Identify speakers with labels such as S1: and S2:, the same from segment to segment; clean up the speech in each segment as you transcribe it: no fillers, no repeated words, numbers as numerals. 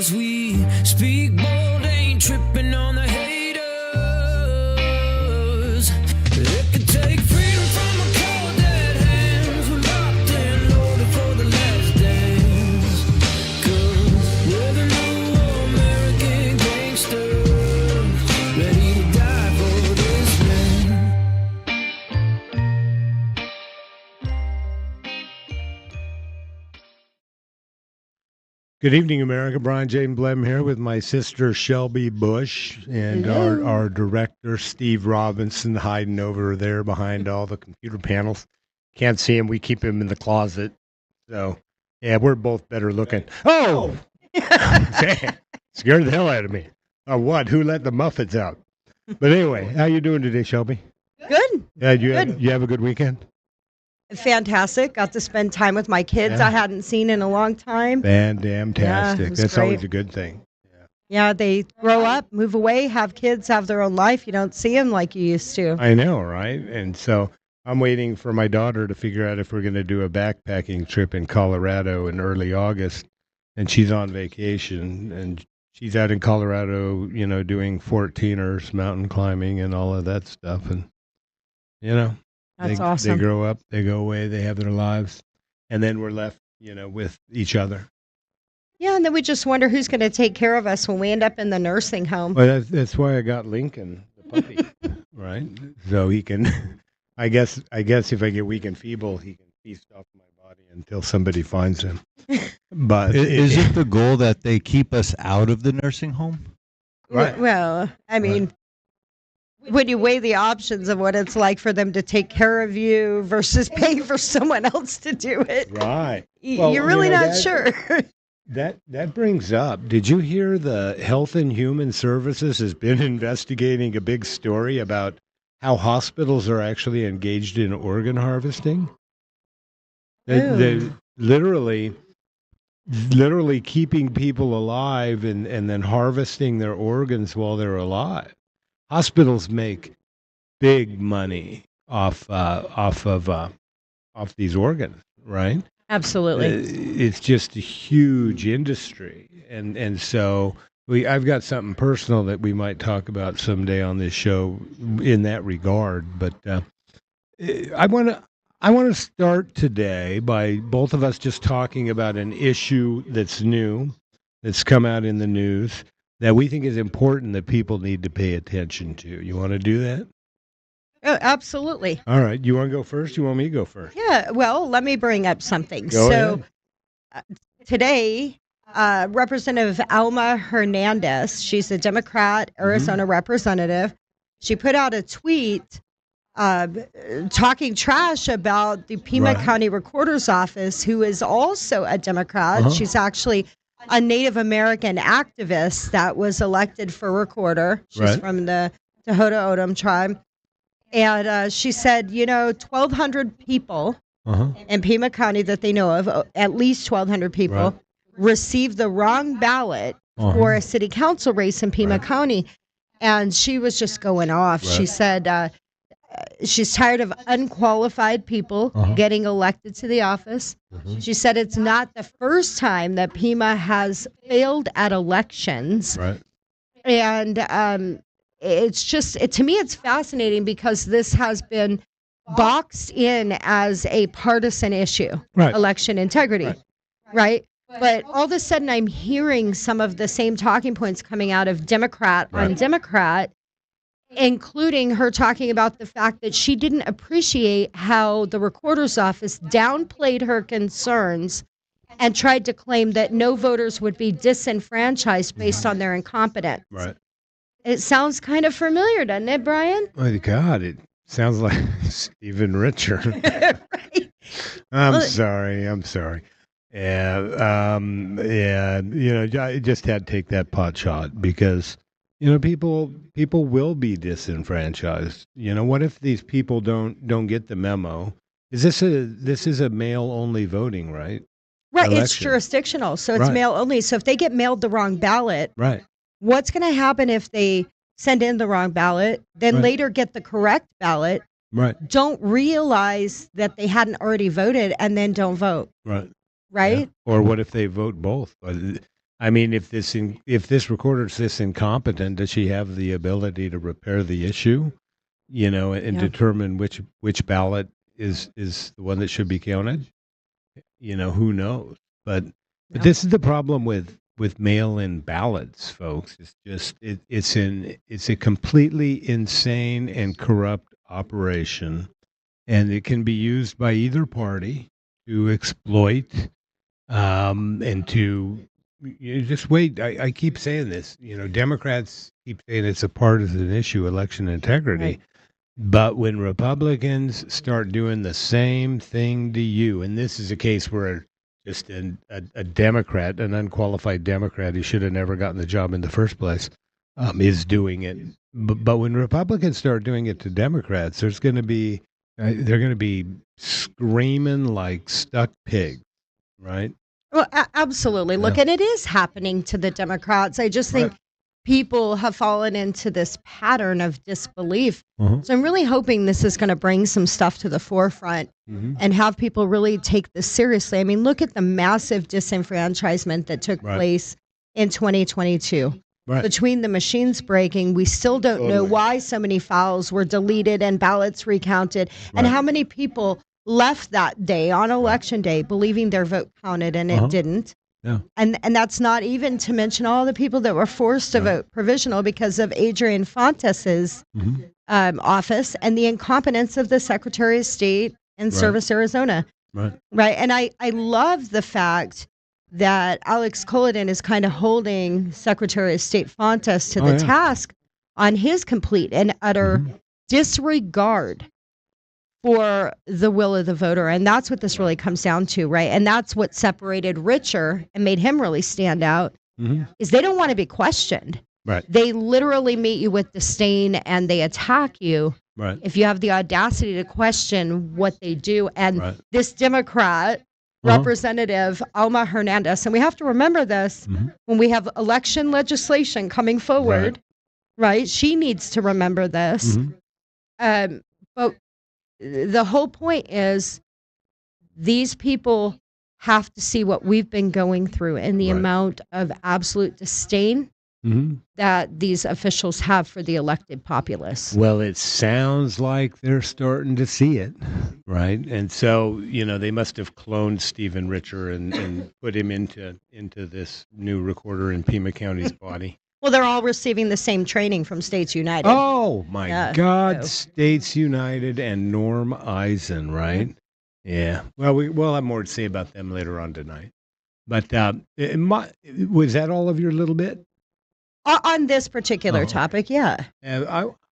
S1: 'cause we speak bold, ain't tripping on the haters. It could take freedom from a cold dead hands. We're locked and loaded for the last dance. 'Cause we're the new American gangsters, ready to die for this man.
S2: Good evening, America. Brian Jane Blem here with my sister Shelby Bush and our director Steve Robinson hiding over there behind all the computer panels. Can't see him. We keep him in the closet. So, yeah, we're both better looking. Oh! Damn. Scared the hell out of me. What? Who let the Muffets out? But anyway, how you doing today, Shelby?
S3: Good.
S2: Yeah, you
S3: Good.
S2: you have a good weekend?
S3: Fantastic. Got to spend time with my kids I hadn't seen in a long time.
S2: Fantastic.
S3: Yeah, it was
S2: That's
S3: great.
S2: always a good thing.
S3: Yeah, they grow up, move away, have kids, have their own life. You don't see them like you used to.
S2: I know, right? And so I'm waiting for my daughter to figure out if we're going to do a backpacking trip in Colorado in early August. And she's on vacation, and she's out in Colorado, doing 14ers, mountain climbing, and all of that stuff. And,
S3: That's
S2: they
S3: awesome.
S2: grow up, they go away, they have their lives. And then we're left, with each other.
S3: Yeah, and then we just wonder who's going to take care of us when we end up in the nursing home.
S2: Well, that's why I got Lincoln, the puppy, right? So he can, I guess if I get weak and feeble, he can feast off my body until somebody finds him. But
S4: Is it the goal that they keep us out of the nursing home?
S2: Right.
S3: Well, I mean, when you weigh the options of what it's like for them to take care of you versus paying for someone else to do it,
S2: Right. Well,
S3: you're really not
S2: that-
S3: sure.
S2: That brings up, did you hear the Health and Human Services has been investigating a big story about how hospitals are actually engaged in organ harvesting? They literally keeping people alive and then harvesting their organs while they're alive. Hospitals make big money off these organs, right?
S3: Absolutely.
S2: It's just a huge industry, and so I've got something personal that we might talk about someday on this show in that regard. But I want to start today by both of us just talking about an issue that's new, that's come out in the news that we think is important that people need to pay attention to. You want to do that?
S3: Oh, absolutely.
S2: All right. You want to go first? You want me to go first?
S3: Yeah, well, let me bring up something.
S2: Go ahead.
S3: Today, Representative Alma Hernandez, she's a Democrat, Arizona representative, she put out a tweet talking trash about the Pima County Recorder's Office, who is also a Democrat. She's actually a Native American activist that was elected for recorder. She's from the Tohono O'odham tribe. And she said, 1,200 people in Pima County that they know of, at least 1,200 people, received the wrong ballot for a city council race in Pima County. And she was just going off. She said she's tired of unqualified people getting elected to the office. She said it's not the first time that Pima has failed at elections. And it's just, to me, it's fascinating because this has been boxed in as a partisan issue, election integrity, right? But all of a sudden, I'm hearing some of the same talking points coming out of Democrat on Democrat, including her talking about the fact that she didn't appreciate how the recorder's office downplayed her concerns and tried to claim that no voters would be disenfranchised based on their incompetence. It sounds kind of familiar, doesn't it, Brian?
S2: Oh, God, it sounds like Stephen Richard. I'm sorry. Yeah, I just had to take that pot shot because, people will be disenfranchised. What if these people don't get the memo? This is a mail-only voting, right?
S3: Right,
S2: Election.
S3: It's jurisdictional, so it's mail only. So if they get mailed the wrong ballot, what's going to happen if they send in the wrong ballot, then later get the correct ballot, don't realize that they hadn't already voted, and then don't vote? Right?
S2: Yeah. Or what if they vote both? I mean, if this recorder's this incompetent, does she have the ability to repair the issue? And
S3: Yeah.
S2: determine which ballot is the one that should be counted? Who knows? But
S3: Yeah.
S2: this is the problem with mail-in ballots, folks. It's just it's a completely insane and corrupt operation, and it can be used by either party to exploit and to just wait. I keep saying this. Democrats keep saying it's a partisan issue, election integrity.
S3: Right.
S2: But when Republicans start doing the same thing to you, and this is a case where just a Democrat, an unqualified Democrat who should have never gotten the job in the first place, is doing it. But when Republicans start doing it to Democrats, they're going to be screaming like stuck pigs, right?
S3: Well, absolutely. Look,
S2: Yeah.
S3: and it is happening to the Democrats. I just think
S2: Right.
S3: people have fallen into this pattern of disbelief.
S2: Uh-huh.
S3: So I'm really hoping this is going to bring some stuff to the forefront
S2: Mhm.
S3: and have people really take this seriously. I mean, look at the massive disenfranchisement that took
S2: Right.
S3: place in 2022.
S2: Right.
S3: Between the machines breaking, we still don't know
S2: Totally.
S3: why so many files were deleted and ballots recounted, and
S2: Right.
S3: how many people left that day on election day believing their vote counted and
S2: Uh-huh.
S3: it didn't.
S2: Yeah.
S3: And that's not even to mention all the people that were forced to
S2: Right.
S3: vote provisional because of Adrian Fontes's
S2: Mhm.
S3: office and the incompetence of the Secretary of State in
S2: Right.
S3: Service, Arizona.
S2: Right.
S3: Right. And I love the fact that Alex Culloden is kind of holding Secretary of State Fontes to
S2: Oh,
S3: the
S2: yeah.
S3: task on his complete and utter
S2: Mhm.
S3: disregard for the will of the voter. And that's what this really comes down to, right? And that's what separated Richer and made him really stand out
S2: Mhm.
S3: is they don't want to be questioned.
S2: Right.
S3: They literally meet you with disdain and they attack you
S2: Right.
S3: if you have the audacity to question what they do. And
S2: Right.
S3: this Democrat
S2: Uh-huh.
S3: representative, Alma Hernandez, and we have to remember this
S2: Mhm.
S3: when we have election legislation coming forward, right? She needs to remember this.
S2: Mhm.
S3: But the whole point is these people have to see what we've been going through and the
S2: Right.
S3: amount of absolute disdain
S2: Mhm.
S3: that these officials have for the elected populace.
S2: Well, it sounds like they're starting to see it, right? And so, they must have cloned Stephen Richer and put him into this new recorder in Pima County's body.
S3: Well, they're all receiving the same training from States United.
S2: Oh my
S3: Yeah,
S2: God!
S3: so-
S2: States United and Norm Eisen, right? Yeah. Well, we'll have more to say about them later on tonight. But was that all of your little bit?
S3: On this particular
S2: Oh.
S3: topic, yeah.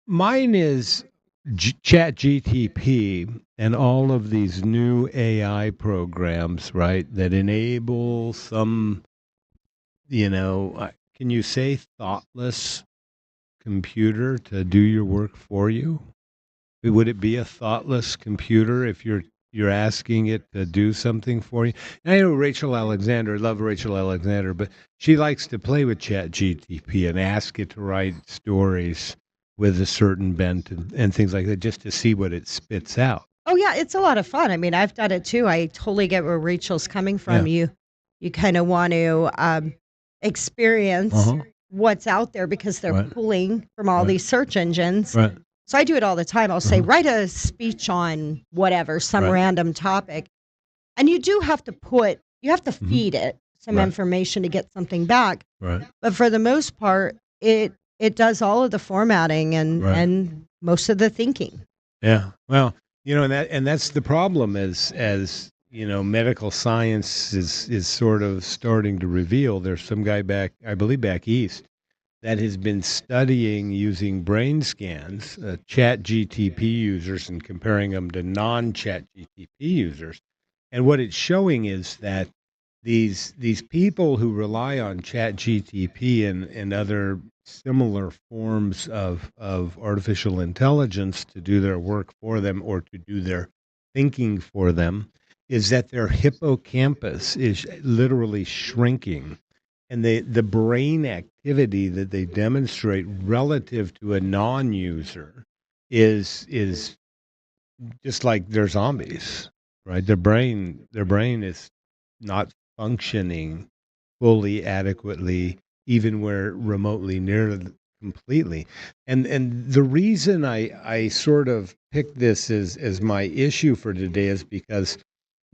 S2: Mine is Chat GTP and all of these new AI programs, right, that enable some, can you say thoughtless computer to do your work for you? Would it be a thoughtless computer if you're asking it to do something for you? And I know Rachel Alexander, love Rachel Alexander, but she likes to play with Chat GTP and ask it to write stories with a certain bent and things like that, just to see what it spits out.
S3: Oh yeah, it's a lot of fun. I mean, I've done it too. I totally get where Rachel's coming from. You kind of want to experience
S2: Uh-huh.
S3: what's out there because they're
S2: Right.
S3: pulling from all
S2: Right.
S3: these search engines.
S2: Right.
S3: So I do it all the time. I'll say,
S2: Uh-huh.
S3: write a speech on whatever, some
S2: Right.
S3: random topic. And you do have to feed it some
S2: Right.
S3: information to get something back.
S2: Right.
S3: But for the most part, it does all of the formatting and
S2: Right.
S3: and most of the thinking.
S2: Yeah. Well, and that's the problem as medical science is sort of starting to reveal. There's some guy I believe back east, that has been studying using brain scans, Chat GTP users, and comparing them to non-Chat GTP users. And what it's showing is that these people who rely on Chat GTP and other similar forms of artificial intelligence to do their work for them or to do their thinking for them is that their hippocampus is literally shrinking, and the brain activity that they demonstrate relative to a non-user is just like they're zombies, right? Their brain is not functioning fully, adequately, even where remotely near completely. And the reason I sort of picked this as my issue for today is because,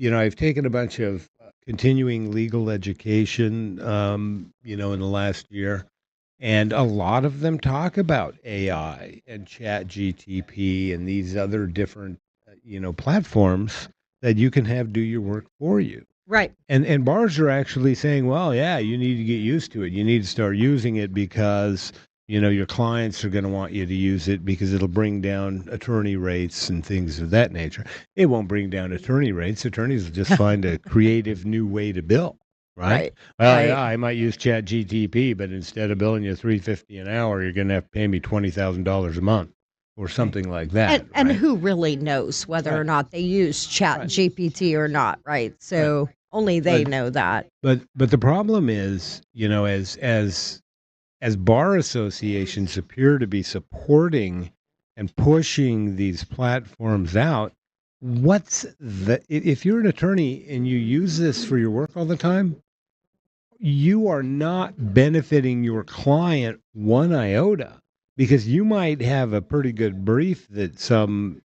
S2: I've taken a bunch of continuing legal education, in the last year, and a lot of them talk about AI and Chat GTP and these other different, platforms that you can have do your work for you.
S3: Right.
S2: And bars are actually saying, well, yeah, you need to get used to it. You need to start using it because, your clients are going to want you to use it because it'll bring down attorney rates and things of that nature. It won't bring down attorney rates. Attorneys will just find a creative new way to bill, right?
S3: Right.
S2: Well,
S3: Right.
S2: yeah, I might use Chat GTP, but instead of billing you $350 an hour, you're going to have to pay me $20,000 a month or something like that,
S3: And
S2: right?
S3: who really knows whether or
S2: Right.
S3: not they use Chat
S2: Right.
S3: GPT or not, right? So only they
S2: But
S3: know that.
S2: but the problem is, as bar associations appear to be supporting and pushing these platforms out, if you're an attorney and you use this for your work all the time, you are not benefiting your client one iota because you might have a pretty good brief that some,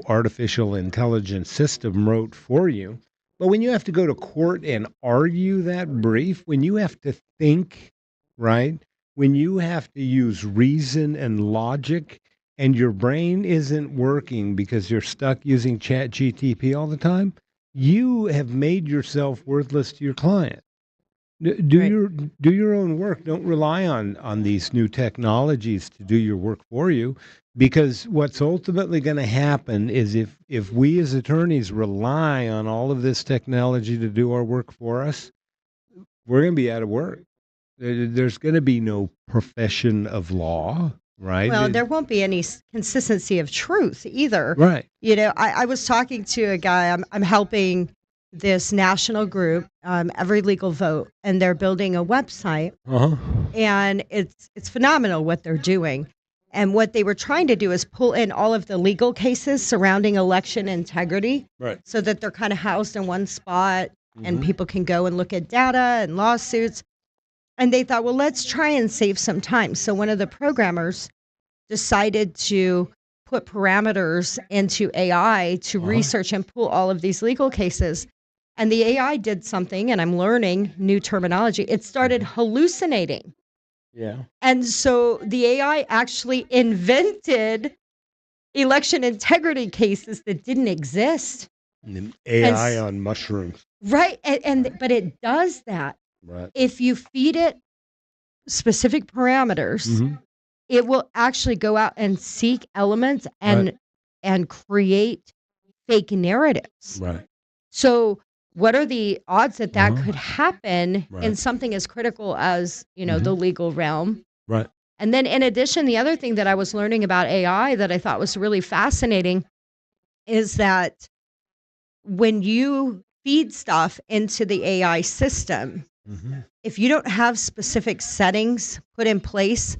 S2: artificial intelligence system wrote for you. But when you have to go to court and argue that brief, when you have to think, right? When you have to use reason and logic and your brain isn't working because you're stuck using Chat GTP all the time, you have made yourself worthless to your client. Do
S3: Right.
S2: your own work. Don't rely on these new technologies to do your work for you, because what's ultimately going to happen is if we as attorneys rely on all of this technology to do our work for us, we're going to be out of work. There's going to be no profession of law, right?
S3: Well, there won't be any consistency of truth either.
S2: Right.
S3: I was talking to a guy. I'm helping this national group, Every Legal Vote, and they're building a website,
S2: Uh-huh.
S3: and it's phenomenal what they're doing. And what they were trying to do is pull in all of the legal cases surrounding election integrity,
S2: Right.
S3: so that they're kind of housed in one spot, and
S2: Mhm.
S3: people can go and look at data and lawsuits. And they thought, well, let's try and save some time. So one of the programmers decided to put parameters into AI to research and pull all of these legal cases. And the AI did something, and I'm learning new terminology. It started hallucinating.
S2: Yeah.
S3: And so the AI actually invented election integrity cases that didn't exist.
S2: And then
S3: And
S2: AI on mushrooms.
S3: right. But it does that.
S2: Right.
S3: If you feed it specific parameters,
S2: Mhm.
S3: it will actually go out and seek elements
S2: Right.
S3: and create fake narratives.
S2: Right.
S3: So what are the odds that that
S2: Uh-huh.
S3: could happen in
S2: Right.
S3: something as critical as, the
S2: Mhm.
S3: legal realm?
S2: Right.
S3: And then in addition, the other thing that I was learning about AI that I thought was really fascinating is that when you feed stuff into the AI system,
S2: Mhm.
S3: if you don't have specific settings put in place,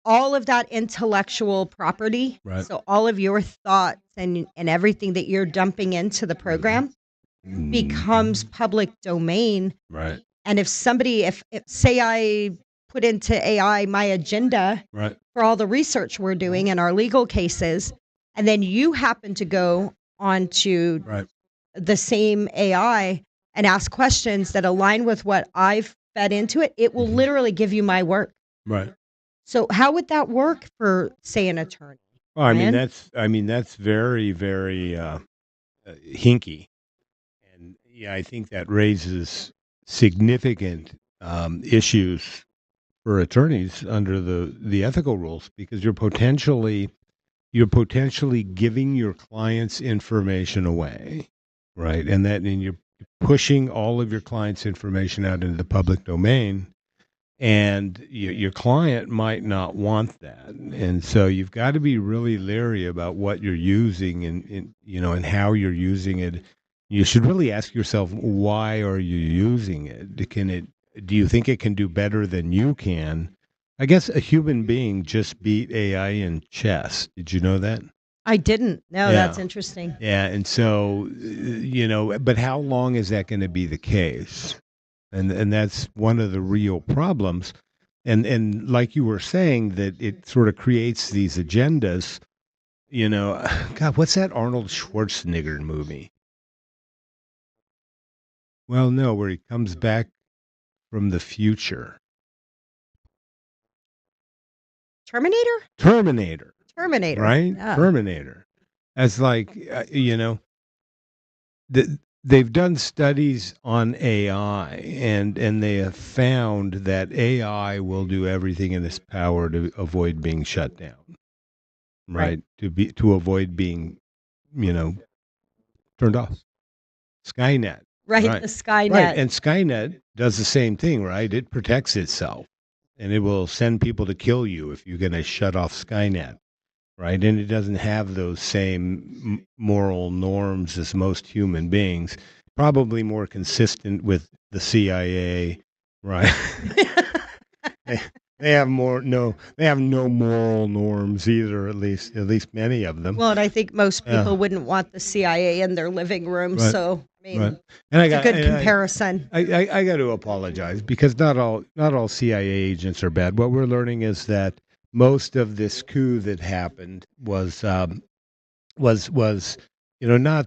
S3: all of that intellectual property,
S2: Right.
S3: so all of your thoughts and everything that you're dumping into the program becomes
S2: Mhm.
S3: public domain.
S2: Right.
S3: And if say I put into AI my agenda
S2: Right.
S3: for all the research we're doing in our legal cases, and then you happen to go onto
S2: Right.
S3: the same AI and ask questions that align with what I've fed into it, it will
S2: Mhm.
S3: literally give you my work.
S2: Right.
S3: So how would that work for, say, an attorney?
S2: Well,
S3: Ryan?
S2: that's very, very hinky, and yeah, I think that raises significant issues for attorneys under the ethical rules because you're potentially giving your clients information away, right? And you're pushing all of your clients' information out into the public domain, and your client might not want that, and so you've got to be really leery about what you're using and how you're using it. You should really ask yourself, why are you using it? Do you think it can do better than you can? I guess a human being just beat AI in chess. Did you know that?
S3: I didn't. No, that's
S2: Yeah.
S3: interesting.
S2: Yeah, and so but how long is that going to be the case? and that's one of the real problems. And like you were saying, that it sort of creates these agendas. God, what's that Arnold Schwarzenegger movie? Well, no, where he comes back from the future.
S3: Terminator?
S2: Terminator,
S3: Terminator.
S2: right?
S3: Yeah.
S2: Terminator. As like, they've done studies on AI, and they have found that AI will do everything in its power to avoid being shut down, right? To avoid being, you know, turned off. Skynet.
S3: Right.
S2: Right.
S3: The Skynet.
S2: Right. And Skynet does the same thing, right? It protects itself, and it will send people to kill you if you're going to shut off Skynet, right? And it doesn't have those same moral norms as most human beings, probably more consistent with the CIA, right? They have they have no moral norms either, at least many of them.
S3: Well, and I think most
S2: Yeah.
S3: people wouldn't want the CIA in their living room.
S2: Right.
S3: So, I mean,
S2: Right. And
S3: it's a good comparison.
S2: I got to apologize, because not all CIA agents are bad. What we're learning is that most of this coup that happened was not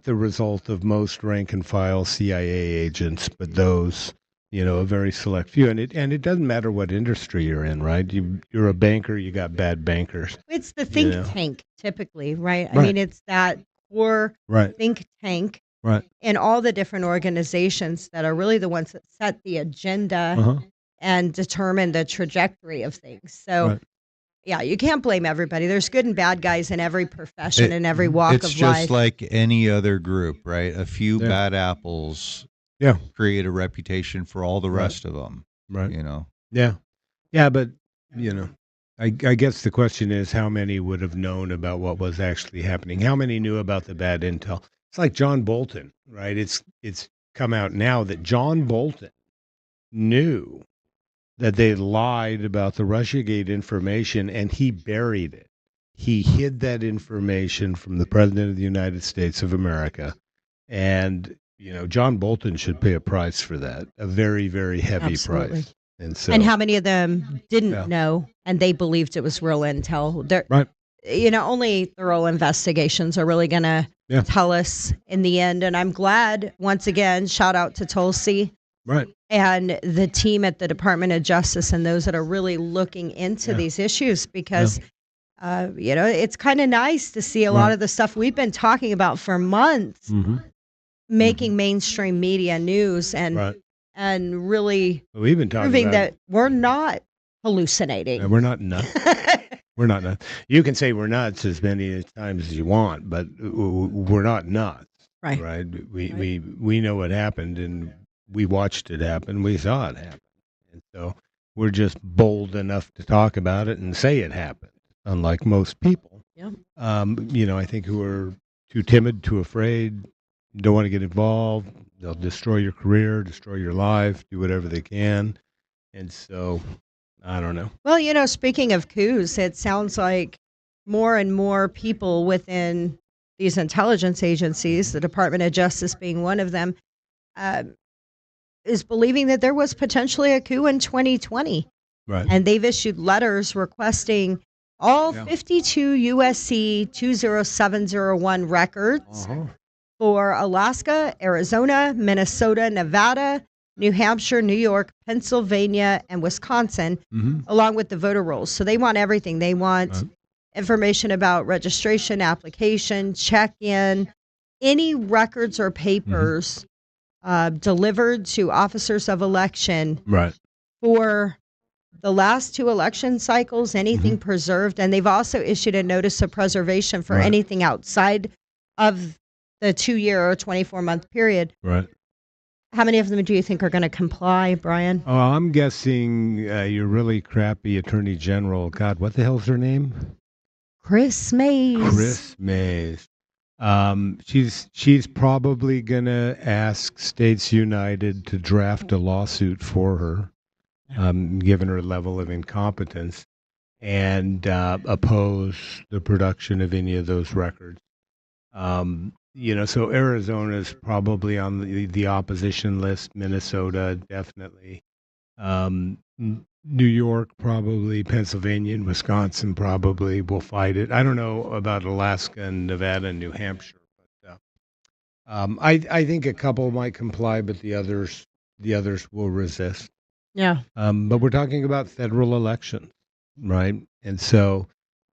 S2: the result of most rank and file CIA agents, but those, a very select few. And it doesn't matter what industry you're in, right? You're a banker, you got bad bankers.
S3: It's the think tank, typically, right? I mean, it's that core think tank.
S2: Right.
S3: And all the different organizations that are really the ones that set the agenda and determine the trajectory of things. So, yeah, you can't blame everybody. There's good and bad guys in every profession and every walk of life.
S4: It's just like any other group, right? A few bad apples create a reputation for all the rest of them,
S2: right?
S4: Yeah.
S2: Yeah, but, I guess the question is, how many would have known about what was actually happening? How many knew about the bad intel? It's like John Bolton, right? It's come out now that John Bolton knew that they lied about the Russiagate information, and he buried it. He hid that information from the President of the United States of America. And, John Bolton should pay a price for that, a very, very heavy price. And
S3: how many of them didn't know, and they believed it was real intel?
S2: Right.
S3: Only thorough investigations are really going to tell us in the end. And I'm glad, once again, shout out to Tulsi.
S2: Right.
S3: And the team at the Department of Justice and those that are really looking into these issues, because, it's kind of nice to see a lot of the stuff we've been talking about for months making mainstream media news and really
S2: we've been talking
S3: proving
S2: about
S3: that we're not hallucinating.
S2: We're not nuts. We're not nuts. You can say we're nuts as many times as you want, but we're not nuts.
S3: Right.
S2: Right. We know what happened, and we watched it happen. We saw it happen. And so we're just bold enough to talk about it and say it happened, unlike most people.
S3: Yeah.
S2: I think, who are too timid, too afraid, don't want to get involved. They'll destroy your career, destroy your life, do whatever they can. And so, I don't know.
S3: Well, speaking of coups, it sounds like more and more people within these intelligence agencies, the Department of Justice being one of them, is believing that there was potentially a coup in 2020.
S2: Right.
S3: And they've issued letters requesting all 52 USC 20701 records for Alaska, Arizona, Minnesota, Nevada, New Hampshire, New York, Pennsylvania, and Wisconsin, along with the voter rolls. So they want everything. They want information about registration, application, check-in, any records or papers delivered to officers of election for the last two election cycles, anything preserved. And they've also issued a notice of preservation for anything outside of the 2-year or 24-month period.
S2: Right.
S3: How many of them do you think are going to comply, Brian?
S2: Oh, I'm guessing your really crappy Attorney General. God, what the hell's her name?
S3: Chris Mays.
S2: Chris Mays. She's probably gonna ask States United to draft a lawsuit for her, given her level of incompetence, and oppose the production of any of those records. So Arizona's probably on the opposition list. Minnesota, definitely. New York, probably. Pennsylvania and Wisconsin probably will fight it. I don't know about Alaska and Nevada and New Hampshire, but I think a couple might comply, but the others will resist.
S3: Yeah.
S2: But we're talking about federal elections, right? And so,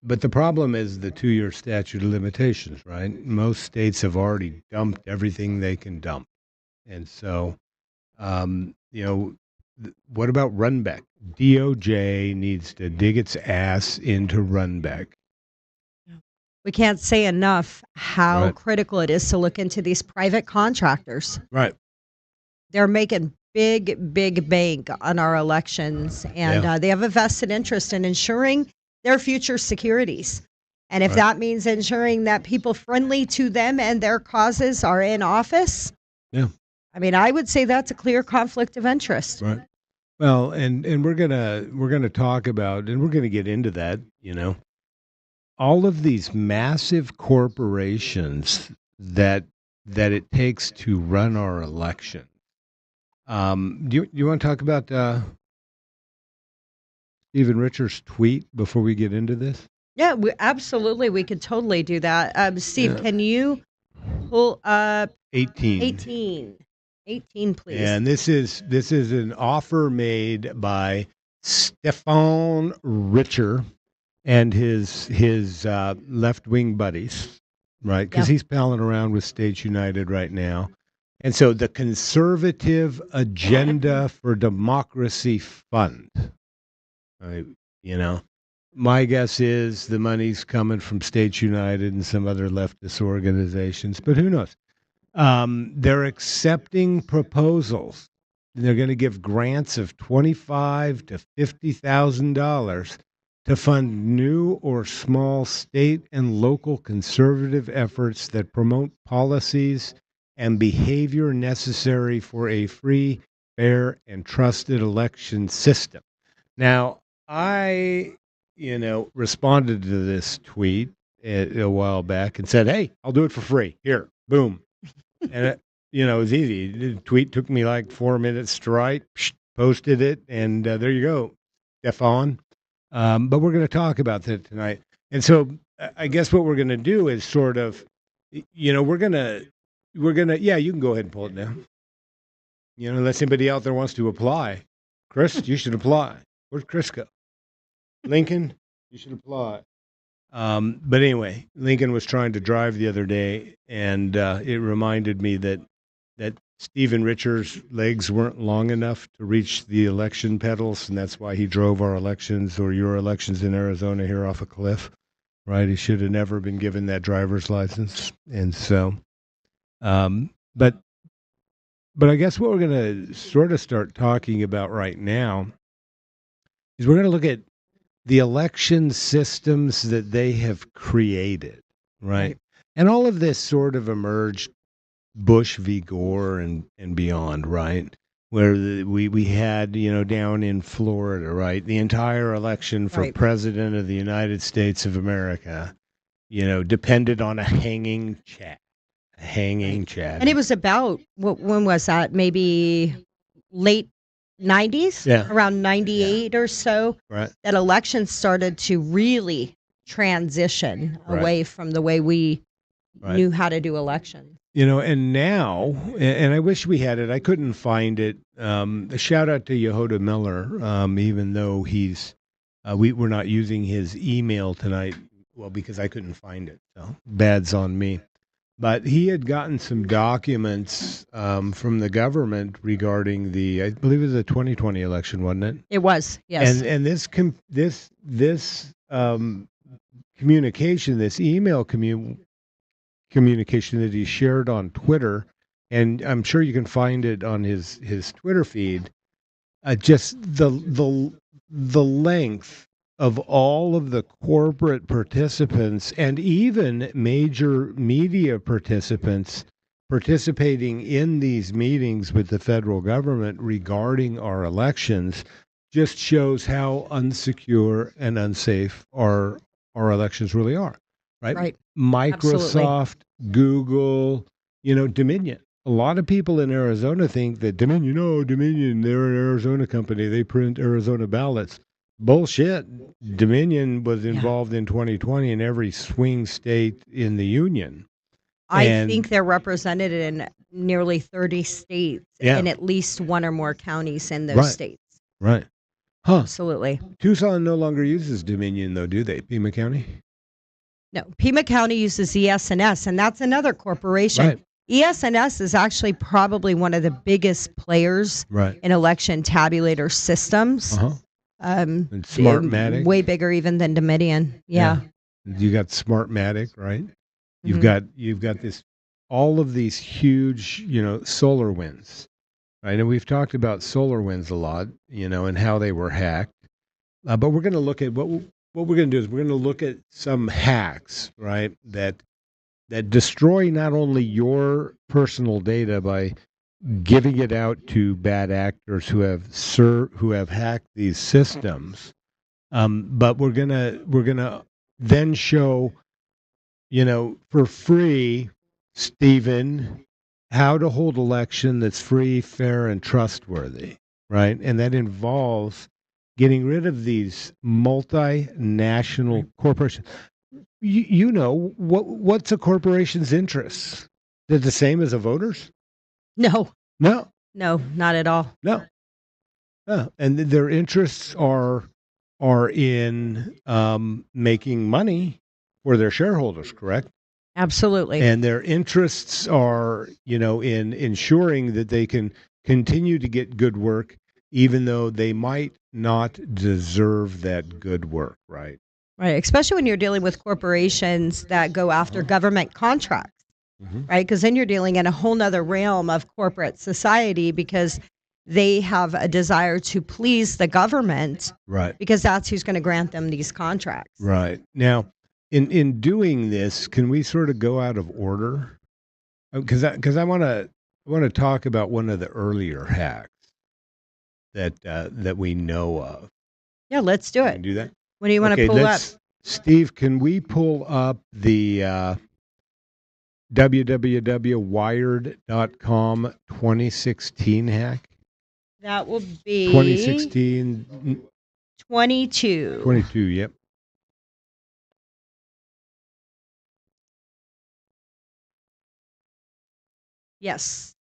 S2: but the problem is the 2-year statute of limitations, right? Most states have already dumped everything they can dump. And so, what about Runback? DOJ needs to dig its ass into Runback.
S3: We can't say enough how
S2: Right.
S3: critical it is to look into these private contractors.
S2: Right.
S3: They're making big bank on our elections, and
S2: Yeah.
S3: they have a vested interest in ensuring their future securities. And if
S2: Right.
S3: that means ensuring that people friendly to them and their causes are in office,
S2: Yeah.
S3: I mean, I would say that's a clear conflict of interest.
S2: Right. Well, and we're gonna talk about, and we're gonna get into that. All of these massive corporations that it takes to run our election. Do you want to talk about Stephen Richards' tweet before we get into this?
S3: Yeah, absolutely. We could totally do that. Steve,
S2: Yeah.
S3: can you pull up
S2: 18.
S3: 18, please?
S2: And this is an offer made by Stefan Richer and his left wing buddies, right? Because
S3: Yeah.
S2: he's palling around with States United right now. And so the Conservative Agenda for Democracy Fund, right? My guess is the money's coming from States United and some other leftist organizations, but who knows? They're accepting proposals. They're going to give grants of $25,000 to $50,000 to fund new or small state and local conservative efforts that promote policies and behavior necessary for a free, fair, and trusted election system. Now, I, responded to this tweet a while back and said, "Hey, I'll do it for free. Here, boom." And it was easy. The tweet took me like 4 minutes to write. Posted it, and there you go, Stefan. But we're going to talk about that tonight. And so I guess what we're going to do is sort of, we're going to, yeah, you can go ahead and pull it down. Unless anybody out there wants to apply. Chris, you should apply. Where'd Chris go? Lincoln, you should apply. But anyway, Lincoln was trying to drive the other day, and it reminded me that Stephen Richards' legs weren't long enough to reach the election pedals, and that's why he drove our elections or your elections in Arizona here off a cliff, right? He should have never been given that driver's license. And so, but I guess what we're going to sort of start talking about right now is we're going to look at the election systems that they have created, right? And all of this sort of emerged Bush v. Gore and beyond, right? Where we had, down in Florida, right? The entire election for president of the United States of America, depended on a hanging chat.
S3: And it was about, when was that? Maybe late 90s?
S2: Yeah.
S3: Around 98 or so.
S2: Right.
S3: That elections started to really transition away from the way we knew how to do elections.
S2: And now, and I wish we had it. I couldn't find it. A shout out to Yehuda Miller, even though we're not using his email tonight. Well, because I couldn't find it. So bad's on me. But he had gotten some documents from the government regarding I believe it was the 2020 election, wasn't it?
S3: It was, yes.
S2: And this communication, this email communication that he shared on Twitter, and I'm sure you can find it on his Twitter feed. Just the length of all of the corporate participants and even major media participants participating in these meetings with the federal government regarding our elections just shows how unsecure and unsafe our elections really are, right?
S3: Right.
S2: Microsoft, Google, Dominion. A lot of people in Arizona think that Dominion, they're an Arizona company. They print Arizona ballots. Bullshit. Dominion was involved in 2020 in every swing state in the union.
S3: I think they're represented in nearly 30 states and at least one or more counties in those states.
S2: Right. Huh.
S3: Absolutely.
S2: Tucson no longer uses Dominion, though, do they? Pima County?
S3: No. Pima County uses ES&S, and that's another corporation.
S2: Right.
S3: ES&S is actually probably one of the biggest players in election tabulator systems.
S2: Uh-huh. And Smartmatic.
S3: Way bigger even than Dominion. Yeah.
S2: You got Smartmatic, right? You've got this, all of these huge, solar winds. Right? And we've talked about solar winds a lot, and how they were hacked. But we're going to look at what we're going to do is we're going to look at some hacks, right? That destroy not only your personal data by giving it out to bad actors who have hacked these systems, but we're gonna then show, for free, Stephen, how to hold election that's free, fair, and trustworthy, right? And that involves getting rid of these multinational corporations. What's a corporation's interests? Is it the same as a voter's?
S3: No.
S2: No.
S3: No, not at all.
S2: No. And their interests are in making money for their shareholders, correct?
S3: Absolutely.
S2: And their interests are, in ensuring that they can continue to get good work, even though they might not deserve that good work, right?
S3: Right, especially when you're dealing with corporations that go after government contracts, right? Because then you're dealing in a whole nother realm of corporate society because they have a desire to please the government,
S2: right? Because
S3: that's who's going to grant them these contracts.
S2: Right. Now, in doing this, can we sort of go out of order? Because I want to talk about one of the earlier hacks that we know of.
S3: Yeah, let's do it.
S2: Can we do that?
S3: What do you want to pull up?
S2: Steve, can we pull up the www.wired.com 2016 hack?
S3: That will be
S2: 2016
S3: 22.
S2: 22, yep.
S3: Yes.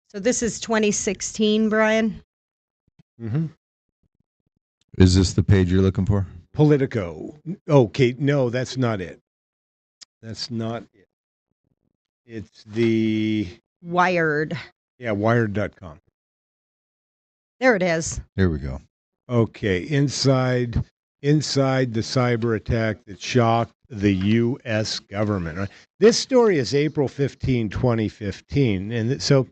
S3: So this is 2016, Brian.
S2: Mm-hmm.
S4: Is this the page you're looking for?
S2: Politico. Okay, no, that's not it. That's not it. It's the
S3: Wired.
S2: Yeah, wired.com.
S3: There it is.
S4: There we go.
S2: Okay, inside the cyber attack that shocked the U.S. government. Right? This story is April 15, 2015, and so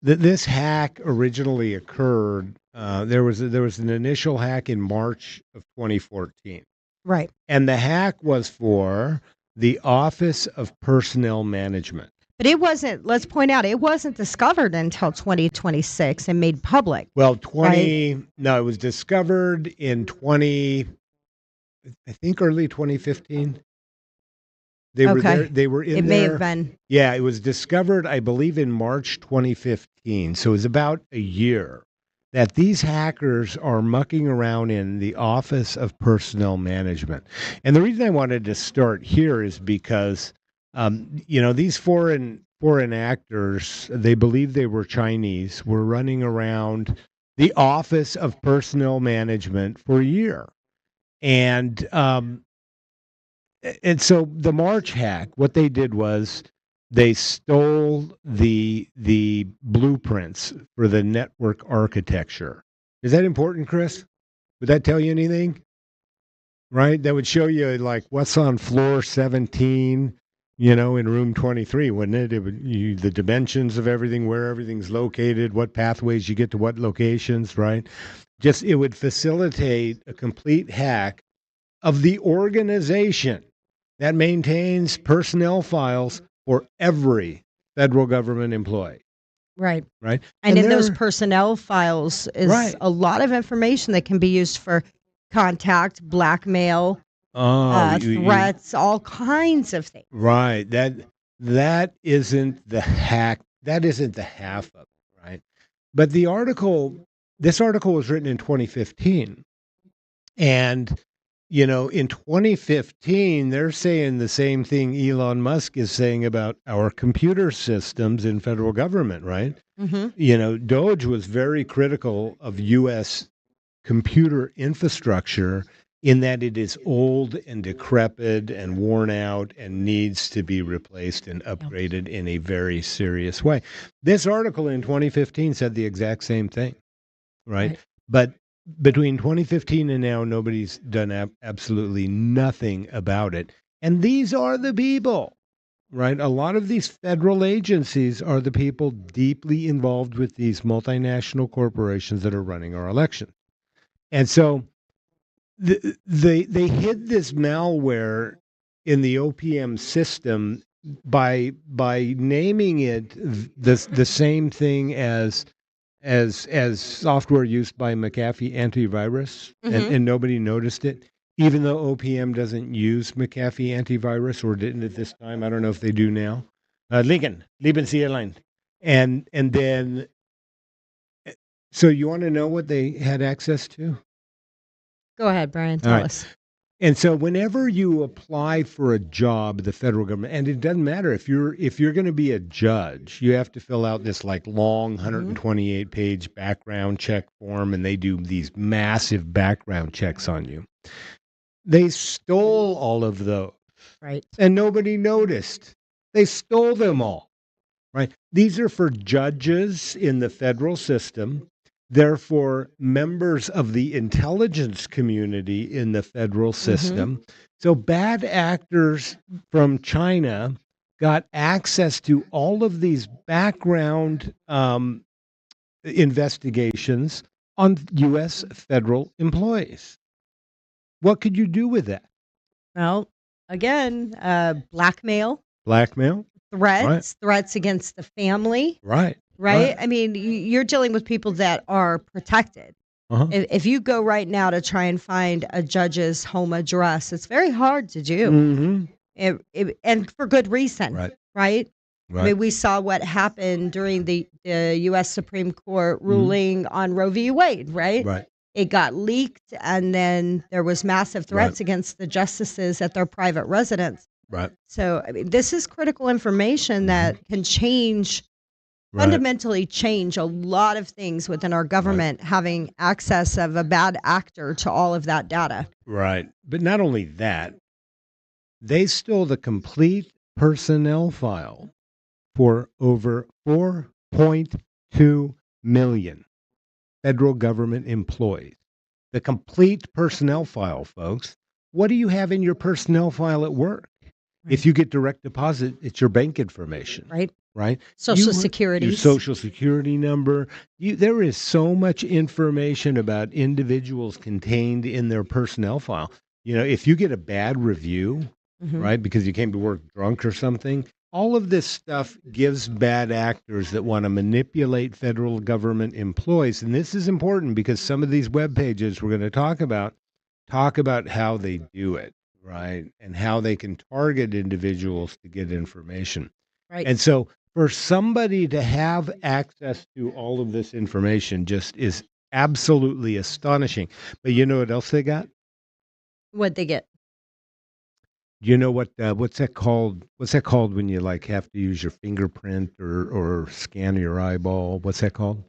S2: this hack originally occurred. There was an initial hack in March of 2014.
S3: Right.
S2: And the hack was for the Office of Personnel Management.
S3: But it wasn't, let's point out, it wasn't discovered until 2026 and made public.
S2: Well, it was discovered in early 2015. They were there. They were in there.
S3: It may have been.
S2: Yeah, it was discovered, I believe, in March 2015. So it was about a year that these hackers are mucking around in the Office of Personnel Management. And the reason I wanted to start here is because, these foreign actors, they believe they were Chinese, were running around the Office of Personnel Management for a year. And so the March hack, what they did was they stole the blueprints for the network architecture. Is that important, Chris? Would that tell you anything? Right? That would show you like what's on floor 17, in room 23, wouldn't it? It would the dimensions of everything, where everything's located, what pathways you get to what locations, right? It would facilitate a complete hack of the organization that maintains personnel files for every federal government employee.
S3: Right.
S2: Right.
S3: And in those personnel files is a lot of information that can be used for contact, blackmail,
S2: Oh,
S3: threats, all kinds of things.
S2: right. That isn't the hack. That isn't the half of it, right? But this article was written in 2015, and in 2015, they're saying the same thing Elon Musk is saying about our computer systems in federal government, right? Doge was very critical of U.S. computer infrastructure in that it is old and decrepit and worn out and needs to be replaced and upgraded in a very serious way. This article in 2015 said the exact same thing, right? But between 2015 and now, nobody's done absolutely nothing about it. And these are the people, right? A lot of these federal agencies are the people deeply involved with these multinational corporations that are running our elections. And so they hid this malware in the OPM system by naming it the same thing as software used by McAfee antivirus, and nobody noticed it, even though OPM doesn't use McAfee antivirus, or didn't at this time. I don't know if they do now. Lincoln, Lieben Sie allein. And then, so you want to know what they had access to?
S3: Go ahead, Brian. Tell us.
S2: And so whenever you apply for a job, the federal government, and it doesn't matter if you're going to be a judge, you have to fill out this like long 128-page background check form, and they do these massive background checks on you. They stole all of those.
S3: Right.
S2: And nobody noticed. They stole them all. Right. These are for judges in the federal system. They're for members of the intelligence community in the federal system. So bad actors from China got access to all of these background investigations on U.S. federal employees. What could you do with that?
S3: Well, again, blackmail.
S2: Blackmail?
S3: Threats against the family.
S2: Right.
S3: I mean, you're dealing with people that are protected. If you go right now to try and find a judge's home address, it's very hard to do. And for good reason. Right? I mean, we saw what happened during the U.S. Supreme Court ruling on Roe v. Wade, right? It got leaked, and then there was massive threats against the justices at their private residence. So, I mean, this is critical information that can fundamentally change a lot of things within our government, having access of a bad actor to all of that data.
S2: Right. But not only that, they stole the complete personnel file for over 4.2 million federal government employees. The complete personnel file, folks. What do you have in your personnel file at work? If you get direct deposit, it's your bank information. Right?
S3: Social Security.
S2: Your Social Security number. There is so much information about individuals contained in their personnel file. If you get a bad review, right, because you came to work drunk or something, all of this stuff gives bad actors that want to manipulate federal government employees. And this is important because some of these web pages we're going to talk about how they do it, right, and how they can target individuals to get information. And so for somebody to have access to all of this information just is absolutely astonishing. But you know what else they got?
S3: What'd they get?
S2: You know what's that called? What's that called when you like have to use your fingerprint or scan your eyeball? What's that called?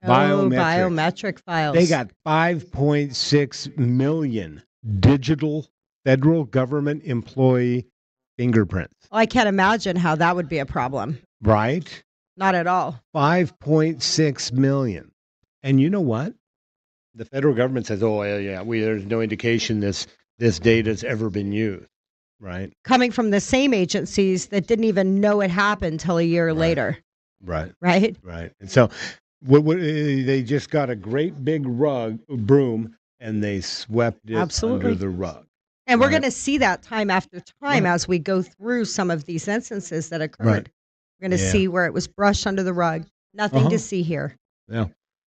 S3: Biometric files.
S2: They got 5.6 million digital federal government employee fingerprints.
S3: Well, I can't imagine how that would be a problem.
S2: Right?
S3: Not at all.
S2: 5.6 million. And you know what? The federal government says, oh, yeah, there's no indication this data's ever been used. Right.
S3: Coming from the same agencies that didn't even know it happened till a year later.
S2: Right. And so they just got a great big broom and they swept it under the rug.
S3: And we're going to see that time after time as we go through some of these instances that occurred. We're going to see where it was brushed under the rug. Nothing to see here.
S2: Yeah.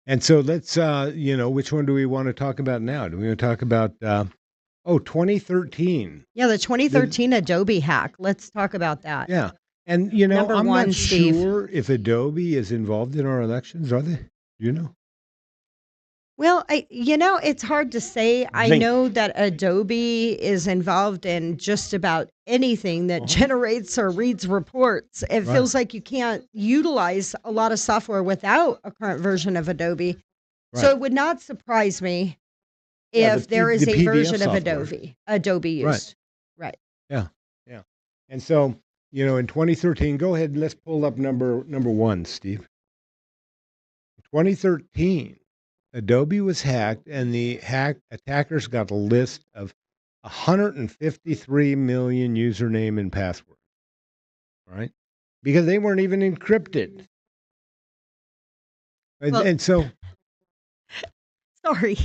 S2: And so let's, which one do we want to talk about now? Do we want to talk about Oh, 2013.
S3: Yeah, the 2013 Adobe hack. Let's talk about that.
S2: Yeah. And,
S3: Number
S2: I'm
S3: one,
S2: not
S3: Steve.
S2: sure if Adobe is involved in our elections. Are they? Do you know?
S3: Well, it's hard to say. I
S2: Zinc.
S3: know that Adobe is involved in just about anything that generates or reads reports. It
S2: Right.
S3: feels like you can't utilize a lot of software without a current version of Adobe. So
S2: Right.
S3: it would not surprise me
S2: Yeah,
S3: if there is
S2: the
S3: a
S2: PDF
S3: version of
S2: software.
S3: Adobe
S2: Right.
S3: used. Right.
S2: Yeah. Yeah. And so, in 2013, go ahead and let's pull up number one, Steve. 2013, Adobe was hacked, and the attackers got a list of 153 million username and password. Right? Because they weren't even encrypted. And,
S3: Well-
S2: and so,
S3: Sorry.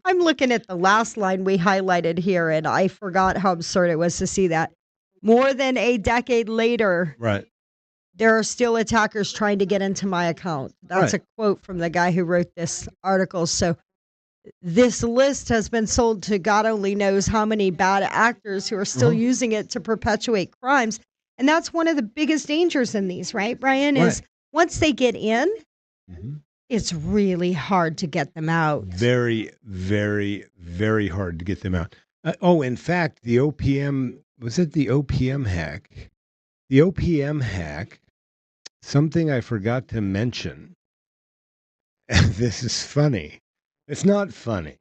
S3: I'm looking at the last line we highlighted here, and I forgot how absurd it was to see that. More than a decade later,
S2: right.
S3: there are still attackers trying to get into my account. That's
S2: Right.
S3: a quote from the guy who wrote this article. So this list has been sold to God only knows how many bad actors who are still using it to perpetuate crimes. And that's one of the biggest dangers in these, right, Brian? Is once they get in, it's really hard to get them out.
S2: Very, very, very hard to get them out. In fact, the OPM, was it the OPM hack? The OPM hack, something I forgot to mention. This is funny. It's not funny,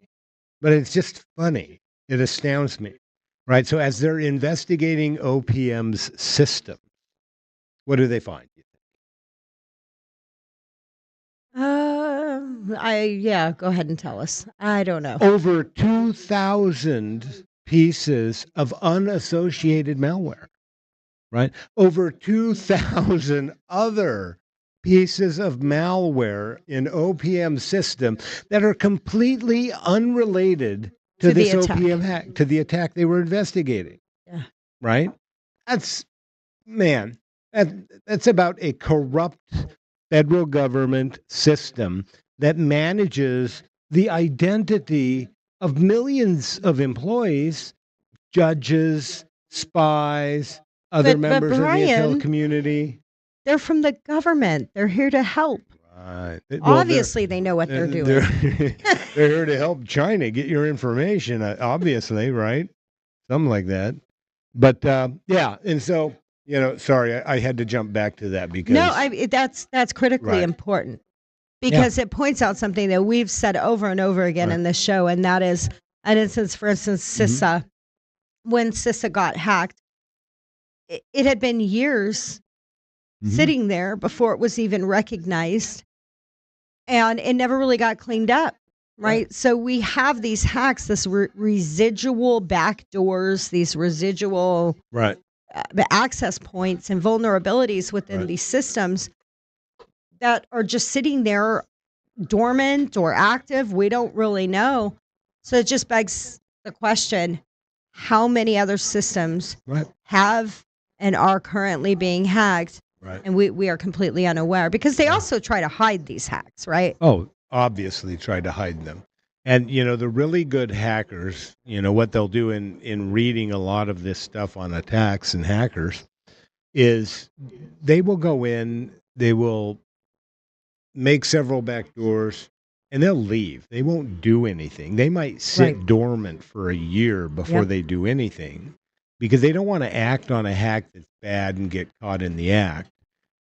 S2: but it's just funny. It astounds me. Right? So as they're investigating OPM's system, what do they find?
S3: Go ahead and tell us. I don't know.
S2: Over 2,000 pieces of unassociated malware, right? Over 2,000 other pieces of malware in OPM system that are completely unrelated to
S3: the
S2: this
S3: attack.
S2: OPM hack, to the attack they were investigating.
S3: Yeah.
S2: Right? That's about a corrupt federal government system that manages the identity of millions of employees, judges, spies, other
S3: But
S2: members of the
S3: Brian,
S2: intel community.
S3: They're from the government. They're here to help.
S2: Right.
S3: Obviously, they know what they're doing.
S2: They're here to help China get your information, obviously, right? Something like that. But and so, sorry, I had to jump back to that because
S3: that's critically important because it points out something that we've said over and over again in this show, and that is an instance, for instance, CISA. When CISA got hacked, it had been years sitting there before it was even recognized, and it never really got cleaned up. Right. So we have these hacks, this residual backdoors, these residual access points and vulnerabilities within these systems that are just sitting there dormant or active. We don't really know. So it just begs the question, how many other systems have and are currently being hacked? Right. And we are completely unaware because they also try to hide these hacks, right?
S2: Oh, obviously try to hide them. And, the really good hackers, what they'll do in reading a lot of this stuff on attacks and hackers is they will go in, they will make several backdoors, and they'll leave. They won't do anything. They might sit dormant for a year before they do anything because they don't want to act on a hack that's bad and get caught in the act.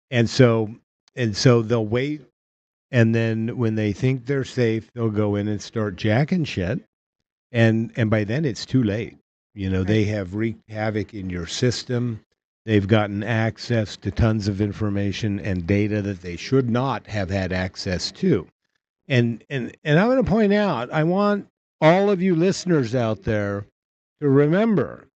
S2: And so they'll wait. And then when they think they're safe, they'll go in and start jacking shit. And by then it's too late. They have wreaked havoc in your system. They've gotten access to tons of information and data that they should not have had access to. And I'm going to point out, I want all of you listeners out there to remember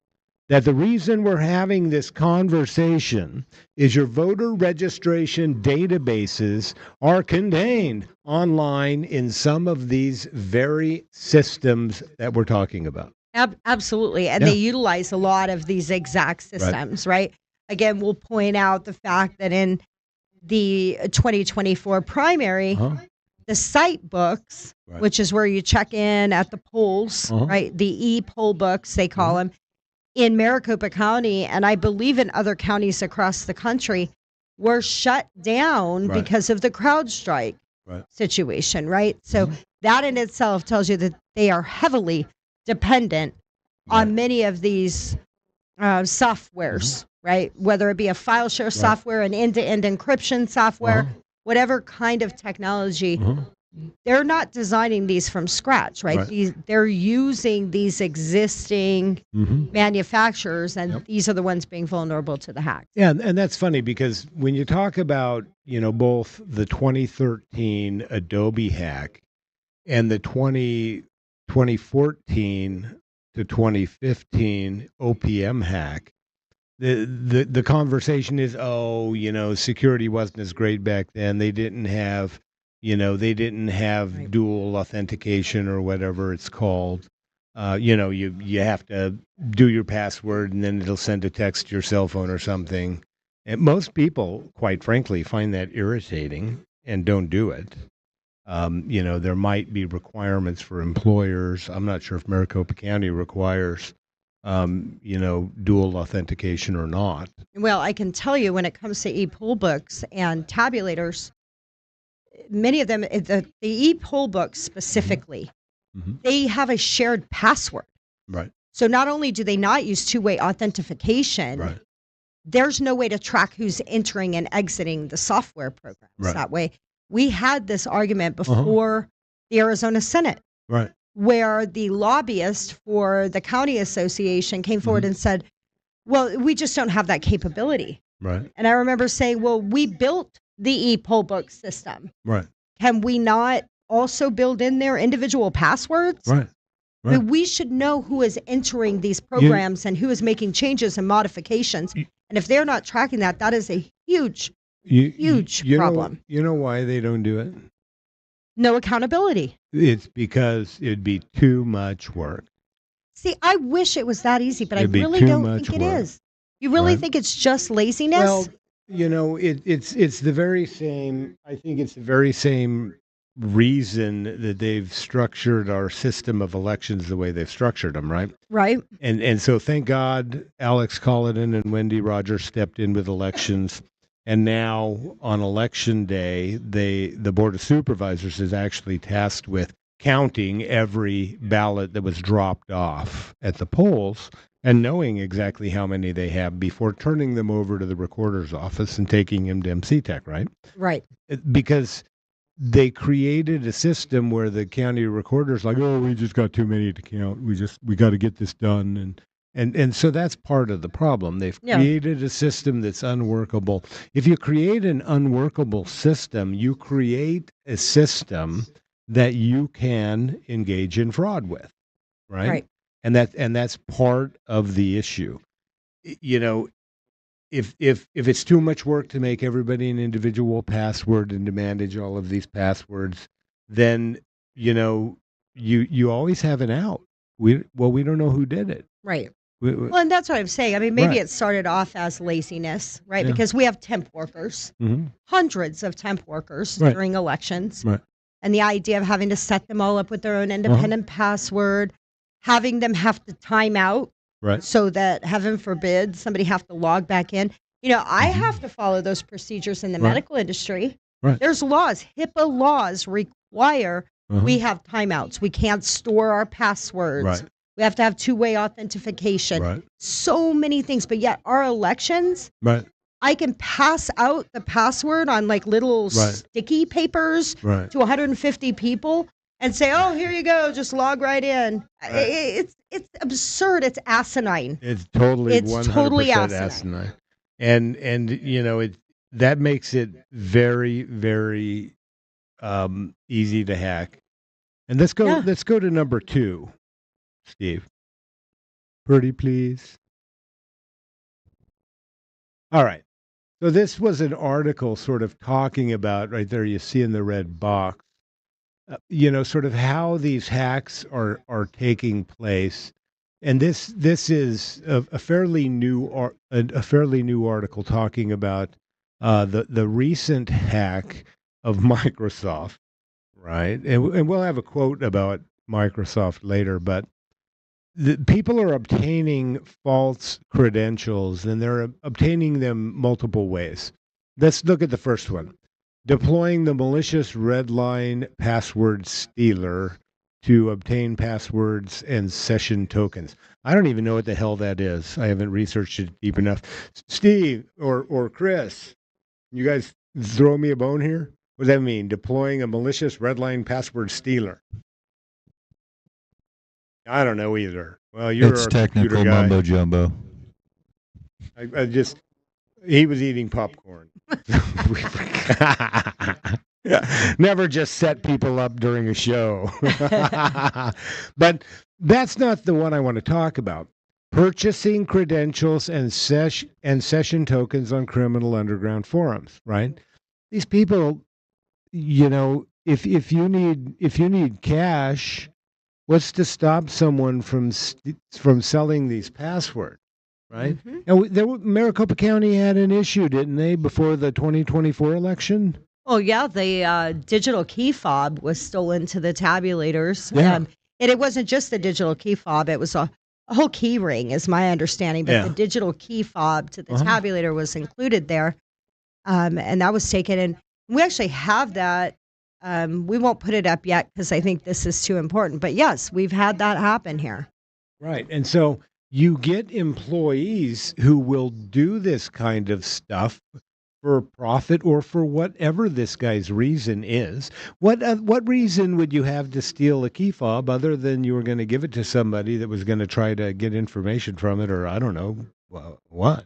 S2: that the reason we're having this conversation is your voter registration databases are contained online in some of these very systems that we're talking about.
S3: Absolutely. And they utilize a lot of these exact systems, right? Again, we'll point out the fact that in the 2024 primary, The site books,
S2: Right.
S3: which is where you check in at the polls,
S2: Uh-huh.
S3: right? The e-poll books, they call them, in Maricopa County, and I believe in other counties across the country, were shut down
S2: Right.
S3: because of the CrowdStrike
S2: Right.
S3: situation, right? So that in itself tells you that they are heavily dependent on many of these softwares, right? Whether it be a file share software, an end-to-end encryption software, whatever kind of technology, they're not designing these from scratch, right? They're using these existing manufacturers, and these are the ones being vulnerable to the hack.
S2: Yeah, and that's funny because when you talk about, both the 2013 Adobe hack and the 2014 to 2015 OPM hack, the conversation is, security wasn't as great back then. They didn't have, dual authentication or whatever it's called. You have to do your password and then it'll send a text to your cell phone or something. And most people, quite frankly, find that irritating and don't do it. There might be requirements for employers. I'm not sure if Maricopa County requires, dual authentication or not.
S3: Well, I can tell you when it comes to e-poll books and tabulators, many of them, the e-poll books specifically, they have a shared password.
S2: Right.
S3: So not only do they not use two-way authentication,
S2: Right.
S3: there's no way to track who's entering and exiting the software programs that way. We had this argument before the Arizona Senate,
S2: Right.
S3: where the lobbyist for the county association came forward and said, well, we just don't have that capability.
S2: Right.
S3: And I remember saying, well, we built the e-poll book system.
S2: Right.
S3: Can we not also build in their individual passwords?
S2: Right.
S3: I mean, we should know who is entering these programs and who is making changes and modifications. And if they're not tracking that, that is a huge problem.
S2: You know why they don't do it?
S3: No accountability.
S2: It's because it'd be too much work.
S3: See, I wish it was that easy, but I
S2: It'd be
S3: really
S2: too
S3: don't
S2: much
S3: think it
S2: work.
S3: is. You really
S2: Right.
S3: think it's just laziness?
S2: Well, it's the very same. I think it's the very same reason that they've structured our system of elections the way they've structured them, right?
S3: Right.
S2: And so thank God Alex Cullinan and Wendy Rogers stepped in with elections. And now on election day, the Board of Supervisors is actually tasked with counting every ballot that was dropped off at the polls and knowing exactly how many they have before turning them over to the recorder's office and taking them to MC Tech, right?
S3: Right.
S2: Because they created a system where the county recorder's like, oh, we just got too many to count. We got to get this done. And so that's part of the problem. They've created a system that's unworkable. If you create an unworkable system, you create a system that you can engage in fraud with, right?
S3: Right.
S2: And that's part of the issue. If it's too much work to make everybody an individual password and to manage all of these passwords, then you always have an out. We don't know who did it.
S3: Right. Well, and that's what I'm saying. I mean, maybe it started off as laziness, right?
S2: Yeah.
S3: Because we have temp workers, hundreds of temp workers during elections.
S2: Right.
S3: And the idea of having to set them all up with their own independent password, having them have to time out so that, heaven forbid, somebody have to log back in. I have to follow those procedures in the medical industry.
S2: Right.
S3: There's laws. HIPAA laws require we have timeouts. We can't store our passwords.
S2: Right.
S3: We have to have two-way authentication.
S2: Right.
S3: So many things. But yet our elections, I can pass out the password on like little sticky papers to 150 people and say, oh, here you go. Just log right in. It's absurd. It's asinine.
S2: It's totally 100%
S3: asinine.
S2: And that makes it very, very easy to hack. And let's go to number 2. Steve. Pretty please. All right. So this was an article sort of talking about, right there you see in the red box, sort of how these hacks are taking place. And this is a fairly new article talking about the recent hack of Microsoft, right? And we'll have a quote about Microsoft later, but the people are obtaining false credentials and they're obtaining them multiple ways. Let's look at the first one. Deploying the malicious red line password stealer to obtain passwords and session tokens. I don't even know what the hell that is. I haven't researched it deep enough. Steve or Chris, you guys throw me a bone here? What does that mean? Deploying a malicious red line password stealer. I don't know either. Well, you're
S4: It's
S2: a
S4: technical
S2: computer guy.
S4: mumbo jumbo.
S2: He was eating popcorn. Never just set people up during a show. But that's not the one I want to talk about. Purchasing credentials and session tokens on criminal underground forums, right? These people, if you need cash, what's to stop someone from selling these passwords, right? And Maricopa County had an issue, didn't they, before the 2024 election?
S3: Oh, yeah. The digital key fob was stolen to the tabulators.
S2: Yeah.
S3: And it wasn't just the digital key fob. It was a whole key ring, is my understanding. But the digital key fob to the tabulator was included there. And that was taken. And we actually have that. We won't put it up yet because I think this is too important. But yes, we've had that happen here.
S2: Right. And so you get employees who will do this kind of stuff for profit or for whatever this guy's reason is. What reason would you have to steal a key fob other than you were going to give it to somebody that was going to try to get information from it, or I don't know what?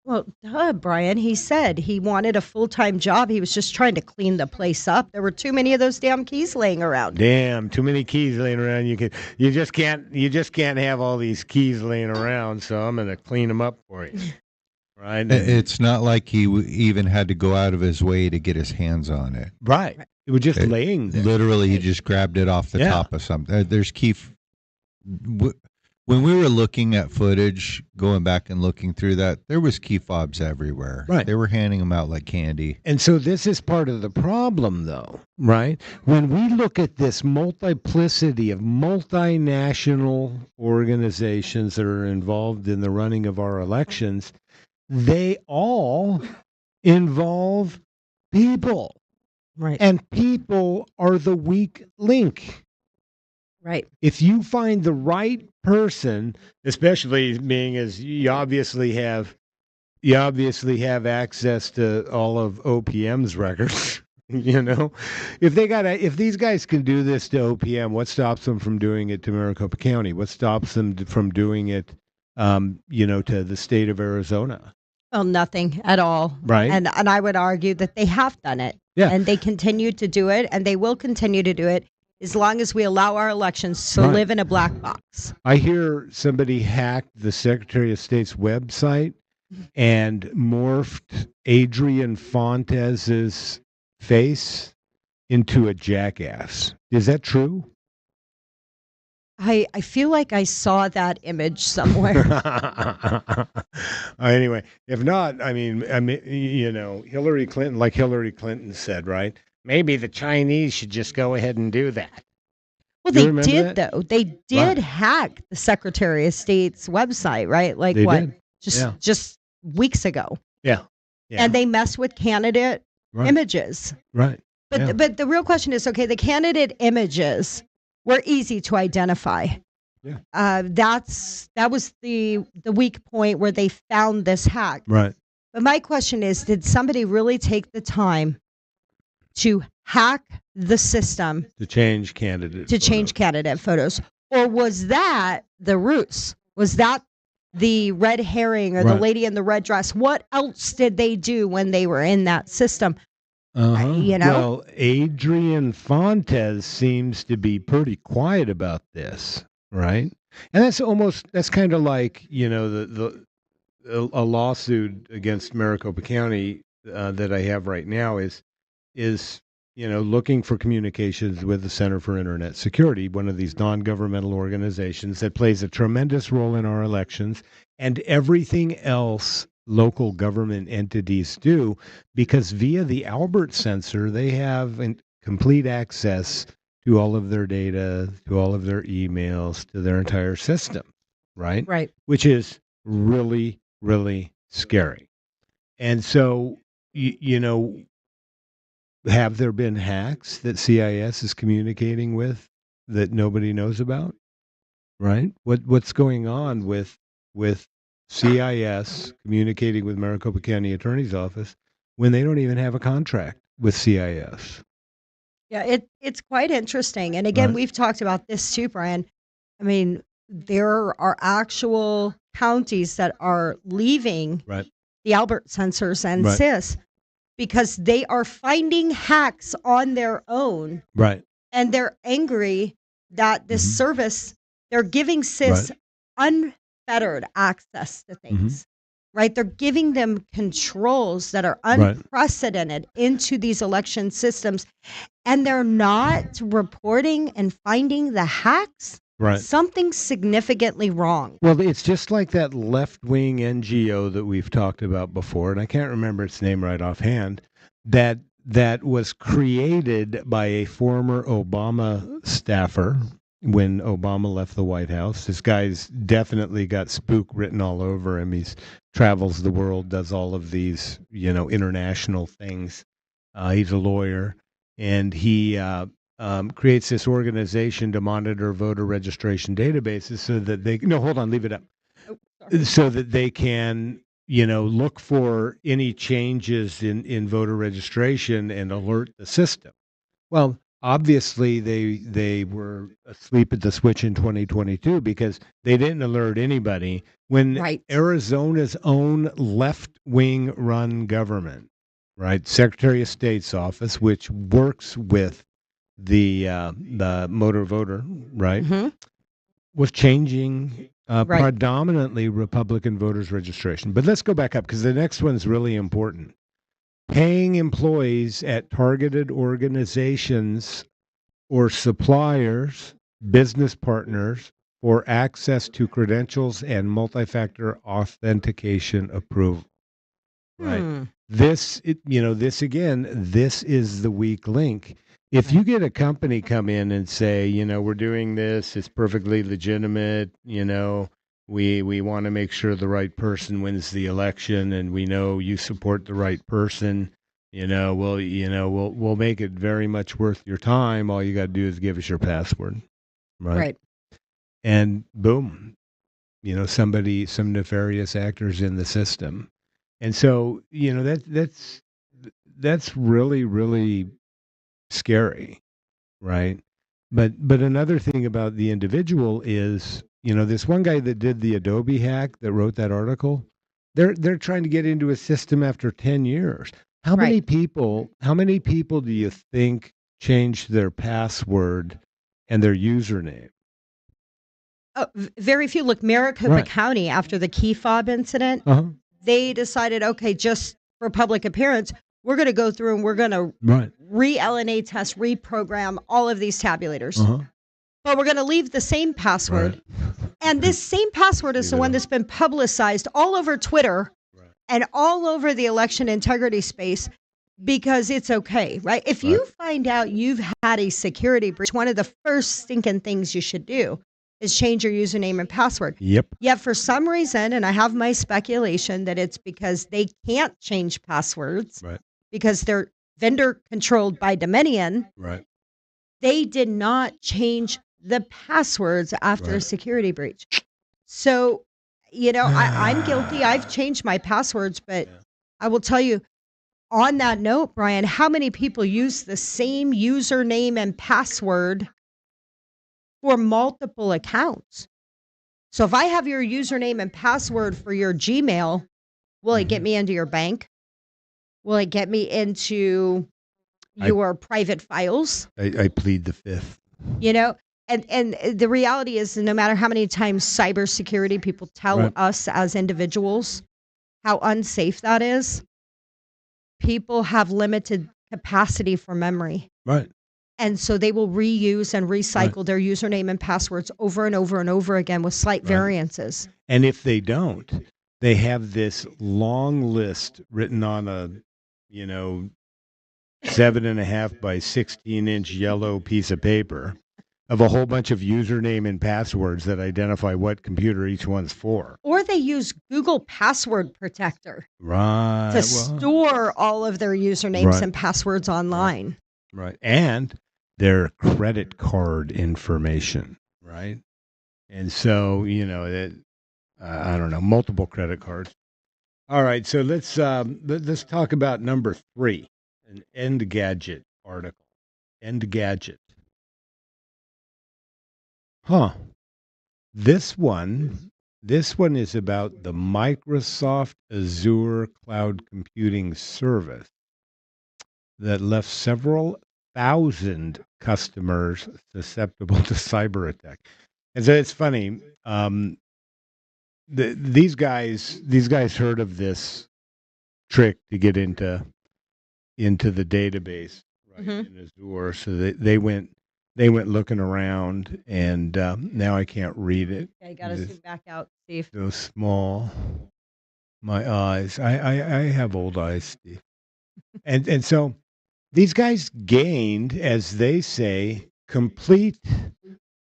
S3: Well, Brian, he said he wanted a full-time job. He was just trying to clean the place up. There were too many of those damn keys laying around.
S2: Damn, too many keys laying around. You just can't have all these keys laying around. So I'm going to clean them up for you. Right.
S4: It's not like he even had to go out of his way to get his hands on it.
S2: Right. It was just laying there.
S4: Literally, he just grabbed it off the top of something. There's when we were looking at footage, going back and looking through that, there was key fobs everywhere.
S2: Right.
S4: They were handing them out like candy.
S2: And so this is part of the problem, though, right? When we look at this multiplicity of multinational organizations that are involved in the running of our elections, they all involve people.
S3: Right.
S2: And people are the weak link.
S3: Right.
S2: If you find the right person, especially being as you obviously have access to all of OPM's records, if these guys can do this to OPM, what stops them from doing it to Maricopa County? What stops them from doing it, to the state of Arizona?
S3: Well, nothing at all.
S2: Right.
S3: And I would argue that they have done it.
S2: Yeah.
S3: And they continue to do it, and they will continue to do it as long as we allow our elections to live in a black box.
S2: I hear somebody hacked the Secretary of State's website and morphed Adrian Fontes's face into a jackass. Is that true?
S3: I feel like I saw that image somewhere.
S2: Anyway, if not, Hillary Clinton, like Hillary Clinton said, right? Maybe the Chinese should just go ahead and do that.
S3: Well,
S2: You
S3: they
S2: remember
S3: did,
S2: that?
S3: though. They did hack the Secretary of State's website, right? Like
S2: They
S3: what?
S2: did.
S3: Just weeks ago.
S2: Yeah.
S3: And they mess with candidate images.
S2: Right.
S3: But the real question is, okay, the candidate images were easy to identify.
S2: Yeah.
S3: That was the weak point where they found this hack.
S2: Right.
S3: But my question is, did somebody really take the time to hack the system
S2: To change candidate
S3: candidate photos? Or was that the ruse? Was that the red herring or the lady in the red dress? What else did they do when they were in that system?
S2: Well, Adrian Fontes seems to be pretty quiet about this, right? And that's kind of like, a lawsuit against Maricopa County that I have right now is looking for communications with the Center for Internet Security, one of these non-governmental organizations that plays a tremendous role in our elections and everything else local government entities do, because via the Albert sensor, they have complete access to all of their data, to all of their emails, to their entire system, right?
S3: Right.
S2: Which is really, really scary. And so, have there been hacks that CIS is communicating with that nobody knows about? Right? What's going on with CIS communicating with Maricopa County Attorney's Office when they don't even have a contract with CIS?
S3: Yeah, it's quite interesting. And again,
S2: Right.
S3: we've talked about this too, Brian. I mean, there are actual counties that are leaving
S2: Right.
S3: the Albert sensors and
S2: Right.
S3: CIS because they are finding hacks on their own,
S2: Right.
S3: and they're angry that this
S2: Mhm.
S3: service, they're giving CIS unfettered access to things. Right? They're giving them controls that are
S2: Right.
S3: unprecedented into these election systems, and they're not reporting and finding the hacks.
S2: Right.
S3: Something's significantly wrong.
S2: Well, it's just like that left-wing NGO that we've talked about before, and I can't remember its name right offhand, that was created by a former Obama staffer when Obama left the White House. This guy's definitely got spook written all over him. He's travels the world, does all of these, international things. He's a lawyer, and he creates this organization to monitor voter registration databases so that they no hold on leave it up
S3: Oh, sorry.
S2: so that they can look for any changes in voter registration and alert the system. Well, obviously they were asleep at the switch in 2022 because they didn't alert anybody when
S3: Right.
S2: Arizona's own left-wing run government, right, Secretary of State's office, which works with the motor voter, right,
S3: Mhm.
S2: was changing
S3: Right.
S2: predominantly Republican voters registration. But let's go back up because the next one's really important. Paying employees at targeted organizations or suppliers, business partners, for access to credentials and multi-factor authentication approval. Right.
S3: Hmm.
S2: This is the weak link. If you get a company come in and say, we're doing this, it's perfectly legitimate, we want to make sure the right person wins the election, and we know you support the right person, we'll make it very much worth your time. All you got to do is give us your password, right?
S3: Right.
S2: And boom, some nefarious actors in the system. And so, that's really, really scary, right? But another thing about the individual is, this one guy that did the Adobe hack that wrote that article, they're trying to get into a system after 10 years. How many people do you think changed their password and their username?
S3: Very few. Look, Maricopa
S2: Right.
S3: County, after the key fob incident,
S2: Uh-huh.
S3: they decided, okay, just for public appearance, we're going to go through and we're going to
S2: Right.
S3: re-LNA test, reprogram all of these tabulators.
S2: Uh-huh.
S3: But we're going to leave the same password.
S2: Right.
S3: And this same password is the one that's been publicized all over Twitter and all over the election integrity space because it's okay, right? If you find out you've had a security breach, one of the first stinking things you should do is change your username and password.
S2: Yep.
S3: Yet for some reason, and I have my speculation that it's because they can't change passwords
S2: Right.
S3: because they're vendor controlled by Dominion,
S2: Right.
S3: they did not change the passwords after a
S2: Right.
S3: security breach. So, I'm guilty. I've changed my passwords, but I will tell you, on that note, Brian, how many people use the same username and password for multiple accounts? So if I have your username and password for your Gmail, will it get me into your bank? Will it get me into your private files?
S2: I plead the fifth.
S3: And the reality is, no matter how many times cybersecurity people tell us as individuals how unsafe that is, people have limited capacity for memory.
S2: Right.
S3: And so they will reuse and recycle their username and passwords over and over and over again with slight variances.
S2: And if they don't, they have this long list written on a, 7.5 by 16-inch yellow piece of paper of a whole bunch of username and passwords that identify what computer each one's for.
S3: Or they use Google Password Protector
S2: Right.
S3: to store all of their usernames and passwords online.
S2: Right. And their credit card information. Right. And so, I don't know, multiple credit cards. All right. So let's talk about number 3, an Engadget article. Engadget. Huh. This one is about the Microsoft Azure cloud computing service that left several thousand customers susceptible to cyber attack. And so it's funny. These guys heard of this trick to get into the database, right, in Azure. So they went looking around, and now I can't read it.
S3: Okay, got to zoom back out, Steve.
S2: So small. My eyes. I have old eyes, Steve. And so these guys gained, as they say, complete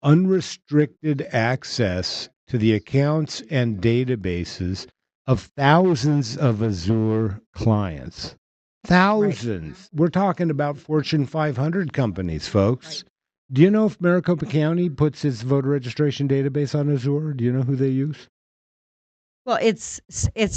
S2: unrestricted access to the accounts and databases of thousands of Azure clients. Thousands. Right. We're talking about Fortune 500 companies, folks. Right. Do you know if Maricopa County puts its voter registration database on Azure? Do you know who they use?
S3: Well, it's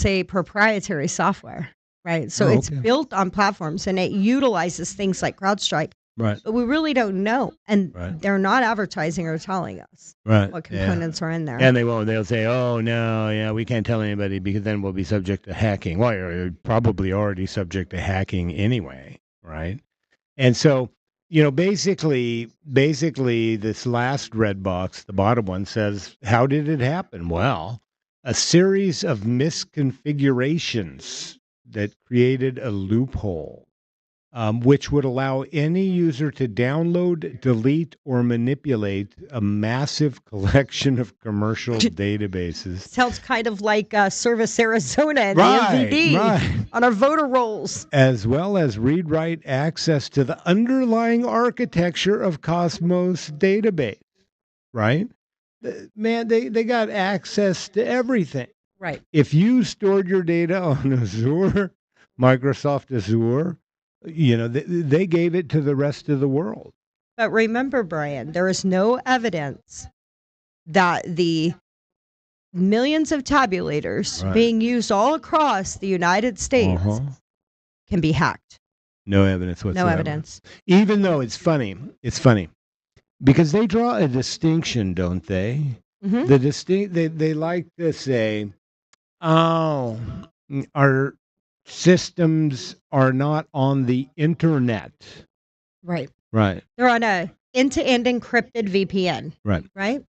S3: a proprietary software, right? So it's built on platforms, and it utilizes things like CrowdStrike.
S2: Right.
S3: But we really don't know. And they're not advertising or telling us what components are in there.
S2: And they won't. They'll say, oh, no, yeah, we can't tell anybody because then we'll be subject to hacking. Well, you're probably already subject to hacking anyway, right? And so, basically, this last red box, the bottom one, says, how did it happen? Well, a series of misconfigurations that created a loophole. Which would allow any user to download, delete, or manipulate a massive collection of commercial databases.
S3: Sounds kind of like Service Arizona and the MVD on our voter rolls.
S2: As well as read-write access to the underlying architecture of Cosmos database, right? Man, they got access to everything.
S3: Right.
S2: If you stored your data on Azure, Microsoft Azure, they gave it to the rest of the world.
S3: But remember, Brian, there is no evidence that the millions of tabulators being used all across the United States can be hacked.
S2: No evidence whatsoever.
S3: No evidence.
S2: Even though it's funny because they draw a distinction, don't they? Mm-hmm. They like to say, oh, our systems are not on the internet.
S3: Right.
S2: Right.
S3: They're on a end-to-end encrypted VPN.
S2: Right.
S3: Right?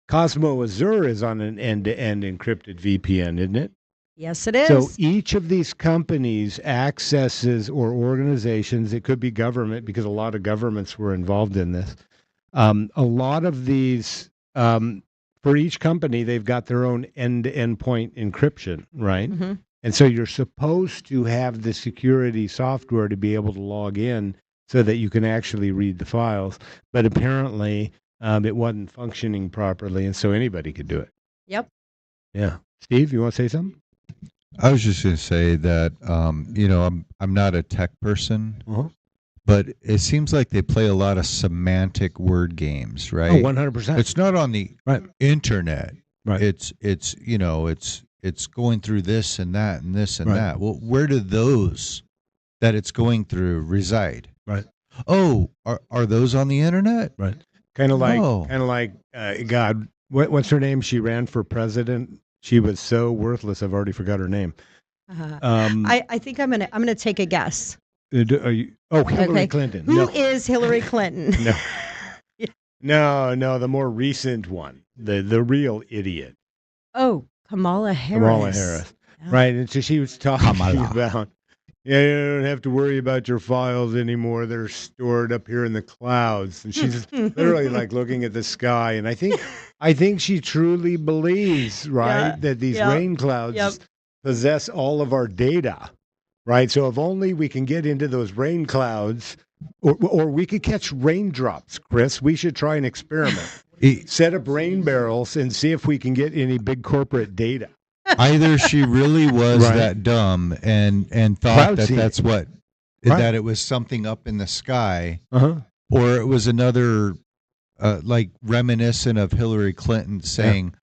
S2: Cosmo Azure is on an end-to-end encrypted VPN, isn't it?
S3: Yes, it is.
S2: So each of these companies accesses, or organizations, it could be government because a lot of governments were involved in this. A lot of these, for each company, they've got their own end-to-end point encryption, right? Mm-hmm. And so you're supposed to have the security software to be able to log in so that you can actually read the files. But apparently it wasn't functioning properly, and so anybody could do it.
S3: Yep.
S2: Yeah. Steve, you want to say something?
S4: I was just going to say that, I'm not a tech person, but it seems like they play a lot of semantic word games, right?
S2: Oh, 100%.
S4: It's not on the internet.
S2: Right.
S4: It's going through this and that and this and that. Well, where do those that it's going through reside?
S2: Right.
S4: Oh, are those on the internet?
S2: Right. Kind of like God. What's her name? She ran for president. She was so worthless. I've already forgot her name.
S3: I think I'm gonna take a guess.
S2: Hillary Clinton.
S3: Who is Hillary Clinton?
S2: No. No, the more recent one, the real idiot.
S3: Oh, Kamala Harris.
S2: Yeah. Right. And so she was talking about, you don't have to worry about your files anymore. They're stored up here in the clouds. And she's literally like looking at the sky. And I think she truly believes, that these rain clouds possess all of our data. right? So if only we can get into those rain clouds, or we could catch raindrops, Chris. We should try an experiment. Set up rain barrels and see if we can get any big corporate data.
S4: Either she really was
S2: Right.
S4: that dumb and thought
S2: Cloud
S4: that
S2: seeding.
S4: that's what
S2: Right.
S4: that it was something up in the sky,
S2: Uh-huh.
S4: or it was another like reminiscent of Hillary Clinton saying,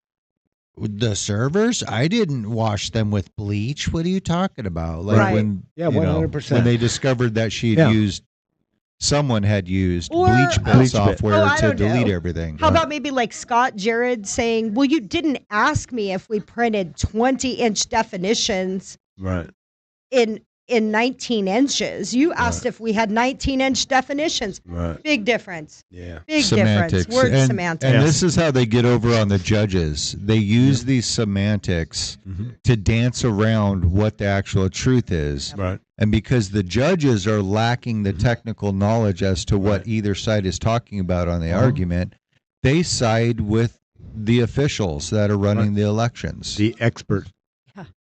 S4: "The servers, I didn't wash them with bleach. What are you talking about?" Like
S3: Right.
S4: when
S2: Yeah,
S4: you know,
S2: 100%.
S4: when they discovered that she had
S2: Yeah.
S4: someone had used
S3: Or-
S4: bleach bit
S2: Bleach bit.
S4: software
S3: Oh, I
S4: to
S3: don't
S4: delete
S3: know.
S4: everything.
S3: How about maybe like Scott Jared saying, well, you didn't ask me if we printed 20-inch definitions
S2: Right.
S3: in 19 inches. You asked if we had 19-inch definitions.
S2: Right.
S3: Big difference.
S2: Yeah.
S3: Big
S4: semantics.
S3: difference. Word
S4: and,
S3: semantics.
S4: And
S2: Yeah.
S4: this is how they get over on the judges. They use these semantics to dance around what the actual truth is.
S2: Right.
S4: And because the judges are lacking the technical knowledge as to what either side is talking about on the argument, they side with the officials that are running the elections.
S2: The expert.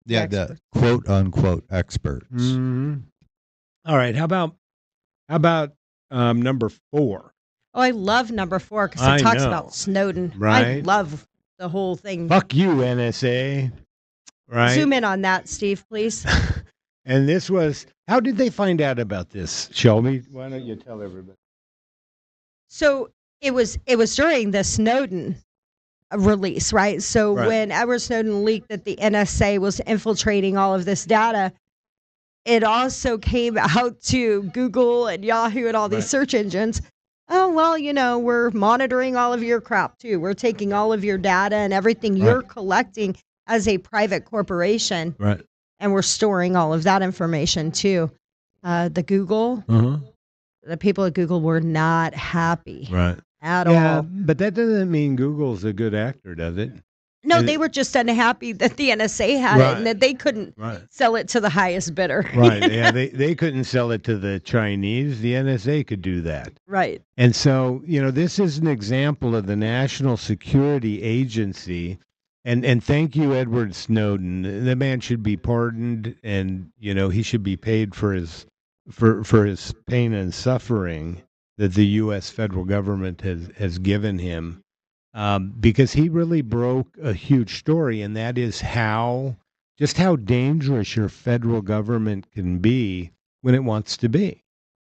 S4: the
S3: expert.
S4: quote unquote experts.
S2: Mhm. All right. How about number 4?
S3: Oh, I love number 4 because
S2: I
S3: it talks
S2: know.
S3: about Snowden. I
S2: Right.
S3: love the whole thing.
S2: Fuck you, NSA. Right.
S3: Zoom in on that, Steve, please.
S2: And this was, how did they find out about this, Shelby? Why don't you tell everybody?
S3: So it was during the Snowden release, right? So
S2: Right.
S3: when Edward Snowden leaked that the NSA was infiltrating all of this data, it also came out to Google and Yahoo and all these
S2: Right.
S3: search engines. Oh, well, we're monitoring all of your crap too. We're taking all of your data and everything you're collecting as a private corporation,
S2: Right.
S3: and we're storing all of that information too. The people at Google were not happy
S2: Right.
S3: at
S2: Yeah,
S3: all.
S2: but that doesn't mean Google's a good actor, does it?
S3: No,
S2: And-
S3: they were just unhappy that the NSA had it
S2: Right.
S3: and that they couldn't
S2: Right.
S3: sell it to the highest bidder.
S2: Right. Yeah, they couldn't sell it to the Chinese. The NSA could do that.
S3: Right.
S2: And so, this is an example of the National Security Agency. And thank you, Edward Snowden. The man should be pardoned, and he should be paid for his pain and suffering that the U.S. federal government has given him, because he really broke a huge story, and that is how dangerous your federal government can be when it wants to be,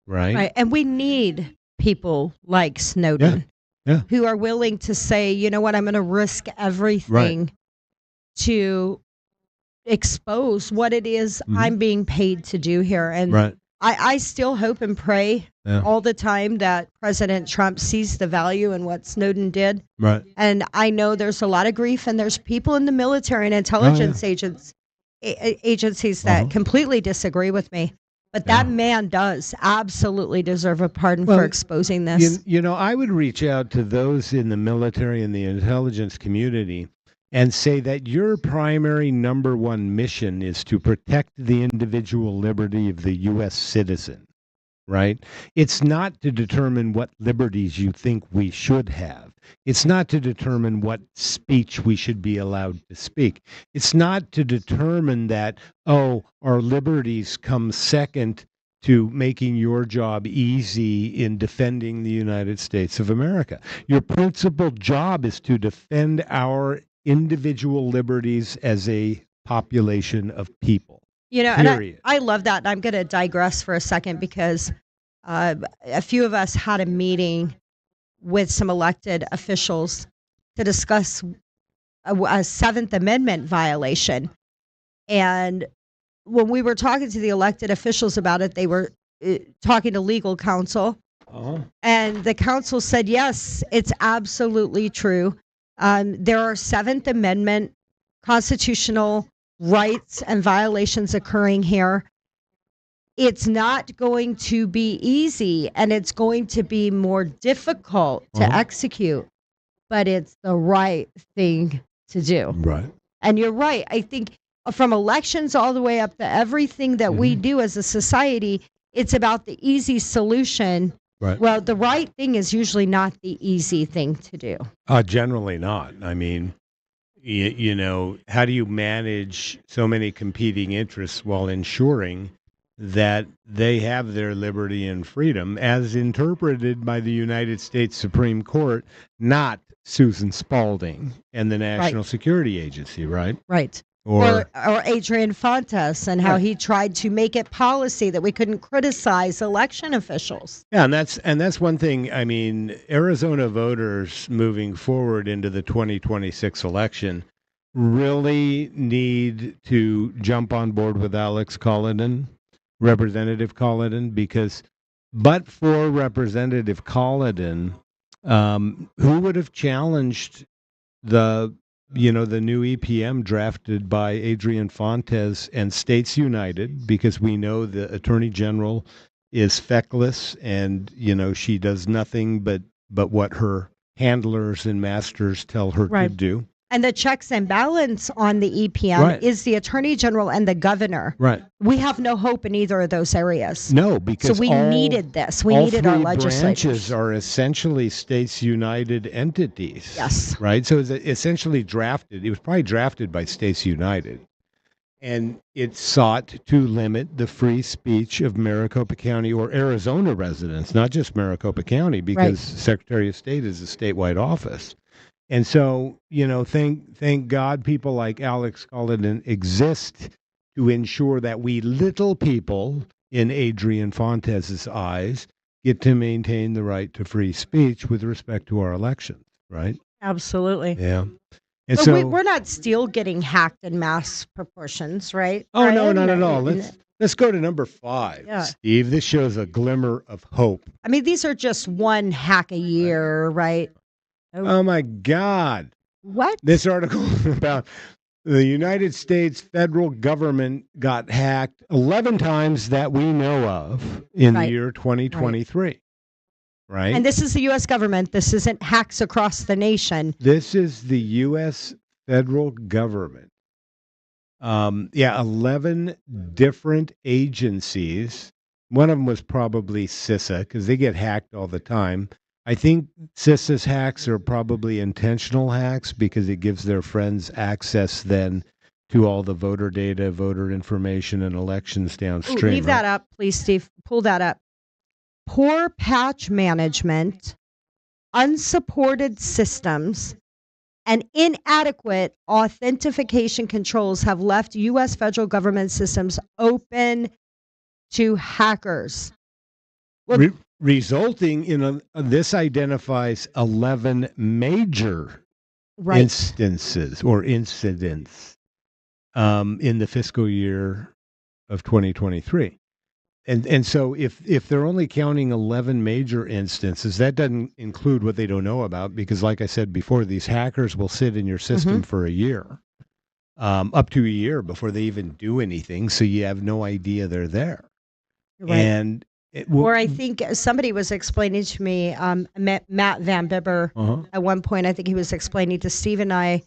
S2: right?
S3: Right. And we need people like Snowden
S2: Yeah.
S3: who are willing to say, you know what, I'm going to risk everything to expose what it is I'm being paid to do here. And
S2: Right.
S3: I still hope and pray
S2: Yeah.
S3: all the time that President Trump sees the value in what Snowden did.
S2: Right.
S3: And I know there's a lot of grief, and there's people in the military and intelligence agencies that completely disagree with me. But that man does absolutely deserve a pardon
S2: Well,
S3: for exposing this.
S2: I would reach out to those in the military and the intelligence community and say that your primary number one mission is to protect the individual liberty of the U.S. citizen, right? It's not to determine what liberties you think we should have. It's not to determine what speech we should be allowed to speak. It's not to determine that, our liberties come second to making your job easy in defending the United States of America. Your principal job is to defend our individual liberties as a population of people.
S3: And
S2: Period.
S3: I love that. And I'm going to digress for a second because a few of us had a meeting with some elected officials to discuss a Seventh Amendment violation. And when we were talking to the elected officials about it, they were talking to legal counsel. And the counsel said, yes, it's absolutely true. There are Seventh Amendment constitutional rights and violations occurring here. It's not going to be easy, and it's going to be more difficult to execute, but it's the right thing to do.
S2: Right.
S3: And you're right. I think from elections all the way up to everything that we do as a society, it's about the easy solution.
S2: Right.
S3: Well, the right thing is usually not the easy thing to do.
S2: Generally not. I mean, how do you manage so many competing interests while ensuring that they have their liberty and freedom as interpreted by the United States Supreme Court, not Susan Spalding and the National Security Agency, right?
S3: Right.
S2: Or
S3: Or Adrian Fontes and how
S2: Right.
S3: he tried to make it policy that we couldn't criticize election officials.
S2: yeah, and that's one thing. I mean, Arizona voters moving forward into the 2026 election really need to jump on board with Alex Collin, Representative Collin, because but for Representative Collin, who would have challenged the the new EPM drafted by Adrian Fontes and States United, because we know the Attorney General is feckless and she does nothing but what her handlers and masters tell her to
S3: Right.
S2: do.
S3: And the checks and balance on the EPM
S2: Right.
S3: is the Attorney General and the Governor.
S2: Right.
S3: We have no hope in either of those areas.
S2: No, because
S3: So we needed this. We
S2: all
S3: needed our
S2: three
S3: legislators.
S2: branches are essentially States United entities.
S3: Yes.
S2: Right. So it's essentially drafted. It was probably drafted by States United, and it sought to limit the free speech of Maricopa County or Arizona residents, not just Maricopa County, because Secretary of State is a statewide office. And so, thank God people like Alex Collin exist to ensure that we little people, in Adrian Fontes's eyes, get to maintain the right to free speech with respect to our elections, right?
S3: Absolutely.
S2: Yeah. And
S3: But
S2: so
S3: we're not still getting hacked in mass proportions, right?
S2: Oh, no,
S3: Brian?
S2: not at all. Let's go to number 5.
S3: Yeah.
S2: Steve, this shows a glimmer of hope.
S3: I mean, these are just one hack a year, right?
S2: Oh my God.
S3: What?
S2: This article is about the United States federal government got hacked 11 times that we know of in the
S3: Right.
S2: year 2023. Right?
S3: And this is the U.S. government. This isn't hacks across the nation.
S2: This is the U.S. federal government. 11 different agencies. One of them was probably CISA, because they get hacked all the time. I think CISA's hacks are probably intentional hacks because it gives their friends access then to all the voter data, voter information, and elections
S3: Ooh,
S2: downstream.
S3: leave that up, please, Steve. Pull that up. Poor patch management, unsupported systems, and inadequate authentication controls have left U.S. federal government systems open to hackers. Well,
S2: Resulting in this identifies 11 major
S3: right.
S2: instances or incidents in the fiscal year of 2023. And so if they're only counting 11 major instances, that doesn't include what they don't know about, because like I said before, these hackers will sit in your system for a year, up to a year before they even do anything. So you have no idea they're there.
S3: Right.
S2: And
S3: Or I think somebody was explaining to me, Matt Van Bibber, at one point, I think he was explaining to Steve and I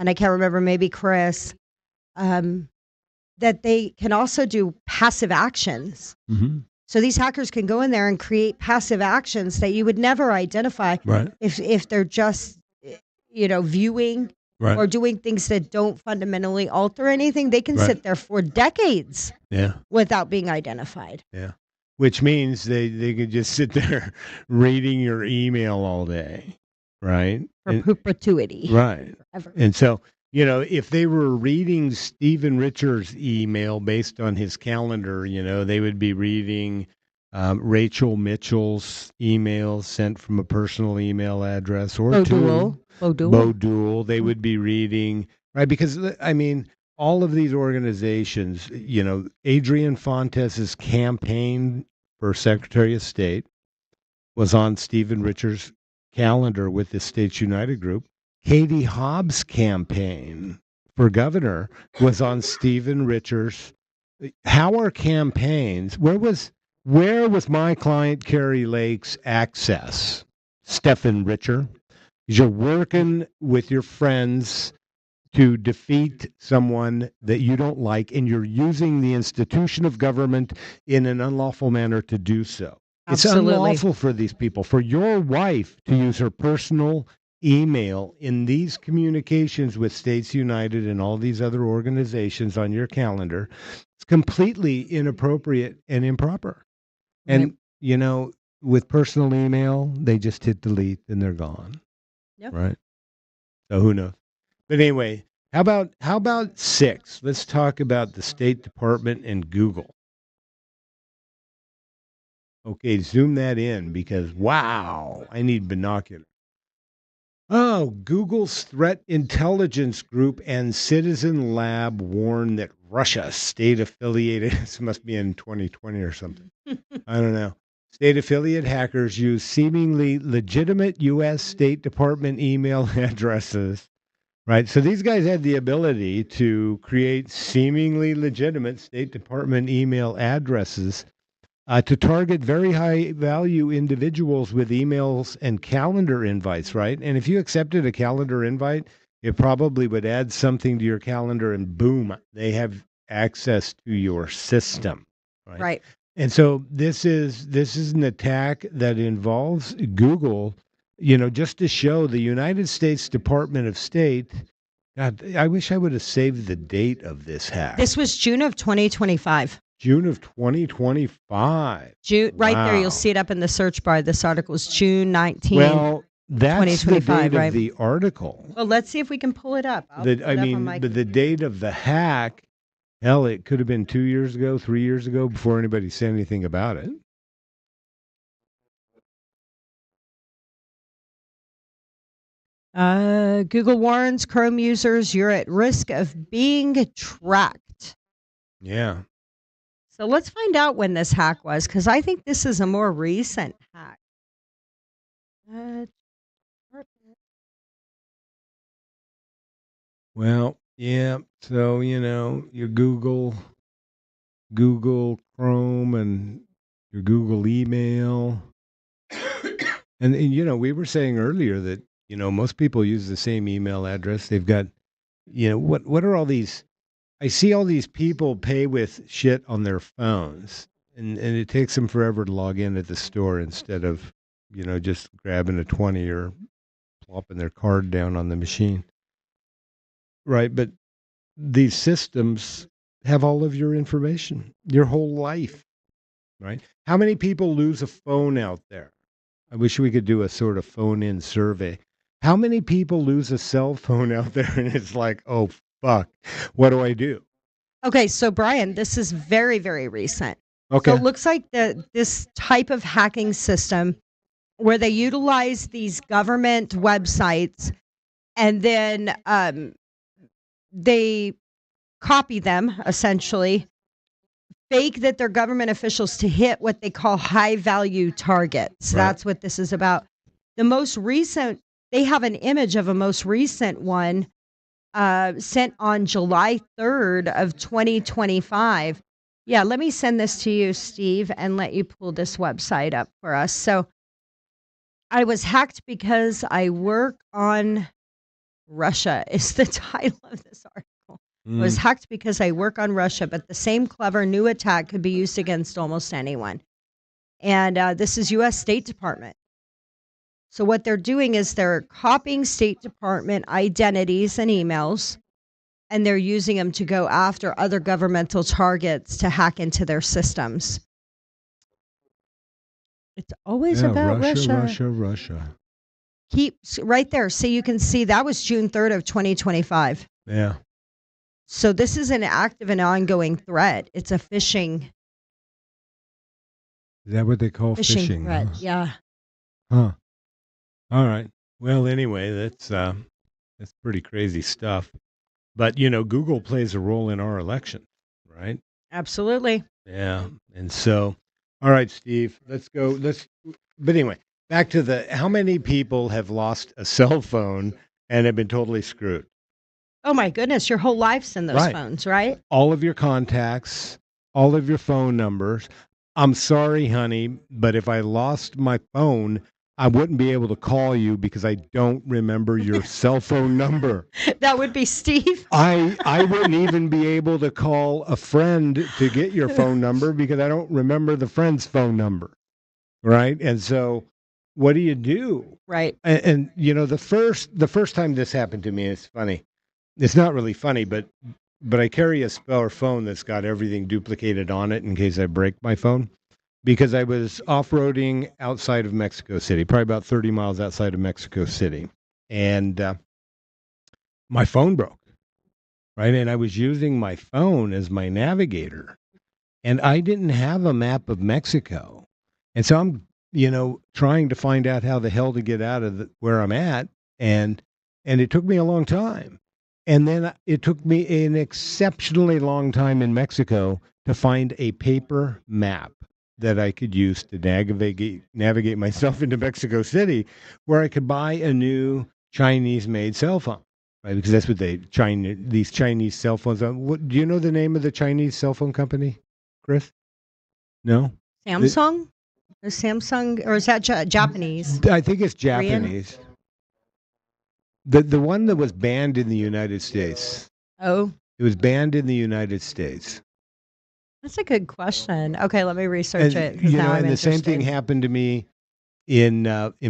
S3: can't remember, maybe Chris, that they can also do passive actions.
S2: Mm-hmm.
S3: So these hackers can go in there and create passive actions that you would never identify
S2: Right.
S3: if they're just, viewing
S2: Right.
S3: or doing things that don't fundamentally alter anything. They can
S2: Right.
S3: sit there for decades
S2: Yeah.
S3: without being identified.
S2: Yeah. Which means they could just sit there reading your email all day. Right.
S3: For perpetuity.
S2: Right.
S3: Ever.
S2: And so, if they were reading Stephen Richards' email based on his calendar, they would be reading Rachel Mitchell's email sent from a personal email address or
S3: Bodul.
S2: Bodul. They would be reading, right? Because, I mean, all of these organizations, Adrian Fontes's campaign for Secretary of State was on Stephen Richards' calendar with the States United group. Katie Hobbs' campaign for governor was on Stephen Richards. How are campaigns? Where was my client Carrie Lake's access? Stephen Richer, you're working with your friends to defeat someone that you don't like, and you're using the institution of government in an unlawful manner to do so.
S3: Absolutely.
S2: It's unlawful for these people, for your wife to use her personal email in these communications with States United and all these other organizations on your calendar, it's completely inappropriate and improper. And,
S3: Right.
S2: with personal email, they just hit delete and they're gone.
S3: Yep.
S2: Right. So who knows? But anyway, how about 6? Let's talk about the State Department and Google. Okay, zoom that in because wow, I need binoculars. Oh, Google's Threat Intelligence Group and Citizen Lab warn that Russia, state affiliated, this must be in 2020 or something. I don't know. State affiliate hackers use seemingly legitimate U.S. State Department email addresses. Right. So these guys had the ability to create seemingly legitimate State Department email addresses to target very high value individuals with emails and calendar invites, right? And if you accepted a calendar invite, it probably would add something to your calendar and boom, they have access to your system, right?
S3: Right.
S2: And so this is an attack that involves Google, just to show the United States Department of State. God, I wish I would have saved the date of this hack.
S3: This was June of 2025.
S2: June of 2025.
S3: June, right there,
S2: Wow.
S3: you'll see it up in the search bar. This article is June 19.
S2: Well, that's the
S3: 2025,
S2: date
S3: right?
S2: of the article.
S3: Well, let's see if we can pull it up. I'll pull it up on my
S2: But the date of the hack, hell, it could have been 2 years ago, 3 years ago, before anybody said anything about it.
S3: Google warns Chrome users you're at risk of being tracked.
S2: Yeah.
S3: So let's find out when this hack was, because I think this is a more recent hack.
S2: Well, yeah. So, your Google Chrome and your Google email. And we were saying earlier that, most people use the same email address. They've got, what are all these? I see all these people pay with shit on their phones, and it takes them forever to log in at the store instead of, just grabbing a 20 or plopping their card down on the machine. Right. But these systems have all of your information, your whole life. Right. How many people lose a phone out there? I wish we could do a sort of phone in survey. How many people lose a cell phone out there and it's like, oh, fuck, what do I do?
S3: Okay, so Brian, this is very, very recent.
S2: Okay.
S3: So it looks like this type of hacking system where they utilize these government websites and then they copy them, essentially, fake that they're government officials to hit what they call high value targets.
S2: Right.
S3: That's what this is about. The most recent, they have an image of a most recent one sent on July 3rd of 2025. Yeah, let me send this to you, Steve, and let you pull this website up for us. So I was hacked because I work on Russia is the title of this article. I was hacked because I work on Russia, but the same clever new attack could be used against almost anyone. And this is U.S. State Department. So what they're doing is they're copying State Department identities and emails, and they're using them to go after other governmental targets to hack into their systems. It's always about Russia.
S2: Russia.
S3: Keeps right there. So you can see that was June 3rd of 2025.
S2: Yeah.
S3: So this is an active and ongoing threat. It's a phishing
S2: Is that what they call phishing?
S3: threat.
S2: Huh?
S3: Yeah.
S2: Huh. All right. Well, anyway, that's pretty crazy stuff. But Google plays a role in our election, right?
S3: Absolutely.
S2: Yeah. And so, all right, Steve, let's go. But anyway, back to how many people have lost a cell phone and have been totally screwed?
S3: Oh my goodness, your whole life's in those
S2: Right.
S3: phones, right?
S2: All of your contacts, all of your phone numbers. I'm sorry, honey, but if I lost my phone, I wouldn't be able to call you because I don't remember your cell phone number.
S3: That would be Steve.
S2: I wouldn't even be able to call a friend to get your phone number because I don't remember the friend's phone number. Right? And so what do you do?
S3: Right.
S2: And the first time this happened to me, it's funny. It's not really funny, but I carry a spare phone that's got everything duplicated on it in case I break my phone. Because I was off-roading outside of Mexico City, probably about 30 miles outside of Mexico City, and my phone broke, right? And I was using my phone as my navigator, and I didn't have a map of Mexico. And so I'm, trying to find out how the hell to get out of where I'm at, and it took me a long time. And then it took me an exceptionally long time in Mexico to find a paper map that I could use to navigate myself into Mexico City, where I could buy a new Chinese-made cell phone, right? Because that's what these Chinese cell phones are. Do you know the name of the Chinese cell phone company, Chris? No?
S3: Samsung? Is Samsung, or is that Japanese?
S2: I think it's
S3: Korean?
S2: Japanese. The one that was banned in the United States.
S3: Oh,
S2: It was banned in the United States.
S3: that's a good question. Okay, let me research it. 'Cause
S2: You
S3: now
S2: know,
S3: I'm
S2: and the same thing
S3: interested.
S2: happened to me in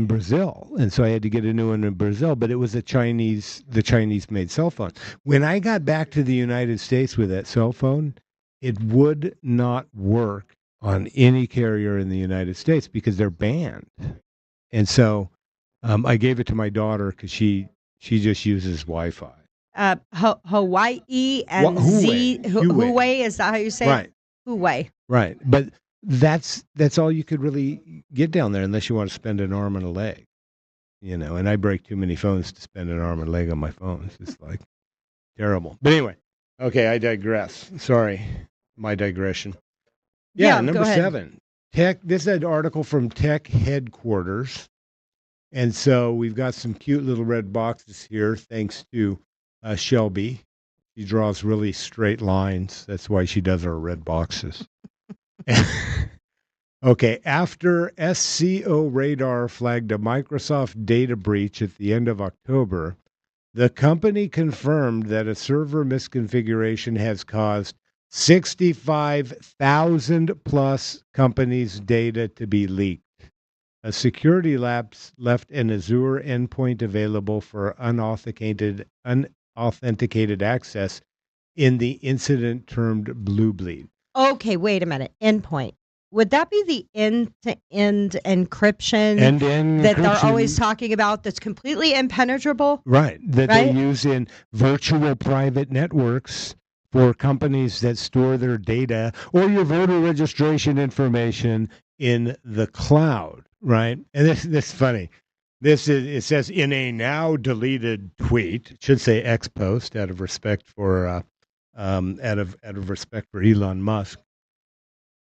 S2: Brazil, and so I had to get a new one in Brazil. But it was the Chinese-made cell phone. When I got back to the United States with that cell phone, it would not work on any carrier in the United States because they're banned. And so I gave it to my daughter because she just uses Wi-Fi.
S3: Hawaii and Z.
S2: Huawei.
S3: Huawei, is that how you say
S2: Right.
S3: it? Huawei.
S2: Right. But that's all you could really get down there unless you want to spend an arm and a leg. And I break too many phones to spend an arm and a leg on my phones. It's like terrible. But anyway, okay, I digress. Sorry, my digression.
S3: Yeah,
S2: number
S3: go ahead.
S2: 7. Tech. This is an article from Tech Headquarters. And so we've got some cute little red boxes here thanks to Shelby. She draws really straight lines. That's why she does our red boxes. Okay, after SCO Radar flagged a Microsoft data breach at the end of October, the company confirmed that a server misconfiguration has caused 65,000 plus companies' data to be leaked. A security lapse left an Azure endpoint available for unauthenticated access in the incident termed Blue Bleed.
S3: Okay, wait a minute. Endpoint. Would that be the end-to-end encryption
S2: End-to-end
S3: that they're
S2: encryption.
S3: always talking about that's completely impenetrable?
S2: Right, that
S3: Right?
S2: they use in virtual private networks for companies that store their data or your voter registration information in the cloud, right? And this is funny. It says in a now deleted tweet, it should say X post out of respect for Elon Musk.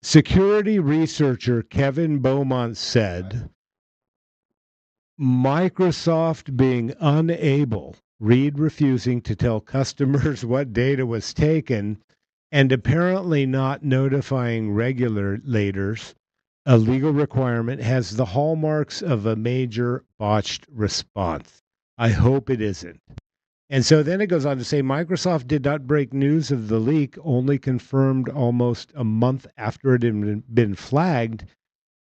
S2: Security researcher Kevin Beaumont said, Microsoft being unable, refusing to tell customers what data was taken, and apparently not notifying regulators, a legal requirement, has the hallmarks of a major botched response. I hope it isn't. And so then it goes on to say Microsoft did not break news of the leak, only confirmed almost a month after it had been flagged.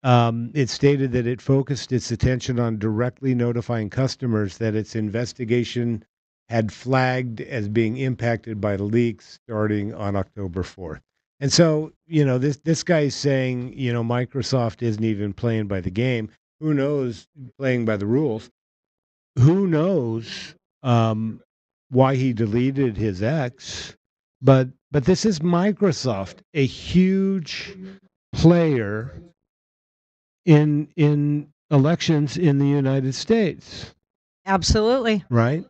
S2: It stated that it focused its attention on directly notifying customers that its investigation had flagged as being impacted by the leaks starting on October 4th. And so, this guy's saying, Microsoft isn't even playing by the game. Who knows, playing by the rules? Who knows why he deleted his X? But this is Microsoft, a huge player in elections in the United States,
S3: Absolutely.
S2: right?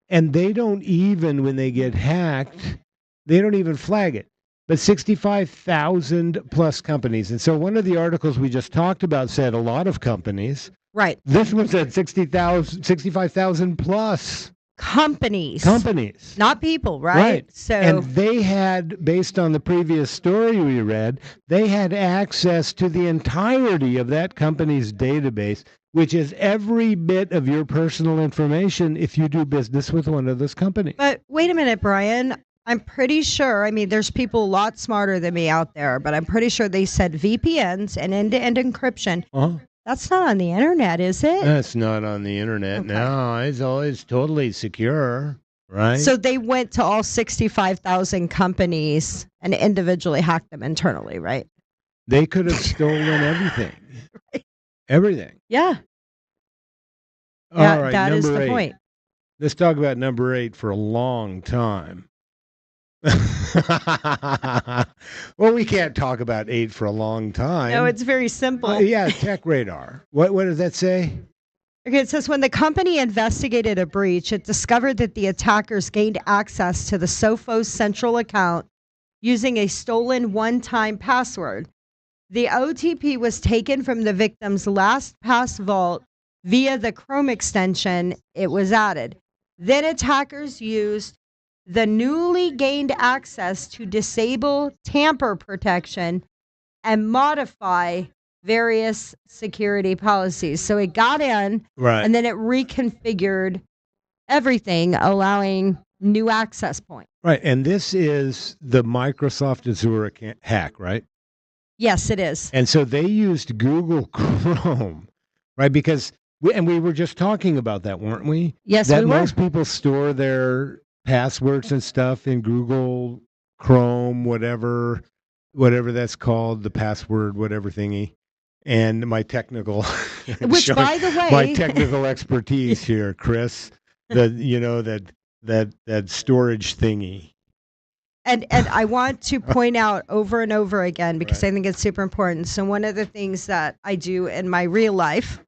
S2: And they don't even, when they get hacked, they don't even flag it. But 65,000 plus companies. And so one of the articles we just talked about said a lot of companies.
S3: Right.
S2: This one said 65,000 plus
S3: Companies. Not people, right? So
S2: And they had, based on the previous story we read, they had access to the entirety of that company's database, which is every bit of your personal information if you do business with one of those companies.
S3: But wait a minute, Brian. I'm pretty sure, there's people a lot smarter than me out there, but I'm pretty sure they said VPNs and end-to-end encryption That's not on the internet, is it?
S2: That's not on the internet.
S3: Okay.
S2: No, it's always totally secure, right?
S3: So they went to all 65,000 companies and individually hacked them internally, right?
S2: They could have stolen everything. Everything.
S3: Yeah.
S2: All right,
S3: that is
S2: number
S3: the
S2: 8.
S3: point.
S2: Let's talk about number 8 for a long time. Well, we can't talk about 8 for a long time.
S3: No, it's very simple.
S2: Yeah, Tech Radar. What does that say?
S3: Okay, it says when the company investigated a breach, it discovered that the attackers gained access to the Sophos central account using a stolen one-time password. The OTP was taken from the victim's LastPass vault via the Chrome extension it was added. Then attackers used the newly gained access to disable tamper protection and modify various security policies. So it got in,
S2: Right.
S3: and then it reconfigured everything, allowing new access points.
S2: Right. And this is the Microsoft Azure hack, right?
S3: Yes, it is.
S2: And so they used Google Chrome, right? Because we were just talking about that, weren't we?
S3: Yes,
S2: that
S3: we were.
S2: most people store their passwords and stuff in Google Chrome, whatever that's called, the password, whatever thingy. And my technical,
S3: Which, by the way,
S2: my technical expertise here, Chris, that storage thingy.
S3: And I want to point out over and over again, because I think it's super important. So one of the things that I do in my real life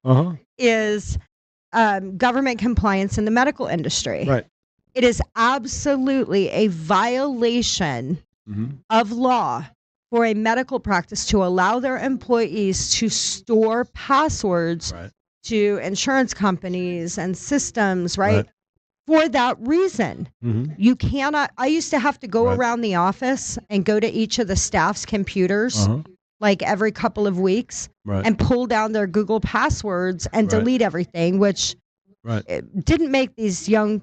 S3: is government compliance in the medical industry.
S2: Right.
S3: It is absolutely a violation of law for a medical practice to allow their employees to store passwords to insurance companies and systems, right? For that reason. You cannot. I used to have to go around the office and go to each of the staff's computers like every couple of weeks and pull down their Google passwords and delete everything, which it didn't make these young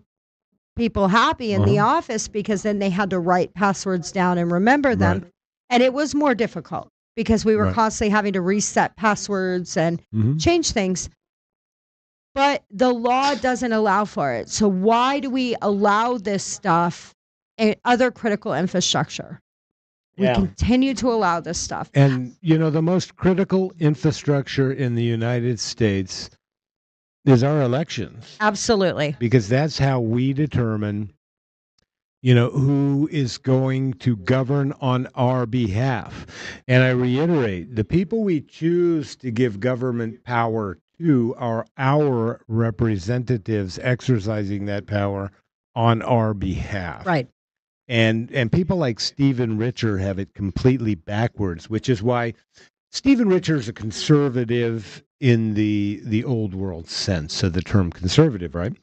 S3: people happy in the office, because then they had to write passwords down and remember them. And it was more difficult because we were constantly having to reset passwords and change things. But the law doesn't allow for it. So why do we allow this stuff in other critical infrastructure? We continue to allow this stuff.
S2: And, the most critical infrastructure in the United States is our elections.
S3: Absolutely.
S2: Because that's how we determine, who is going to govern on our behalf. And I reiterate, the people we choose to give government power to are our representatives exercising that power on our behalf.
S3: Right.
S2: And people like Stephen Richer have it completely backwards, which is why Stephen Richer is a conservative in the old world sense of the term conservative, right?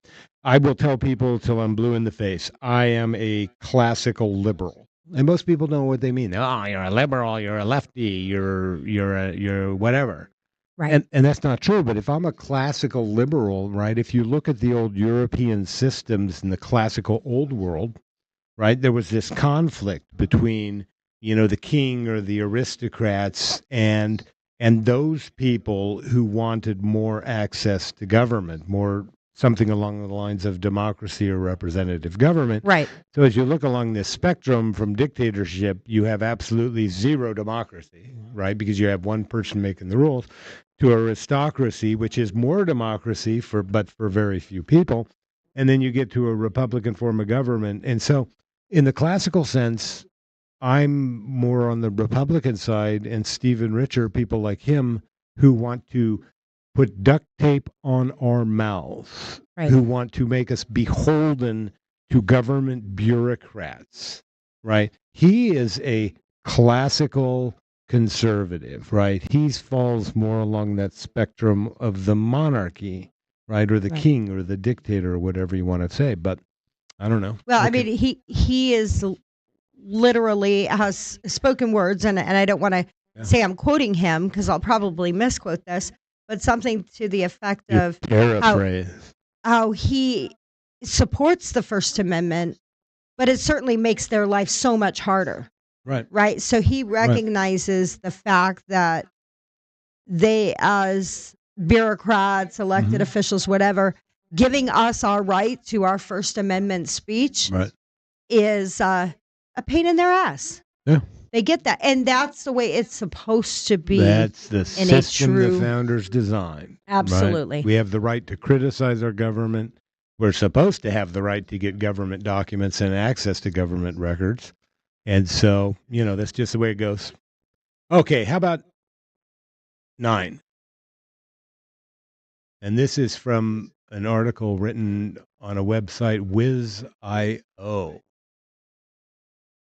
S2: I will tell people till I'm blue in the face, I am a classical liberal. And most people know what they mean. Oh, you're a liberal, you're a lefty, you're whatever.
S3: Right.
S2: And that's not true. But if I'm a classical liberal, right, if you look at the old European systems in the classical old world, right, there was this conflict between, the king or the aristocrats and those people who wanted more access to government, more something along the lines of democracy or representative government.
S3: Right.
S2: So as you look along this spectrum from dictatorship, you have absolutely zero democracy, right? Because you have one person making the rules, to aristocracy, which is more democracy but for very few people. And then you get to a Republican form of government. And so in the classical sense, I'm more on the Republican side, and Stephen Richer, people like him who want to put duct tape on our mouths, who want to make us beholden to government bureaucrats, right? He is a classical conservative, right? He falls more along that spectrum of the monarchy, right? Or the king or the dictator or whatever you want to say. But I don't know.
S3: Well, I mean, he is literally has spoken words, and I don't want to say I'm quoting him because I'll probably misquote this, but something to the effect of
S2: paraphrase
S3: how he supports the First Amendment, but it certainly makes their life so much harder. Right. So he recognizes the fact that they, as bureaucrats, elected
S2: Mm-hmm.
S3: officials, whatever, giving us our right to our First Amendment speech
S2: Right.
S3: is a pain in their ass.
S2: Yeah.
S3: They get that. And that's the way it's supposed to be.
S2: That's the
S3: in a
S2: system the
S3: true-
S2: founders designed. right?
S3: Absolutely.
S2: We have the right to criticize our government. We're supposed to have the right to get government documents and access to government records. And so, that's just the way it goes. Okay, how about 9? And this is from an article written on a website, Wiz.io.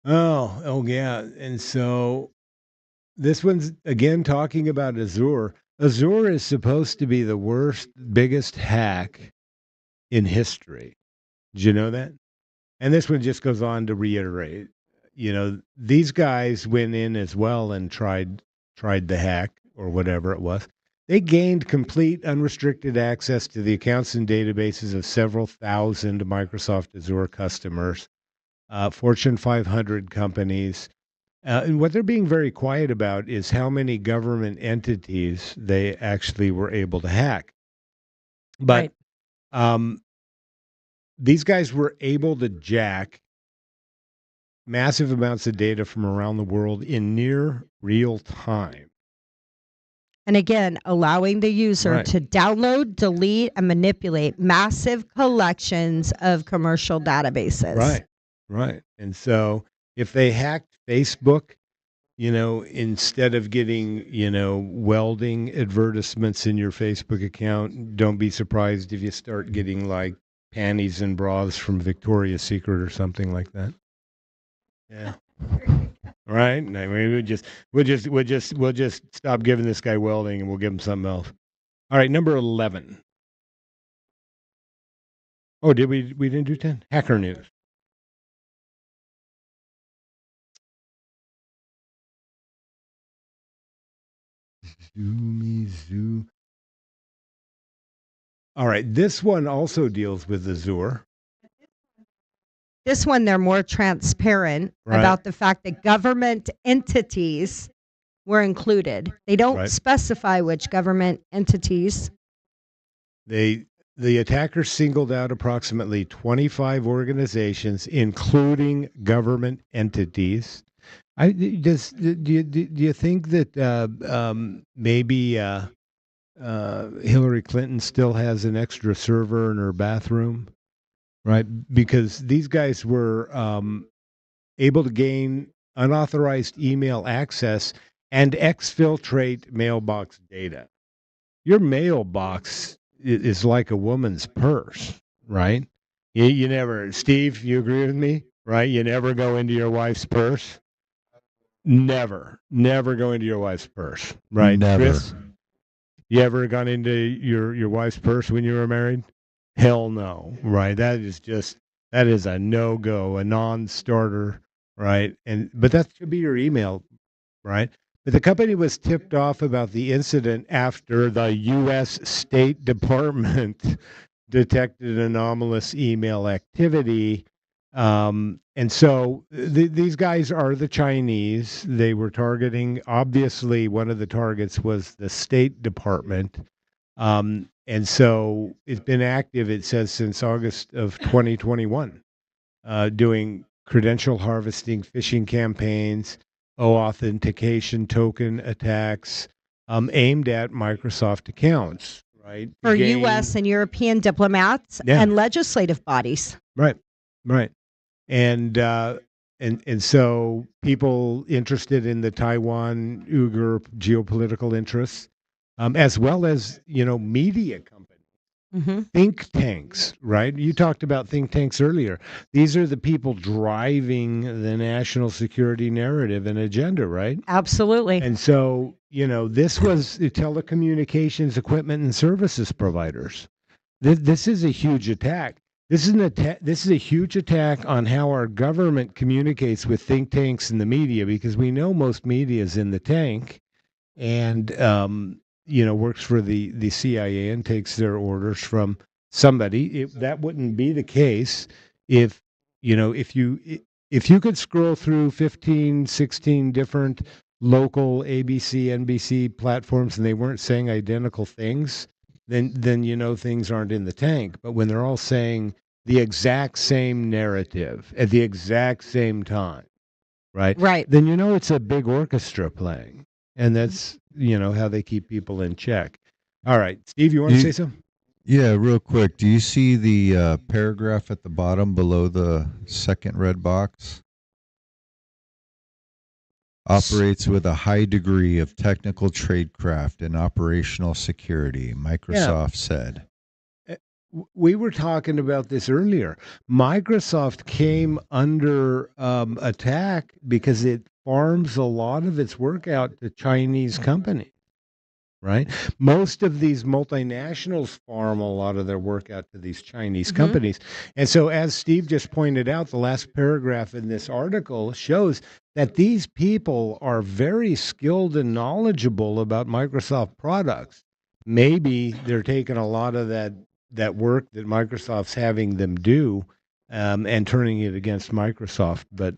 S2: Oh, yeah. And so this one's, again, talking about Azure. Azure is supposed to be the worst, biggest hack in history. Did you know that? And this one just goes on to reiterate, these guys went in as well and tried the hack or whatever it was. They gained complete unrestricted access to the accounts and databases of several thousand Microsoft Azure customers, Fortune 500 companies. And what they're being very quiet about is how many government entities they actually were able to hack. But these guys were able to jack massive amounts of data from around the world in near real time.
S3: And again, allowing the user
S2: Right.
S3: to download, delete, and manipulate massive collections of commercial databases.
S2: Right. And so if they hacked Facebook, instead of getting, welding advertisements in your Facebook account, don't be surprised if you start getting like panties and bras from Victoria's Secret or something like that. Yeah. Right. I mean, we'll just stop giving this guy welding and we'll give him something else. All right, number 11. Oh, did we didn't do 10? Hacker news. Zoo. All right, this one also deals with Azure.
S3: This one, they're more transparent
S2: Right.
S3: about the fact that government entities were included. They don't
S2: Right.
S3: specify which government entities.
S2: The attackers singled out approximately 25 organizations, including government entities. Do you think that maybe Hillary Clinton still has an extra server in her bathroom? Right, because these guys were able to gain unauthorized email access and exfiltrate mailbox data. Your mailbox is like a woman's purse, right? You never, Steve, you agree with me, right? You never go into your wife's purse. Never go into your wife's purse, right?
S4: Never.
S2: Chris, you ever gone into your wife's purse when you were married? Hell no, right? That is a no-go, a non-starter, right? But that should be your email, right? But the company was tipped off about the incident after the U.S. State Department detected anomalous email activity. And so these guys are the Chinese. They were targeting, obviously, one of the targets was the State Department. And so it's been active, it says, since August of 2021, doing credential harvesting, phishing campaigns, authentication token attacks aimed at Microsoft accounts, right?
S3: For U.S. and European diplomats and legislative bodies.
S2: Right. And so people interested in the Taiwan Uyghur geopolitical interests, as well as, media companies.
S3: Mm-hmm.
S2: Think tanks, right? You talked about think tanks earlier. These are the people driving the national security narrative and agenda, right?
S3: Absolutely.
S2: And so, this was the telecommunications equipment and services providers. This is a huge attack. This is a huge attack on how our government communicates with think tanks and the media, because we know most media is in the tank and works for the CIA and takes their orders from somebody. That wouldn't be the case if you could scroll through 15, 16 different local ABC, NBC platforms and they weren't saying identical things, then you know things aren't in the tank. But when they're all saying the exact same narrative at the exact same time, right?
S3: Right.
S2: Then you know it's a big orchestra playing. And that's, how they keep people in check. All right. Steve, you want to say something?
S4: Yeah, real quick. Do you see the paragraph at the bottom below the second red box? Operates with a high degree of technical tradecraft and operational security, Microsoft said.
S2: We were talking about this earlier. Microsoft came under attack because it farms a lot of its work out to Chinese companies, right? Most of these multinationals farm a lot of their work out to these Chinese companies. And so, as Steve just pointed out, the last paragraph in this article shows that these people are very skilled and knowledgeable about Microsoft products. Maybe they're taking a lot of that work that Microsoft's having them do and turning it against Microsoft. But,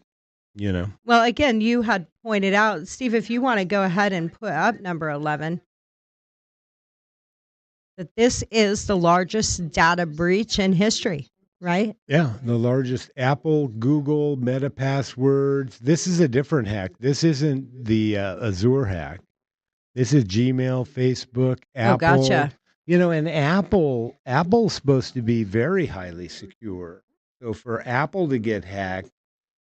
S3: Well, again, you had pointed out, Steve, if you want to go ahead and put up number 11, that this is the largest data breach in history, right?
S2: yeah, the largest Apple, Google, Meta passwords. This is a different hack. This isn't the Azure hack. This is Gmail, Facebook, Apple.
S3: Oh, gotcha.
S2: And Apple's supposed to be very highly secure. So for Apple to get hacked,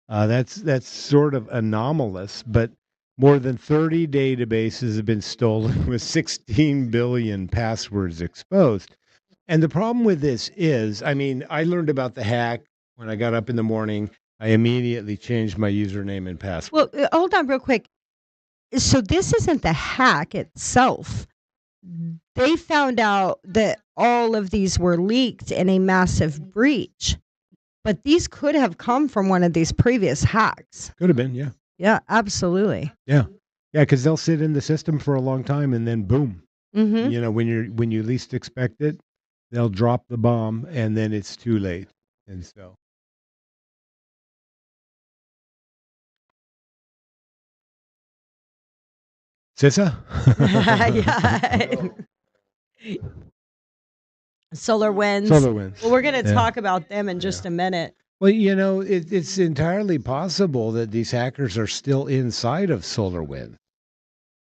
S2: that's sort of anomalous. But more than 30 databases have been stolen with 16 billion passwords exposed. And the problem with this is, I learned about the hack when I got up in the morning. I immediately changed my username and password.
S3: Well, hold on real quick. So this isn't the hack itself. They found out that all of these were leaked in a massive breach. But these could have come from one of these previous hacks.
S2: Could have been, yeah.
S3: Yeah, absolutely.
S2: Yeah. Yeah, because they'll sit in the system for a long time and then boom.
S3: Mm-hmm.
S2: When you least expect it, they'll drop the bomb and then it's too late. And so CISA?
S3: Yeah. Solar winds. Well, we're going to talk about them in just a minute.
S2: Well, it's entirely possible that these hackers are still inside of SolarWinds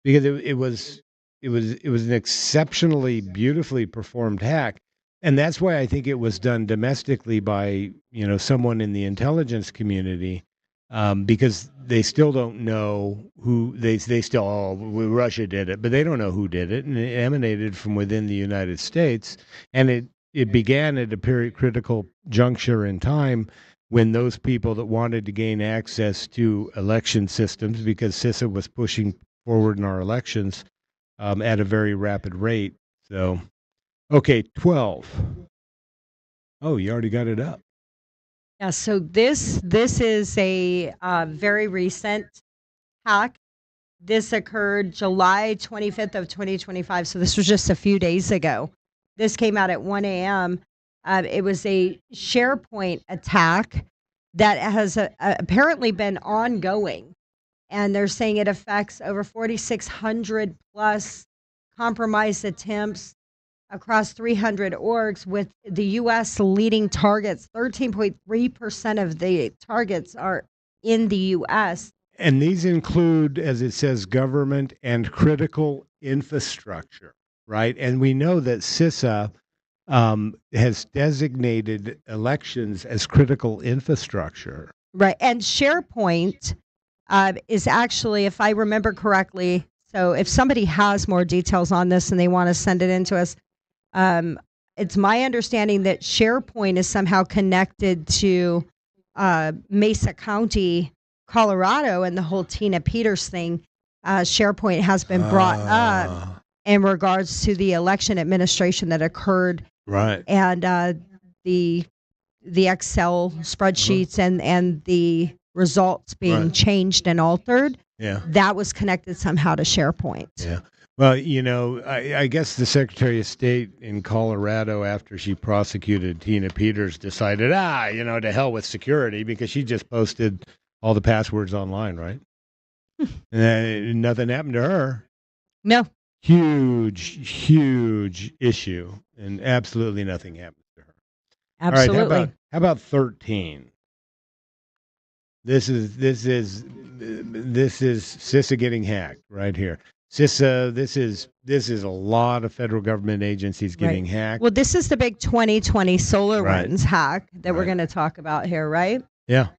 S2: because it was an exceptionally beautifully performed hack, and that's why I think it was done domestically by someone in the intelligence community, because they still don't know who they still Russia did it, but they don't know who did it, and it emanated from within the United States, and it began at a critical juncture in time when those people that wanted to gain access to election systems, because CISA was pushing forward in our elections at a very rapid rate. So, okay, 12. Oh, you already got it up.
S3: Yeah, so this is a very recent hack. This occurred July 25th of 2025, so this was just a few days ago. This came out at 1 a.m. It was a SharePoint attack that has apparently been ongoing, and they're saying it affects over 4,600 plus compromised attempts across 300 orgs, with the U.S. leading targets. 13.3% of the targets are in the U.S.
S2: And these include, as it says, government and critical infrastructure, right? And we know that CISA has designated elections as critical infrastructure.
S3: Right. And SharePoint is actually, if I remember correctly, so if somebody has more details on this and they want to send it in to us, it's my understanding that SharePoint is somehow connected to Mesa County, Colorado, and the whole Tina Peters thing. SharePoint has been brought up in regards to the election administration that occurred.
S2: Right.
S3: And the Excel spreadsheets and the results being changed and altered.
S2: Yeah.
S3: That was connected somehow to SharePoint.
S2: Yeah. Well, I guess the Secretary of State in Colorado, after she prosecuted Tina Peters, decided, to hell with security, because she just posted all the passwords online, right? Nothing happened to her.
S3: No.
S2: Huge issue, and absolutely nothing happens to her.
S3: Absolutely.
S2: All right, how about 13? This is CISA getting hacked right here. CISA, this is a lot of federal government agencies getting hacked.
S3: Well, this is the big 2020
S2: Right.
S3: SolarWinds hack that we're
S2: Right.
S3: going to talk about here, right?
S2: Yeah.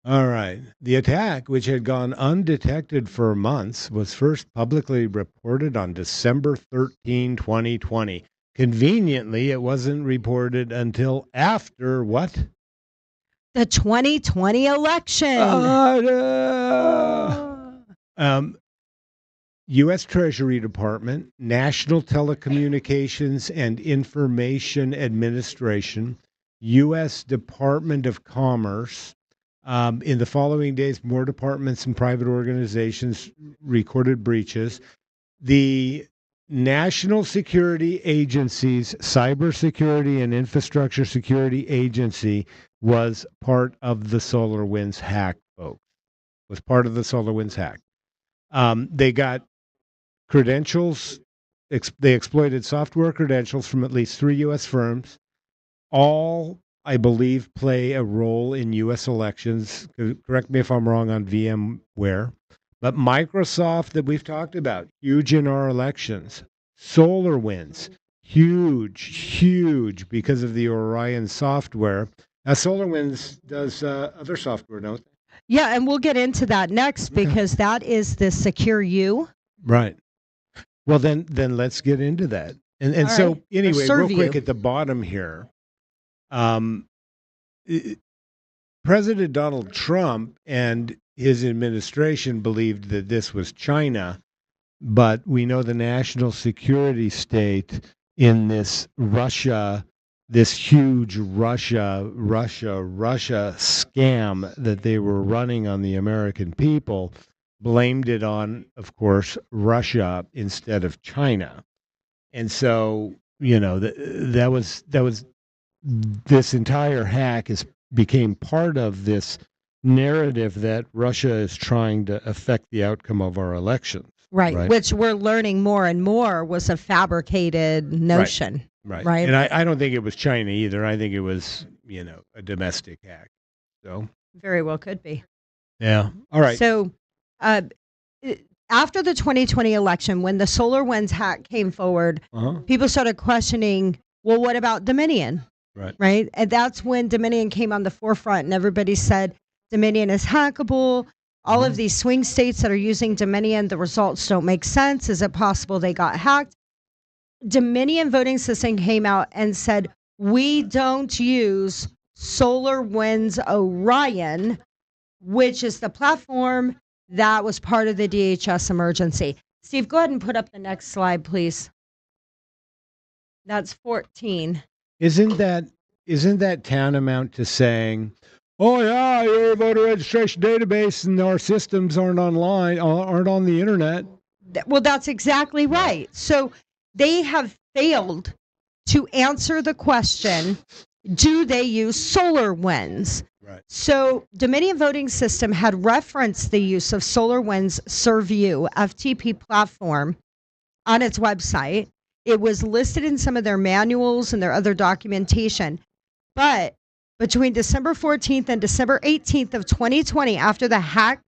S2: All right. The attack, which had gone undetected for months, was first publicly reported on December 13, 2020. Conveniently, it wasn't reported until after what?
S3: The 2020 election.
S2: U.S. Treasury Department, National Telecommunications and Information Administration, U.S. Department of Commerce. In the following days, more departments and private organizations recorded breaches. The National Security Agency's Cybersecurity and Infrastructure Security Agency was part of the SolarWinds hack, folks. Was part of the SolarWinds hack. They got credentials. They exploited software credentials from at least 3 U.S. firms. All, I believe, play a role in U.S. elections. Correct me if I'm wrong on VMware. But Microsoft, that we've talked about, huge in our elections. SolarWinds, huge because of the Orion software. Now, SolarWinds does other software, don't they?
S3: Yeah, and we'll get into that next because that is the Secure U.
S2: Right. Well, then let's get into that. And
S3: All
S2: so
S3: right.
S2: anyway,
S3: Or
S2: real quick
S3: ServU.
S2: at the bottom here, President Donald Trump and his administration believed that this was China, but we know the national security state in this Russia, this huge Russia scam that they were running on the American people, blamed it on, of course, Russia instead of China. And so, that was this entire hack became part of this narrative that Russia is trying to affect the outcome of our elections.
S3: Right, which we're learning more and more was a fabricated notion.
S2: Right.
S3: Right.
S2: And I don't think it was China either. I think it was, a domestic hack. So,
S3: Very well could be.
S2: yeah. All right.
S3: So, after the 2020 election, when the SolarWinds hack came forward, people started questioning, well, what about Dominion? Right. And that's when Dominion came on the forefront and everybody said Dominion is hackable. All of these swing states that are using Dominion, the results don't make sense. Is it possible they got hacked? Dominion voting system came out and said, we don't use SolarWinds Orion, which is the platform that was part of the DHS emergency. Steve, go ahead and put up the next slide, please. That's 14.
S2: Isn't that tantamount to saying, oh yeah, your voter registration database and our systems aren't on the internet?
S3: Well, that's exactly right. So they have failed to answer the question, do they use SolarWinds?
S2: Right.
S3: So Dominion voting system had referenced the use of SolarWinds ServU FTP platform on its website. It was listed in some of their manuals and their other documentation. But between December 14th and December 18th of 2020, after the hack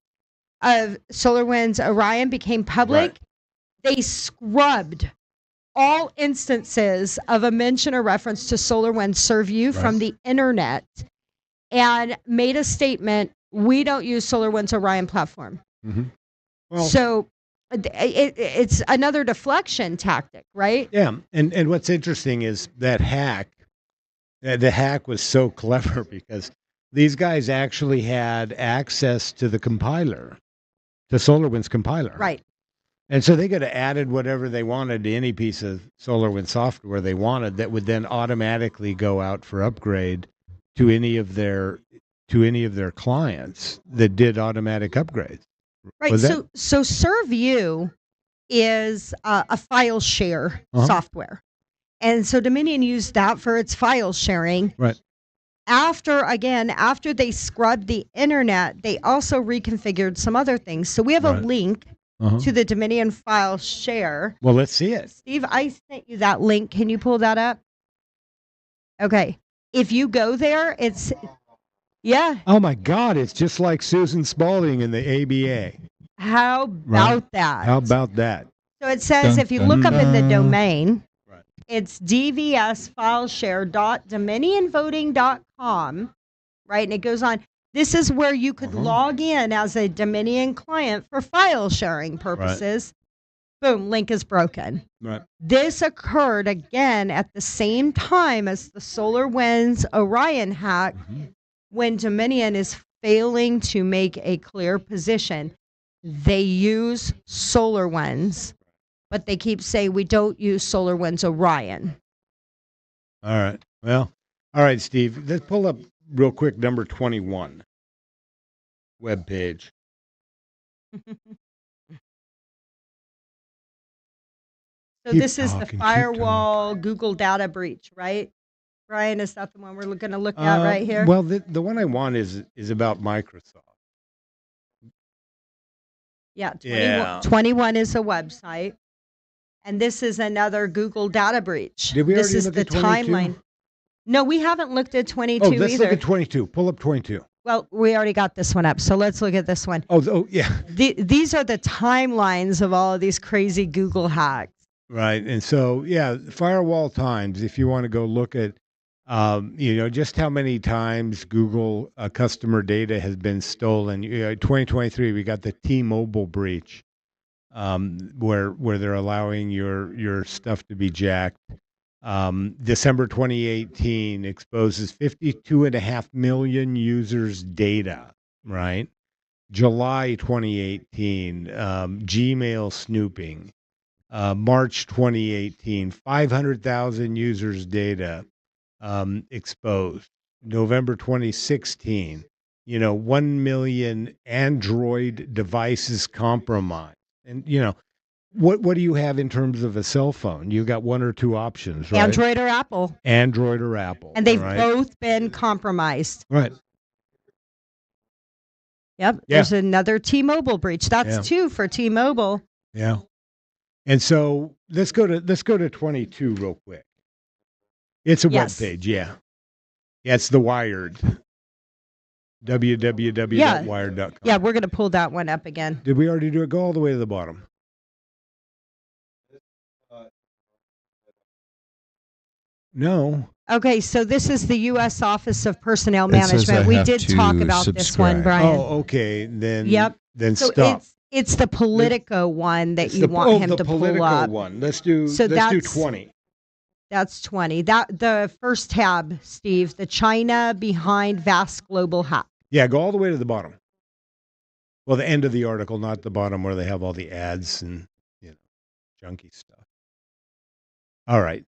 S3: of SolarWinds Orion became public, they scrubbed all instances of a mention or reference to SolarWinds ServU from the internet and made a statement, we don't use SolarWinds Orion platform.
S2: Well,
S3: So it's another deflection tactic, right?
S2: yeah. And what's interesting is that hack, the hack was so clever because these guys actually had access to the compiler, the SolarWinds compiler.
S3: Right.
S2: And so they could have added whatever they wanted to any piece of SolarWinds software they wanted that would then automatically go out for upgrade to any of their clients that did automatic upgrades.
S3: Right.
S2: Was
S3: So ServU is a file share software. And so Dominion used that for its file sharing.
S2: Right.
S3: after they scrubbed the internet, they also reconfigured some other things. So we have a
S2: Right.
S3: link to the Dominion file share.
S2: Well, let's see it.
S3: Steve, I sent you that link. Can you pull that up? Okay. If you go there, yeah.
S2: Oh my God, it's just like Susan Spalding in the ABA.
S3: How about that?
S2: How about that?
S3: So it says if you look up in the domain, it's dvsfileshare.dominionvoting.com, right? And it goes on. This is where you could log in as a Dominion client for file sharing purposes. Boom, link is broken.
S2: Right.
S3: This occurred again at the same time as the SolarWinds Orion hack, when Dominion is failing to make a clear position. They use SolarWinds, but they keep saying we don't use SolarWinds Orion.
S2: All right. Well, all right, Steve. Let's pull up real quick number 21 webpage.
S3: So
S2: Keep
S3: this is the
S2: talking, keep
S3: firewall Google data breach, right? Brian, is that the one we're going to look at right here?
S2: Well, the one I want is about Microsoft.
S3: Yeah, 21 is a website. And this is another Google data breach.
S2: Did we
S3: this
S2: already
S3: is
S2: look
S3: the
S2: at 22?
S3: timeline. No, we haven't looked at 22
S2: let's
S3: either.
S2: look at 22. Pull up 22.
S3: Well, we already got this one up, so let's look at this one.
S2: Oh yeah.
S3: These are the timelines of all of these crazy Google hacks.
S2: Right. And so, yeah, firewall times, if you want to go look at, just how many times Google customer data has been stolen. 2023, we got the T-Mobile breach, where they're allowing your stuff to be jacked. December 2018 exposes 52.5 million users' data, right? July 2018, Gmail snooping. March 2018, 500,000 users' data exposed. November 2016, 1 million Android devices compromised. And, what do you have in terms of a cell phone? You got one or two options, right?
S3: Android or Apple.
S2: Android or Apple.
S3: And they've
S2: right?
S3: both been compromised.
S2: Right.
S3: Yep.
S2: Yeah.
S3: There's another T-Mobile breach. That's two for T-Mobile.
S2: Yeah. And so let's go to 22 real quick. It's a web page, yeah. Yeah, it's the Wired. www.wired.com.
S3: Yeah, we're going to pull that one up again.
S2: Did we already do it? Go all the way to the bottom. No.
S3: Okay, so this is the U.S. Office of Personnel Management. We did talk about this one, Brian.
S2: Oh, okay. Then
S3: so
S2: stop.
S3: It's the Politico one that you want him to pull
S2: Politico
S3: up.
S2: One. Let's do 20.
S3: That's 20. The first tab, Steve, the China behind vast global hack.
S2: Yeah, go all the way to the bottom. Well, the end of the article, not the bottom where they have all the ads and junky stuff. All right.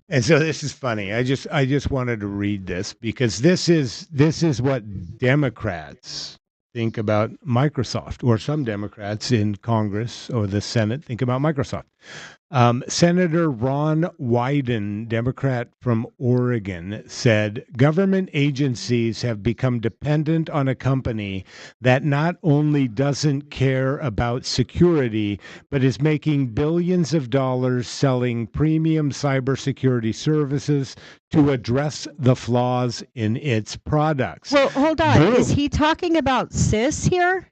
S2: And so this is funny. I just wanted to read this because this is what Democrats think about Microsoft, or some Democrats in Congress or the Senate think about Microsoft. Senator Ron Wyden, Democrat from Oregon, said government agencies have become dependent on a company that not only doesn't care about security, but is making billions of dollars selling premium cybersecurity services to address the flaws in its products.
S3: Well, hold on.
S2: Boom.
S3: Is he talking about CIS here?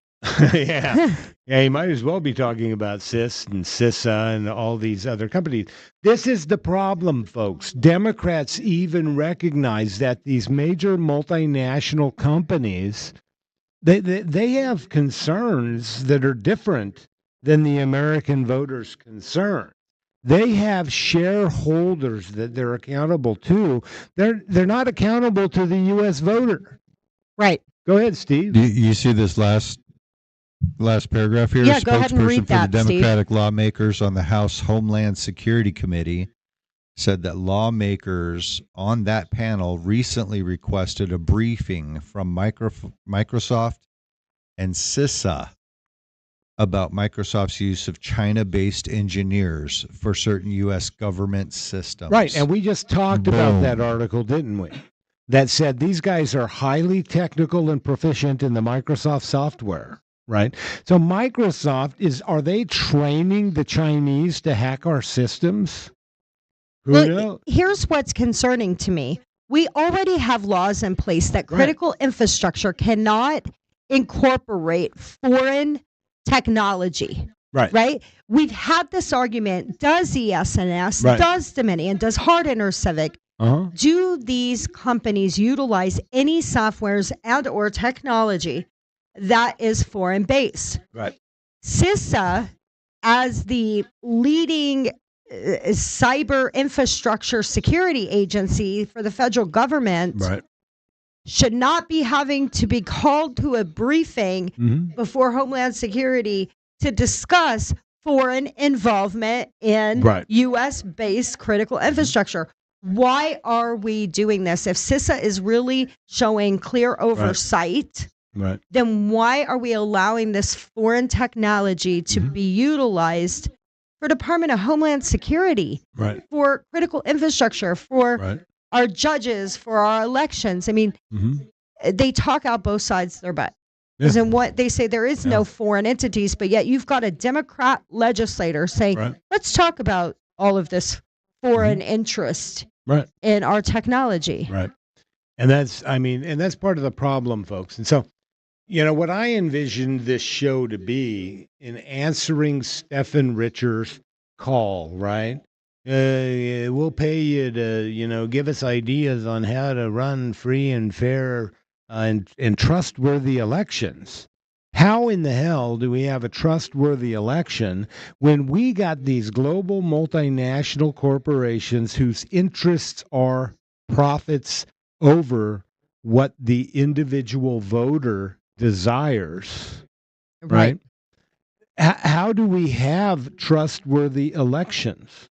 S2: Yeah. Yeah, he might as well be talking about CIS and CISA and all these other companies. This is the problem, folks. Democrats even recognize that these major multinational companies, they have concerns that are different than the American voters' concern. They have shareholders that they're accountable to. They're not accountable to the U.S. voter.
S3: Right.
S2: Go ahead, Steve.
S4: You see this last paragraph here?
S3: Yeah, go ahead and read that,
S4: for the
S3: Steve.
S4: Democratic lawmakers on the House Homeland Security Committee said that lawmakers on that panel recently requested a briefing from Microsoft and CISA about Microsoft's use of China-based engineers for certain U.S. government systems.
S2: Right, and we just talked about that article, didn't we? that said these guys are highly technical and proficient in the Microsoft software, right? So Microsoft are they training the Chinese to hack our systems? Who knows?
S3: Here's what's concerning to me. We already have laws in place that critical infrastructure cannot incorporate foreign technology. Right? We've had this argument. Does ESNS, does Dominion, does Hardin or Civic, do these companies utilize any softwares and or technology that is foreign based?
S2: Right.
S3: CISA, as the leading cyber infrastructure security agency for the federal government, should not be having to be called to a briefing before Homeland Security to discuss foreign involvement in U.S.-based critical infrastructure. Why are we doing this? If CISA is really showing clear oversight, then why are we allowing this foreign technology to be utilized for Department of Homeland Security, for critical infrastructure, for our judges, for our elections? I mean, they talk out both sides of their butt. And what they say, there is no foreign entities, but yet you've got a Democrat legislator saying, let's talk about all of this foreign interest in our technology.
S2: And that's part of the problem, folks. And so, what I envisioned this show to be in answering Stephen Richards' call, right? We'll pay you to, give us ideas on how to run free and fair and trustworthy elections. How in the hell do we have a trustworthy election when we got these global multinational corporations whose interests are profits over what the individual voter desires? Right? How do we have trustworthy elections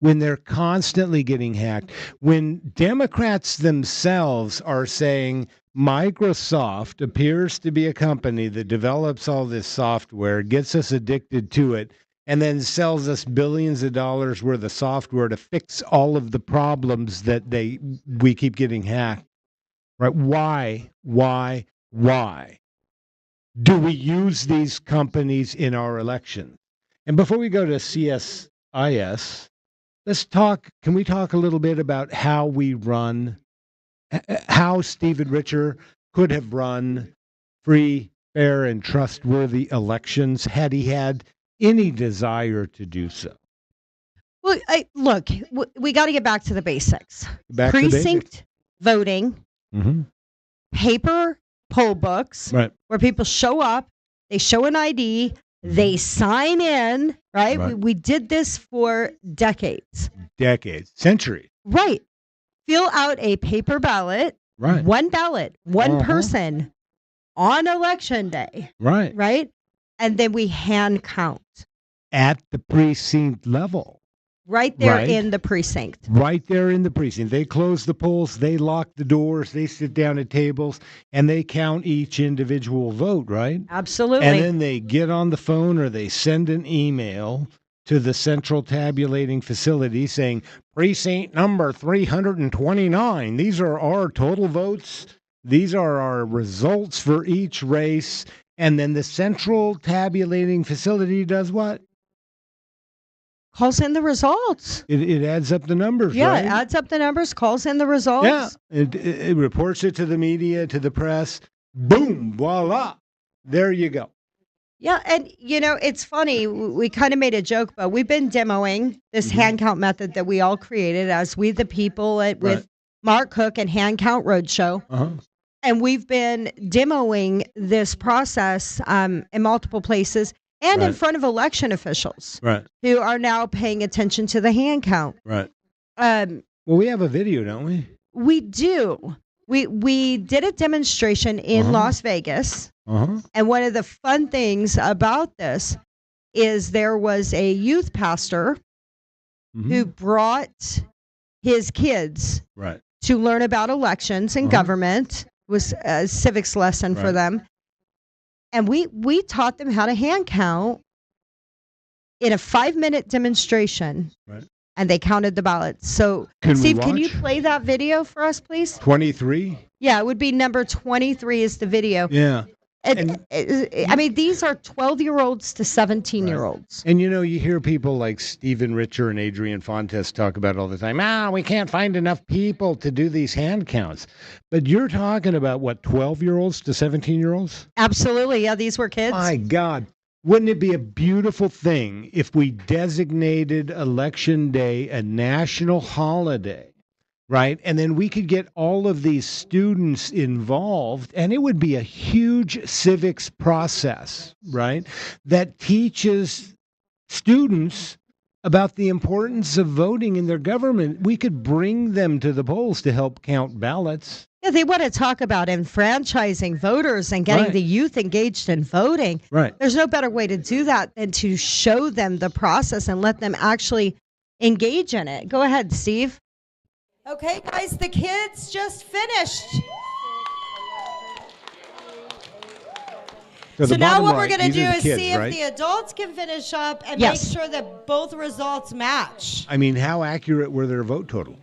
S2: when they're constantly getting hacked? When Democrats themselves are saying Microsoft appears to be a company that develops all this software, gets us addicted to it, and then sells us billions of dollars worth of software to fix all of the problems that we keep getting hacked. Right? Why do we use these companies in our elections? And before we go to CSIS, can we talk a little bit about how Stephen Richer could have run free, fair, and trustworthy elections had he had any desire to do so?
S3: Well, look, we got to get back to the basics.
S2: Precinct
S3: voting, paper poll books, where people show up, they show an ID, they sign in, right? We did this for decades.
S2: Centuries.
S3: Right. Fill out a paper ballot, one ballot, one person on election day. Right. And then we hand count.
S2: At the precinct level.
S3: Right there in the precinct.
S2: Right there in the precinct. They close the polls, they lock the doors, they sit down at tables, and they count each individual vote, right?
S3: Absolutely.
S2: And then they get on the phone or they send an email to the central tabulating facility saying, precinct number 329. These are our total votes. These are our results for each race. And then the central tabulating facility does what?
S3: Calls in the results.
S2: It adds up the numbers,
S3: right?
S2: It
S3: adds up the numbers, calls in the results.
S2: Yeah, it reports it to the media, to the press. Boom, voila. There you go.
S3: Yeah, and it's funny. We kind of made a joke, but we've been demoing this hand count method that we all created as We the People with Mark Cook and Hand Count Roadshow. And we've been demoing this process in multiple places and in front of election officials who are now paying attention to the hand count.
S2: Well, we have a video, don't we?
S3: We do. We did a demonstration in Las Vegas. And one of the fun things about this is there was a youth pastor who brought his kids to learn about elections and government. It was a civics lesson for them. And we taught them how to hand count in a 5-minute demonstration. and they counted the ballots. So,
S2: Can we
S3: Steve, can you
S2: watch?
S3: play that video for us, please?
S2: 23?
S3: Yeah, it would be number 23 is the video.
S2: Yeah.
S3: I mean, these are 12-year-olds to 17-year-olds.
S2: And you hear people like Stephen Richer and Adrian Fontes talk about it all the time. We can't find enough people to do these hand counts. But you're talking about what, 12-year-olds to 17-year-olds?
S3: Absolutely. Yeah, these were kids.
S2: My God. Wouldn't it be a beautiful thing if we designated Election Day a national holiday? Right. And then we could get all of these students involved, and it would be a huge civics process, right? That teaches students about the importance of voting in their government. We could bring them to the polls to help count ballots.
S3: Yeah, they want to talk about enfranchising voters and getting
S2: Right.
S3: the youth engaged in voting.
S2: Right.
S3: There's no better way to do that than to show them the process and let them actually engage in it. Go ahead, Steve.
S5: Okay, guys, the kids just finished.
S2: So
S5: So
S2: the
S5: now
S2: bottom
S5: what we're
S2: right,
S5: going to
S2: these
S5: do
S2: are the
S5: is
S2: kids,
S5: see if
S2: right?
S5: the adults can finish up and
S3: Yes.
S5: make sure that both results match.
S2: I mean, how accurate were their vote total?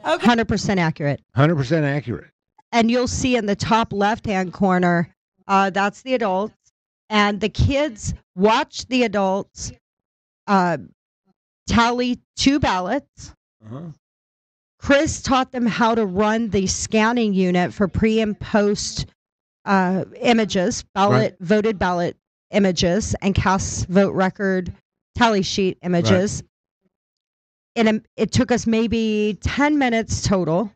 S5: Okay.
S3: 100% accurate.
S2: 100% accurate.
S3: And you'll see in the top left-hand corner, that's the adults. And the kids watch the adults tally 2 ballots.
S2: Uh-huh.
S3: Chris taught them how to run the scanning unit for pre and post images, voted ballot images, and cast vote record tally sheet images. And it took us maybe 10 minutes total.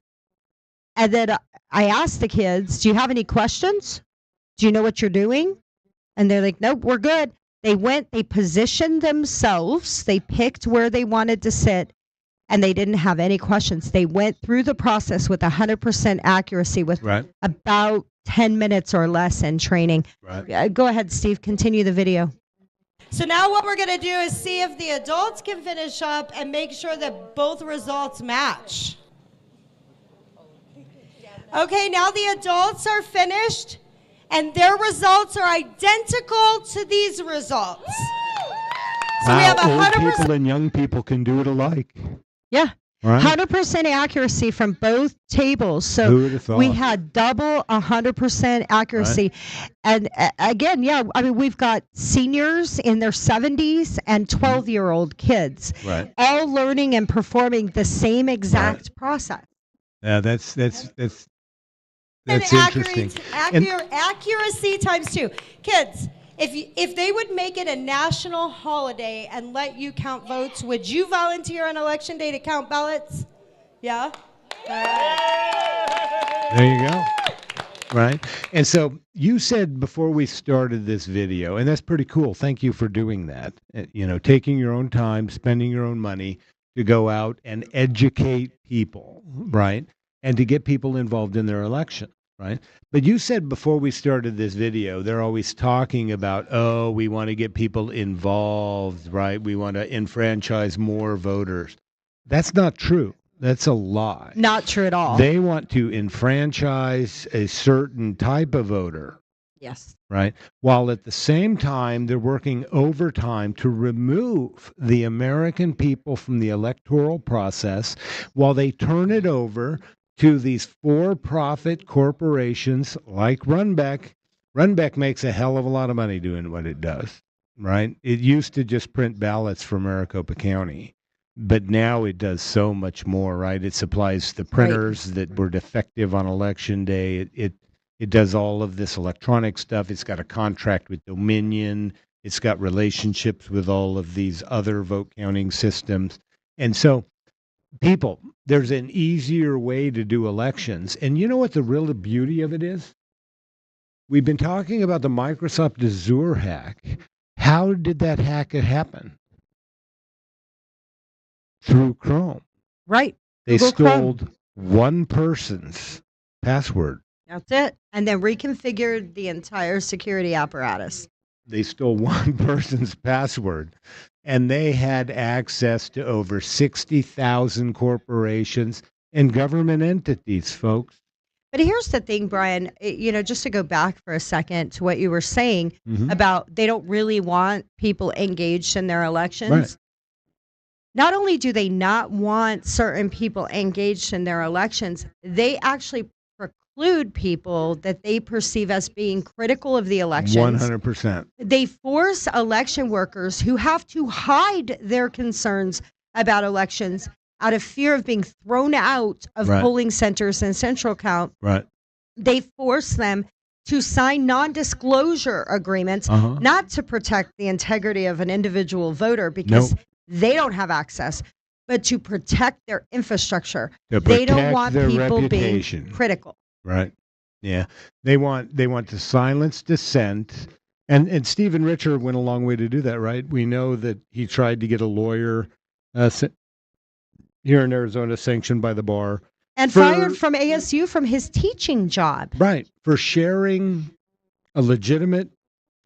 S3: And then I asked the kids, do you have any questions? Do you know what you're doing? And they're like, nope, we're good. They went, they positioned themselves, they picked where they wanted to sit, and they didn't have any questions. They went through the process with 100% accuracy with
S2: Right.
S3: about 10 minutes or less in training.
S2: Right.
S3: Go ahead, Steve, continue the video.
S5: So now what we're going to do is see if the adults can finish up and make sure that both results match. Okay, now the adults are finished, and their results are identical to these results. So we have
S2: Old
S5: 100%.
S2: people and young people can do it alike.
S3: Yeah.
S2: Right.
S3: 100% accuracy from both tables. So
S2: Who would have thought?
S3: we had double 100% accuracy. And again, yeah, I mean, we've got seniors in their 70s and 12-year-old kids
S2: Right.
S3: all learning and performing the same exact process.
S2: Yeah, that's
S5: And
S2: interesting. And-
S5: accuracy times 2. Kids, if they would make it a national holiday and let you count votes, would you volunteer on election day to count ballots? Yeah?
S2: There you go. Right. And so you said before we started this video, and that's pretty cool. Thank you for doing that. Taking your own time, spending your own money to go out and educate people, right? And to get people involved in their election, right? But you said before we started this video, they're always talking about, we want to get people involved, right? We want to enfranchise more voters. That's not true. That's a lie.
S3: Not true at all.
S2: They want to enfranchise a certain type of voter,
S3: Yes.
S2: right? While at the same time, they're working overtime to remove the American people from the electoral process while they turn it over to these for-profit corporations like Runbeck. Runbeck makes a hell of a lot of money doing what it does, right? It used to just print ballots for Maricopa County, but now it does so much more, right? It supplies the printers that were defective on election day. It does all of this electronic stuff. It's got a contract with Dominion. It's got relationships with all of these other vote counting systems. And so, people, there's an easier way to do elections. And you know what the real beauty of it is? We've been talking about the Microsoft Azure hack. How did that hack happen? Through Chrome.
S3: Right.
S2: They
S3: Google
S2: stole
S3: Chrome.
S2: one person's password.
S3: That's it. And then reconfigured the entire security apparatus.
S2: They stole one person's password, and they had access to over 60,000 corporations and government entities, folks.
S3: But here's the thing, Brian, just to go back for a second to what you were saying
S2: Mhm.
S3: about they don't really want people engaged in their elections.
S2: Right.
S3: not only do they not want certain people engaged in their elections, they actually preclude people that they perceive as being critical of the elections.
S2: 100%.
S3: They force election workers who have to hide their concerns about elections out of fear of being thrown out of
S2: Right.
S3: polling centers and central count.
S2: Right.
S3: They force them to sign non-disclosure agreements,
S2: Uh-huh.
S3: not to protect the integrity of an individual voter because
S2: Nope.
S3: they don't have access, but to protect their infrastructure.
S2: To
S3: They don't
S2: protect
S3: want
S2: their
S3: people
S2: reputation.
S3: being critical.
S2: Right. Yeah. They want to silence dissent. And Stephen Richer went a long way to do that, right? We know that he tried to get a lawyer here in Arizona sanctioned by the bar.
S3: And fired from ASU from his teaching job.
S2: Right. For sharing a legitimate,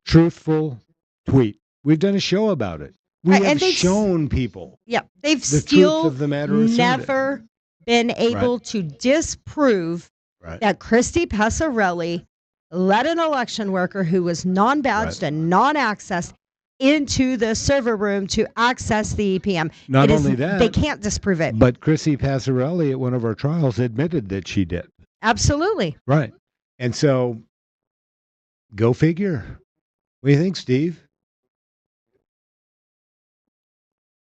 S2: truthful tweet. We've done a show about it. We
S3: Right,
S2: have
S3: and they've
S2: shown people.
S3: Yeah, they've
S2: The truth
S3: still
S2: of the matter asserted.
S3: never been able to disprove
S2: Right.
S3: that Christy Passarelli let an election worker who was non-badged
S2: Right.
S3: and non-accessed into the server room to access the EPM.
S2: Not
S3: It is-
S2: only that,
S3: they can't disprove it.
S2: But Chrissy Passarelli at one of our trials admitted that she did.
S3: Absolutely.
S2: Right. And so, go figure. What do you think, Steve?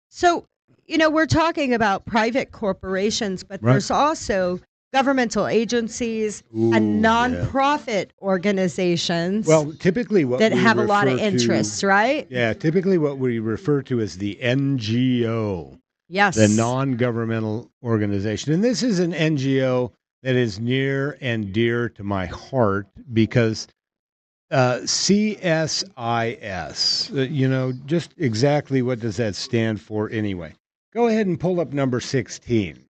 S3: So, we're talking about private corporations, but
S2: Right.
S3: there's also governmental agencies
S2: Ooh,
S3: and
S2: yeah.
S3: nonprofit organizations
S2: Well, typically what
S3: that
S2: we
S3: have a lot of
S2: refer to-
S3: interests, right?
S2: Yeah, typically what we refer to as the NGO,
S3: Yes.
S2: the non-governmental organization. And this is an NGO that is near and dear to my heart because CSIS, just exactly what does that stand for anyway? Go ahead and pull up number 16.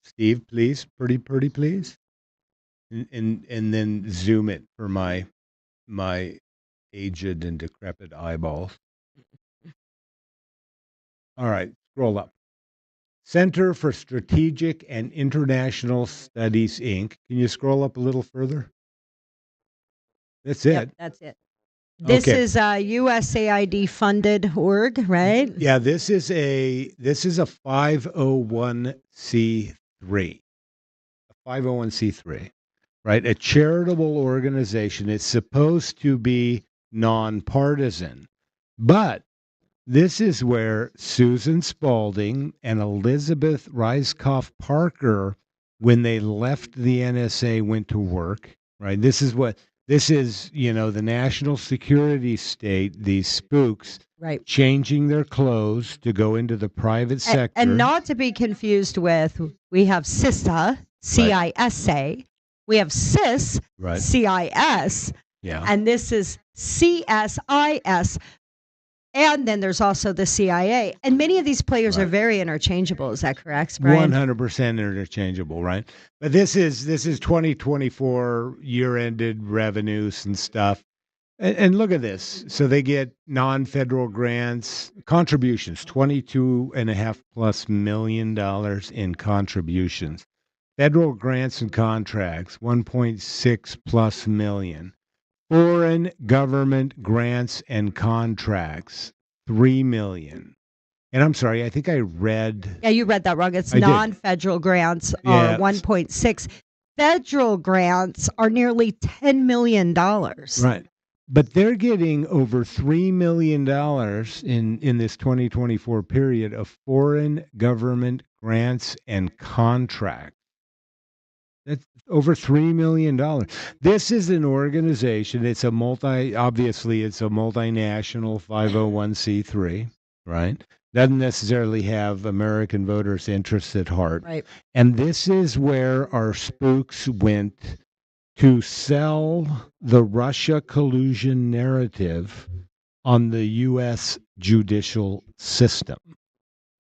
S2: Steve, please, pretty, please. And then zoom it for my aged and decrepit eyeballs. All right, scroll up. Center for Strategic and International Studies, Inc. Can you scroll up a little further? That's it.
S3: Yep, that's it. This
S2: Okay.
S3: is a USAID funded org, right?
S2: Yeah, this is a 501c3. A 501c3, right? A charitable organization. It's supposed to be nonpartisan. But this is where Susan Spalding and Elizabeth Reiskopf Parker, when they left the NSA, went to work, right? This is, the national security state, these spooks,
S3: Right.
S2: changing their clothes to go into the private sector.
S3: And not to be confused with, we have CISA, CISA, we have CIS,
S2: Right.
S3: CIS,
S2: Yeah.
S3: and this is CSIS. And then there's also the CIA. And many of these players are very interchangeable. Is that correct, Brian?
S2: 100% interchangeable, right? But this is 2024 year-ended revenues and stuff. And look at this. So they get non-federal grants, contributions, $22.5+ million in contributions. Federal grants and contracts, 1.6+ million. Foreign government grants and contracts, 3 million. And I'm sorry, I think I read.
S3: Yeah, you read that wrong. It's
S2: I did.
S3: non-federal grants
S2: Yeah.
S3: are 1.6. Federal grants are nearly $10 million.
S2: Right. But they're getting over $3 million in this 2024 period of foreign government grants and contracts. That's over $3 million. This is an organization. It's obviously it's a multinational 501c3, right? Doesn't necessarily have American voters' interests at heart.
S3: Right.
S2: And this is where our spooks went to sell the Russia collusion narrative on the U.S. judicial system.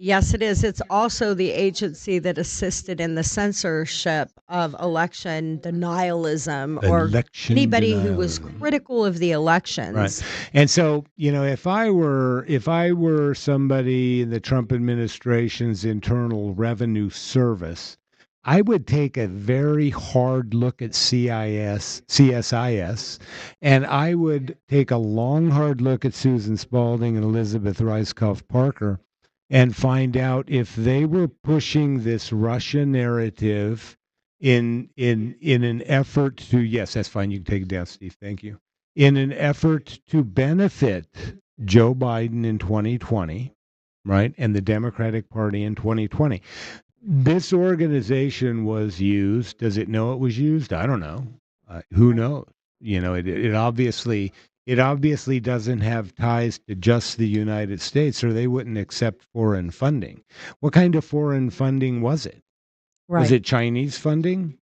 S3: Yes, it is. It's also the agency that assisted in the censorship of election denialism or
S2: Election
S3: anybody who was
S2: denialism.
S3: critical of the elections.
S2: Right. And so, if I were somebody in the Trump administration's Internal Revenue Service, I would take a very hard look at CSIS, and I would take a long, hard look at Susan Spalding and Elizabeth Reiskopf Parker, and find out if they were pushing this Russia narrative in an effort to, yes, that's fine. You can take it down, Steve. Thank you. In an effort to benefit Joe Biden in 2020, right, and the Democratic Party in 2020. This organization was used. Does it know it was used? I don't know. Who knows? It obviously doesn't have ties to just the United States, or they wouldn't accept foreign funding. What kind of foreign funding was it? Was it Chinese funding?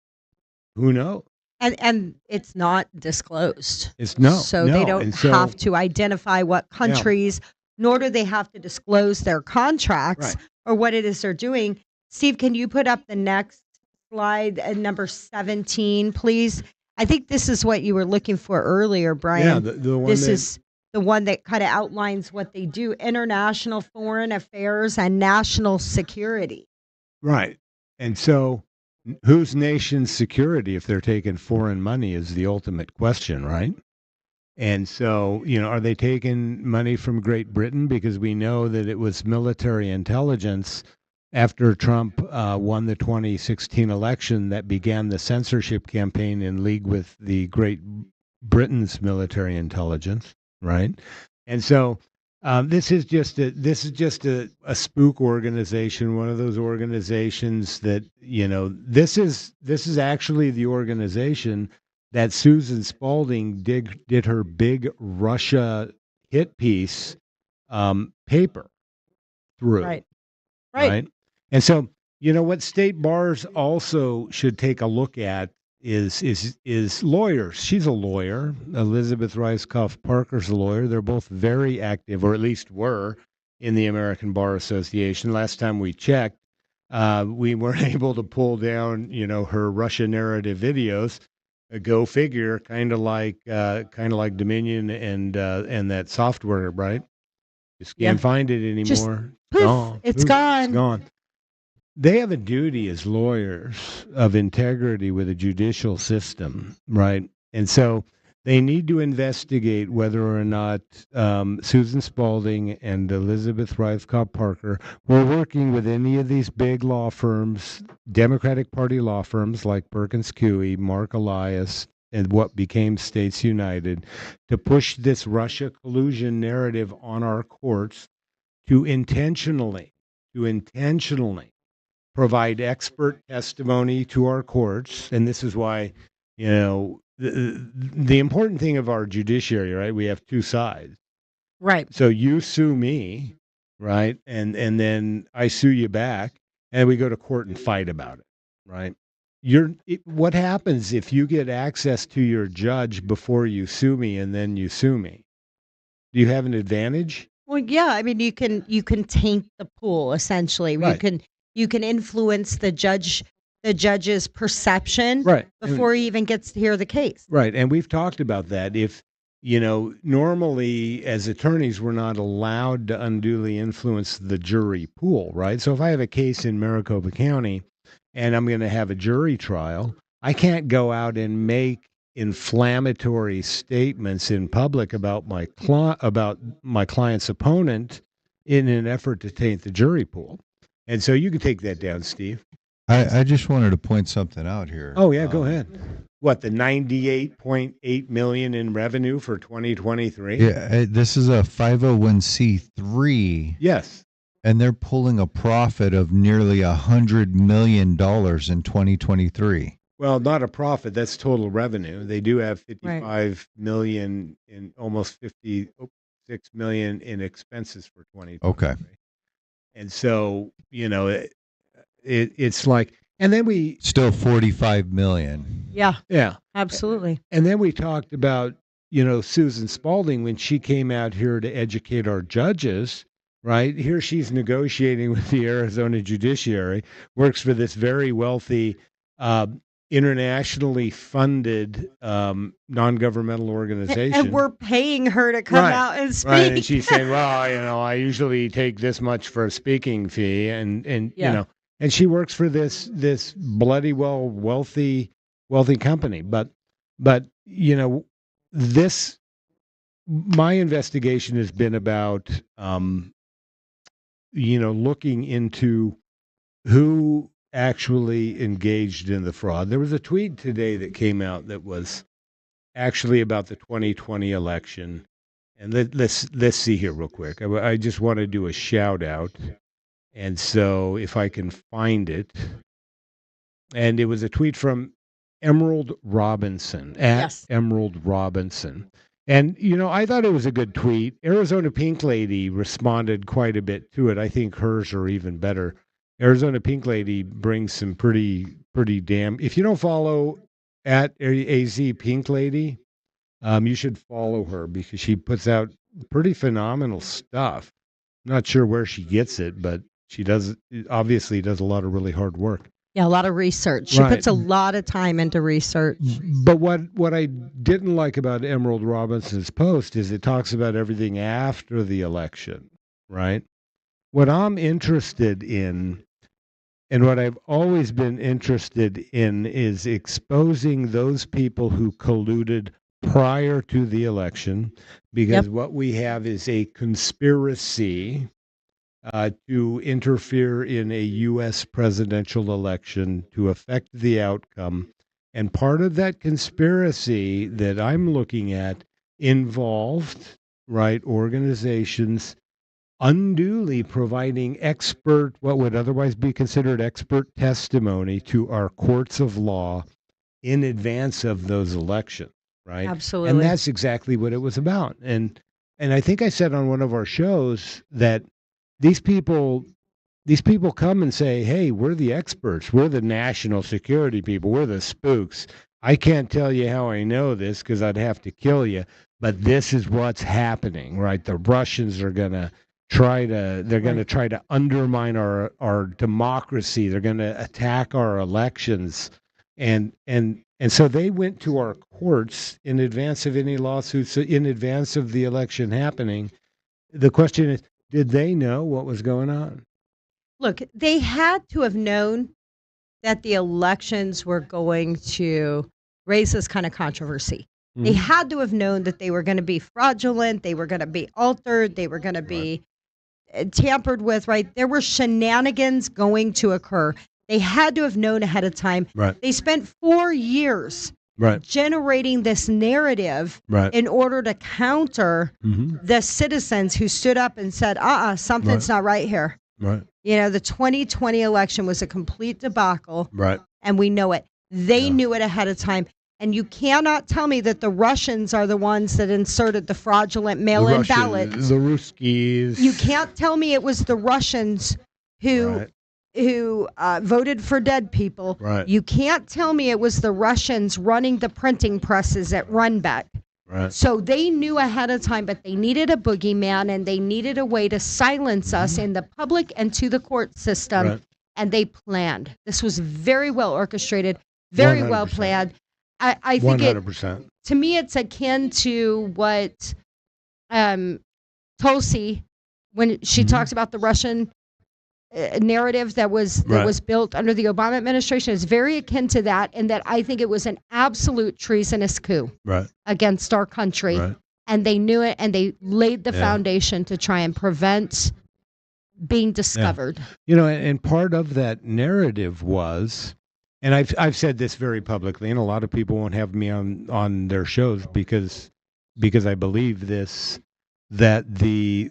S2: Who knows?
S3: And it's not disclosed.
S2: It's no,
S3: So they don't
S2: and so
S3: have to identify what countries, nor do they have to disclose their contracts
S2: Right.
S3: or what it is they're doing. Steve, can you put up the next slide, number 17, please? I think this is what you were looking for earlier, Brian.
S2: Yeah, the one
S3: This
S2: that,
S3: is the one that kind of outlines what they do: international foreign affairs and national security.
S2: right. And so, whose nation's security, if they're taking foreign money, is the ultimate question, right? And so, are they taking money from Great Britain? Because we know that it was military intelligence after Trump won the 2016 election that began the censorship campaign in league with the Great Britain's military intelligence, right? And so this is just a spook organization, one of those organizations that this is actually the organization that Susan Spalding did her big Russia hit piece paper through,
S3: Right.
S2: right? And so, what state bars also should take a look at is lawyers. She's a lawyer. Elizabeth Reiskopf Parker's a lawyer. They're both very active, or at least were, in the American Bar Association. Last time we checked, we weren't able to pull down, her Russia narrative videos. Go figure, kind of like Dominion and that software, right? Just can't find it anymore.
S3: Just poof,
S2: Gone.
S3: it's
S2: Poof,
S3: gone.
S2: It's gone. They have a duty as lawyers of integrity with the judicial system, right? And so they need to investigate whether or not Susan Spalding and Elizabeth Reiskopf Parker were working with any of these big law firms, Democratic Party law firms like Perkins Coie, Mark Elias, and what became States United, to push this Russia collusion narrative on our courts to intentionally provide expert testimony to our courts. And this is why, the important thing of our judiciary, right? We have two sides.
S3: Right.
S2: So you sue me, right? And then I sue you back, and we go to court and fight about it, right? What happens if you get access to your judge before you sue me and then you sue me? Do you have an advantage?
S3: Well, yeah. I mean, you can taint the pool essentially.
S2: Right.
S3: You can influence the judge's perception
S2: Right.
S3: before he even gets to hear the case.
S2: Right. And we've talked about that. If, normally as attorneys, we're not allowed to unduly influence the jury pool, right? So if I have a case in Maricopa County and I'm going to have a jury trial, I can't go out and make inflammatory statements in public about my client's opponent in an effort to taint the jury pool. And so you can take that down, Steve.
S4: I just wanted to point something out here.
S2: Oh, yeah, go ahead. What, the $98.8 million in revenue for 2023?
S4: Yeah, this is a 501c3.
S2: Yes.
S4: And they're pulling a profit of nearly $100 million in 2023.
S2: Well, not a profit. That's total revenue. They do have $55 million in almost $56 million in expenses for 2023.
S4: Okay.
S2: And so, it's like, and then we
S4: still 45 million.
S3: Yeah, absolutely.
S2: And then we talked about, Susan Spalding when she came out here to educate our judges, right? Here she's negotiating with the Arizona judiciary, works for this very wealthy, internationally funded non-governmental organization.
S3: And we're paying her to come out and speak.
S2: Right. And she's saying, well, I usually take this much for a speaking fee. And and she works for this bloody well wealthy company. But my investigation has been about looking into who actually engaged in the fraud. There was a tweet today that came out that was actually about the 2020 election. And let's see here real quick. I just want to do a shout out. And so if I can find it, and it was a tweet from Emerald Robinson at
S3: Yes.
S2: Emerald Robinson. And, I thought it was a good tweet. Arizona Pink Lady responded quite a bit to it. I think hers are even better. Arizona Pink Lady brings some pretty damn. If you don't follow at AZ Pink Lady, you should follow her because she puts out pretty phenomenal stuff. Not sure where she gets it, but she obviously does a lot of really hard work.
S3: Yeah, a lot of research. She
S2: Right.
S3: puts a lot of time into research.
S2: But what I didn't like about Emerald Robinson's post is it talks about everything after the election, right? What I'm interested in, and what I've always been interested in, is exposing those people who colluded prior to the election, because what we have is a conspiracy to interfere in a U.S. presidential election to affect the outcome. And part of that conspiracy that I'm looking at involved, right, organizations unduly providing what would otherwise be considered expert testimony to our courts of law in advance of those elections, right?
S3: Absolutely.
S2: And that's exactly what it was about. And I think I said on one of our shows that these people come and say, hey, we're the experts. We're the national security people. We're the spooks. I can't tell you how I know this because I'd have to kill you. But this is what's happening, right? The Russians are going to try to undermine our democracy. They're going to attack our elections. And so they went to our courts in advance of any lawsuits, in advance of the election happening. The question is, did they know what was going on?
S3: Look, they had to have known that the elections were going to raise this kind of controversy. They had to have known that they were going to be fraudulent, they were going to be altered, they were going to be tampered with, right? There were shenanigans going to occur. They had to have known ahead of time.
S2: Right.
S3: They spent 4 years generating this narrative in order to counter the citizens who stood up and said, something's not right here.
S2: Right.
S3: The 2020 election was a complete debacle.
S2: Right.
S3: And we know it. They knew it ahead of time. And you cannot tell me that the Russians are the ones that inserted the fraudulent mail-in ballots.
S2: The Ruskies.
S3: You can't tell me it was the Russians who voted for dead people.
S2: Right.
S3: You can't tell me it was the Russians running the printing presses at Runbeck.
S2: Right.
S3: So they knew ahead of time, but they needed a boogeyman and they needed a way to silence us in the public and to the court system.
S2: Right.
S3: And they planned. This was very well orchestrated, very
S2: 100%.
S3: well planned. I think
S2: 100%.
S3: to me, it's akin to what Tulsi, when she talks about the Russian narrative that was built under the Obama administration, is very akin to that, in that I think it was an absolute treasonous coup against our country, and they knew it, and they laid the foundation to try and prevent being discovered.
S2: And part of that narrative was, and I've said this very publicly, and a lot of people won't have me on their shows because I believe this, that the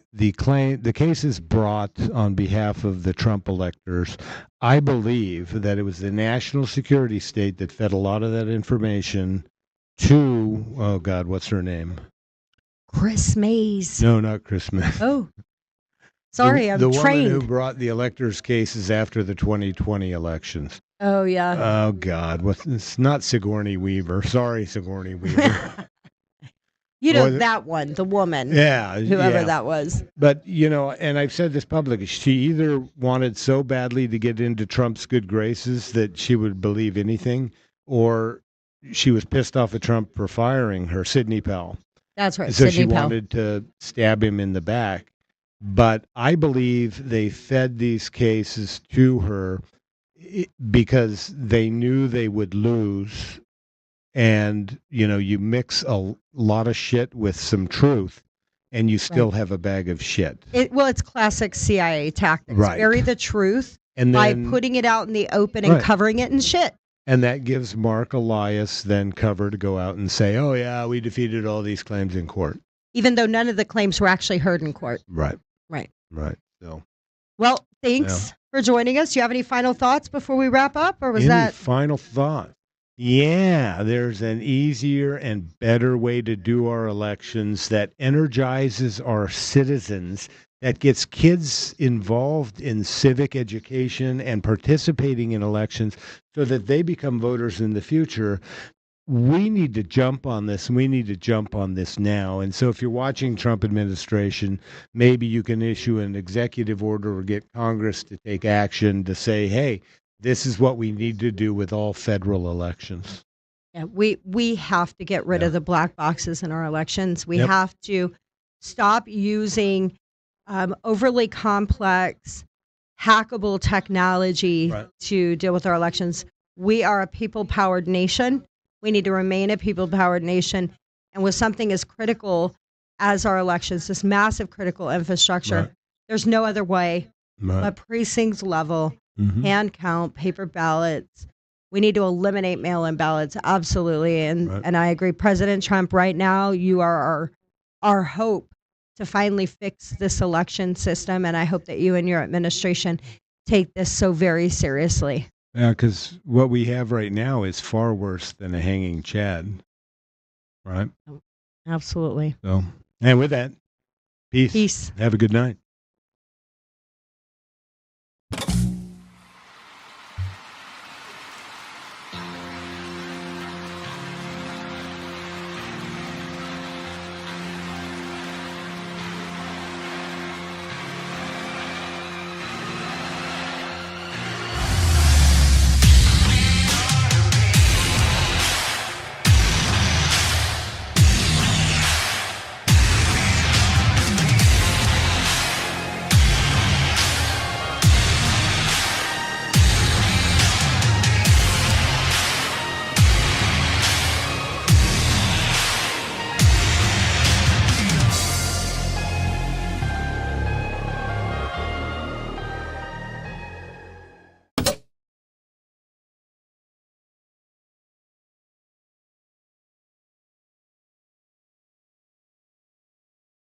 S2: case is brought on behalf of the Trump electors. I believe that it was the national security state that fed a lot of that information to, oh God, what's her name?
S3: Chris Mays.
S2: No, not Chris Mays.
S3: Oh, sorry, I'm
S2: the
S3: trained.
S2: woman who brought the electors' cases after the 2020 elections.
S3: Oh, yeah.
S2: Oh God, it's not Sigourney Weaver. Sorry, Sigourney Weaver.
S3: That one, the woman.
S2: Yeah.
S3: Whoever that was.
S2: But, and I've said this publicly, she either wanted so badly to get into Trump's good graces that she would believe anything, or she was pissed off at Trump for firing her, Sidney Powell.
S3: That's right,
S2: So
S3: Sidney
S2: she
S3: Powell.
S2: wanted to stab him in the back. But I believe they fed these cases to her because they knew they would lose. And, you mix a lot of shit with some truth. and you still have a bag of shit.
S3: It's classic CIA tactics.
S2: Right.
S3: Bury the truth
S2: And
S3: by
S2: then,
S3: putting it out in the open and
S2: Right.
S3: covering it in shit.
S2: and that gives Mark Elias then cover to go out and say, "Oh yeah, we defeated all these claims in court."
S3: Even though none of the claims were actually heard in court.
S2: Right.
S3: Right.
S2: Right. So,
S3: Well, thanks for joining us. Do you have any final thoughts before we wrap up, or was
S2: any
S3: that?
S2: final thought? Yeah, there's an easier and better way to do our elections that energizes our citizens, that gets kids involved in civic education and participating in elections so that they become voters in the future. We need to jump on this, and we need to jump on this now. And so if you're watching Trump administration, maybe you can issue an executive order or get Congress to take action to say, hey, this is what we need to do with all federal elections.
S3: Yeah, we have to get rid of the black boxes in our elections. We
S2: Yep.
S3: have to stop using overly complex, hackable technology
S2: Right.
S3: to deal with our elections. We are a people-powered nation. We need to remain a people-powered nation. And with something as critical as our elections, this massive critical infrastructure,
S2: Right.
S3: there's no other way
S2: Right.
S3: but precincts level,
S2: Mhm.
S3: hand count, paper ballots. We need to eliminate mail-in ballots, absolutely. And
S2: Right.
S3: and I agree. President Trump, right now, you are our hope to finally fix this election system. And I hope that you and your administration take this so very seriously.
S2: Yeah, because what we have right now is far worse than a hanging Chad. Right?
S3: Absolutely.
S2: So, and with that, peace.
S3: Peace.
S2: Have a good night.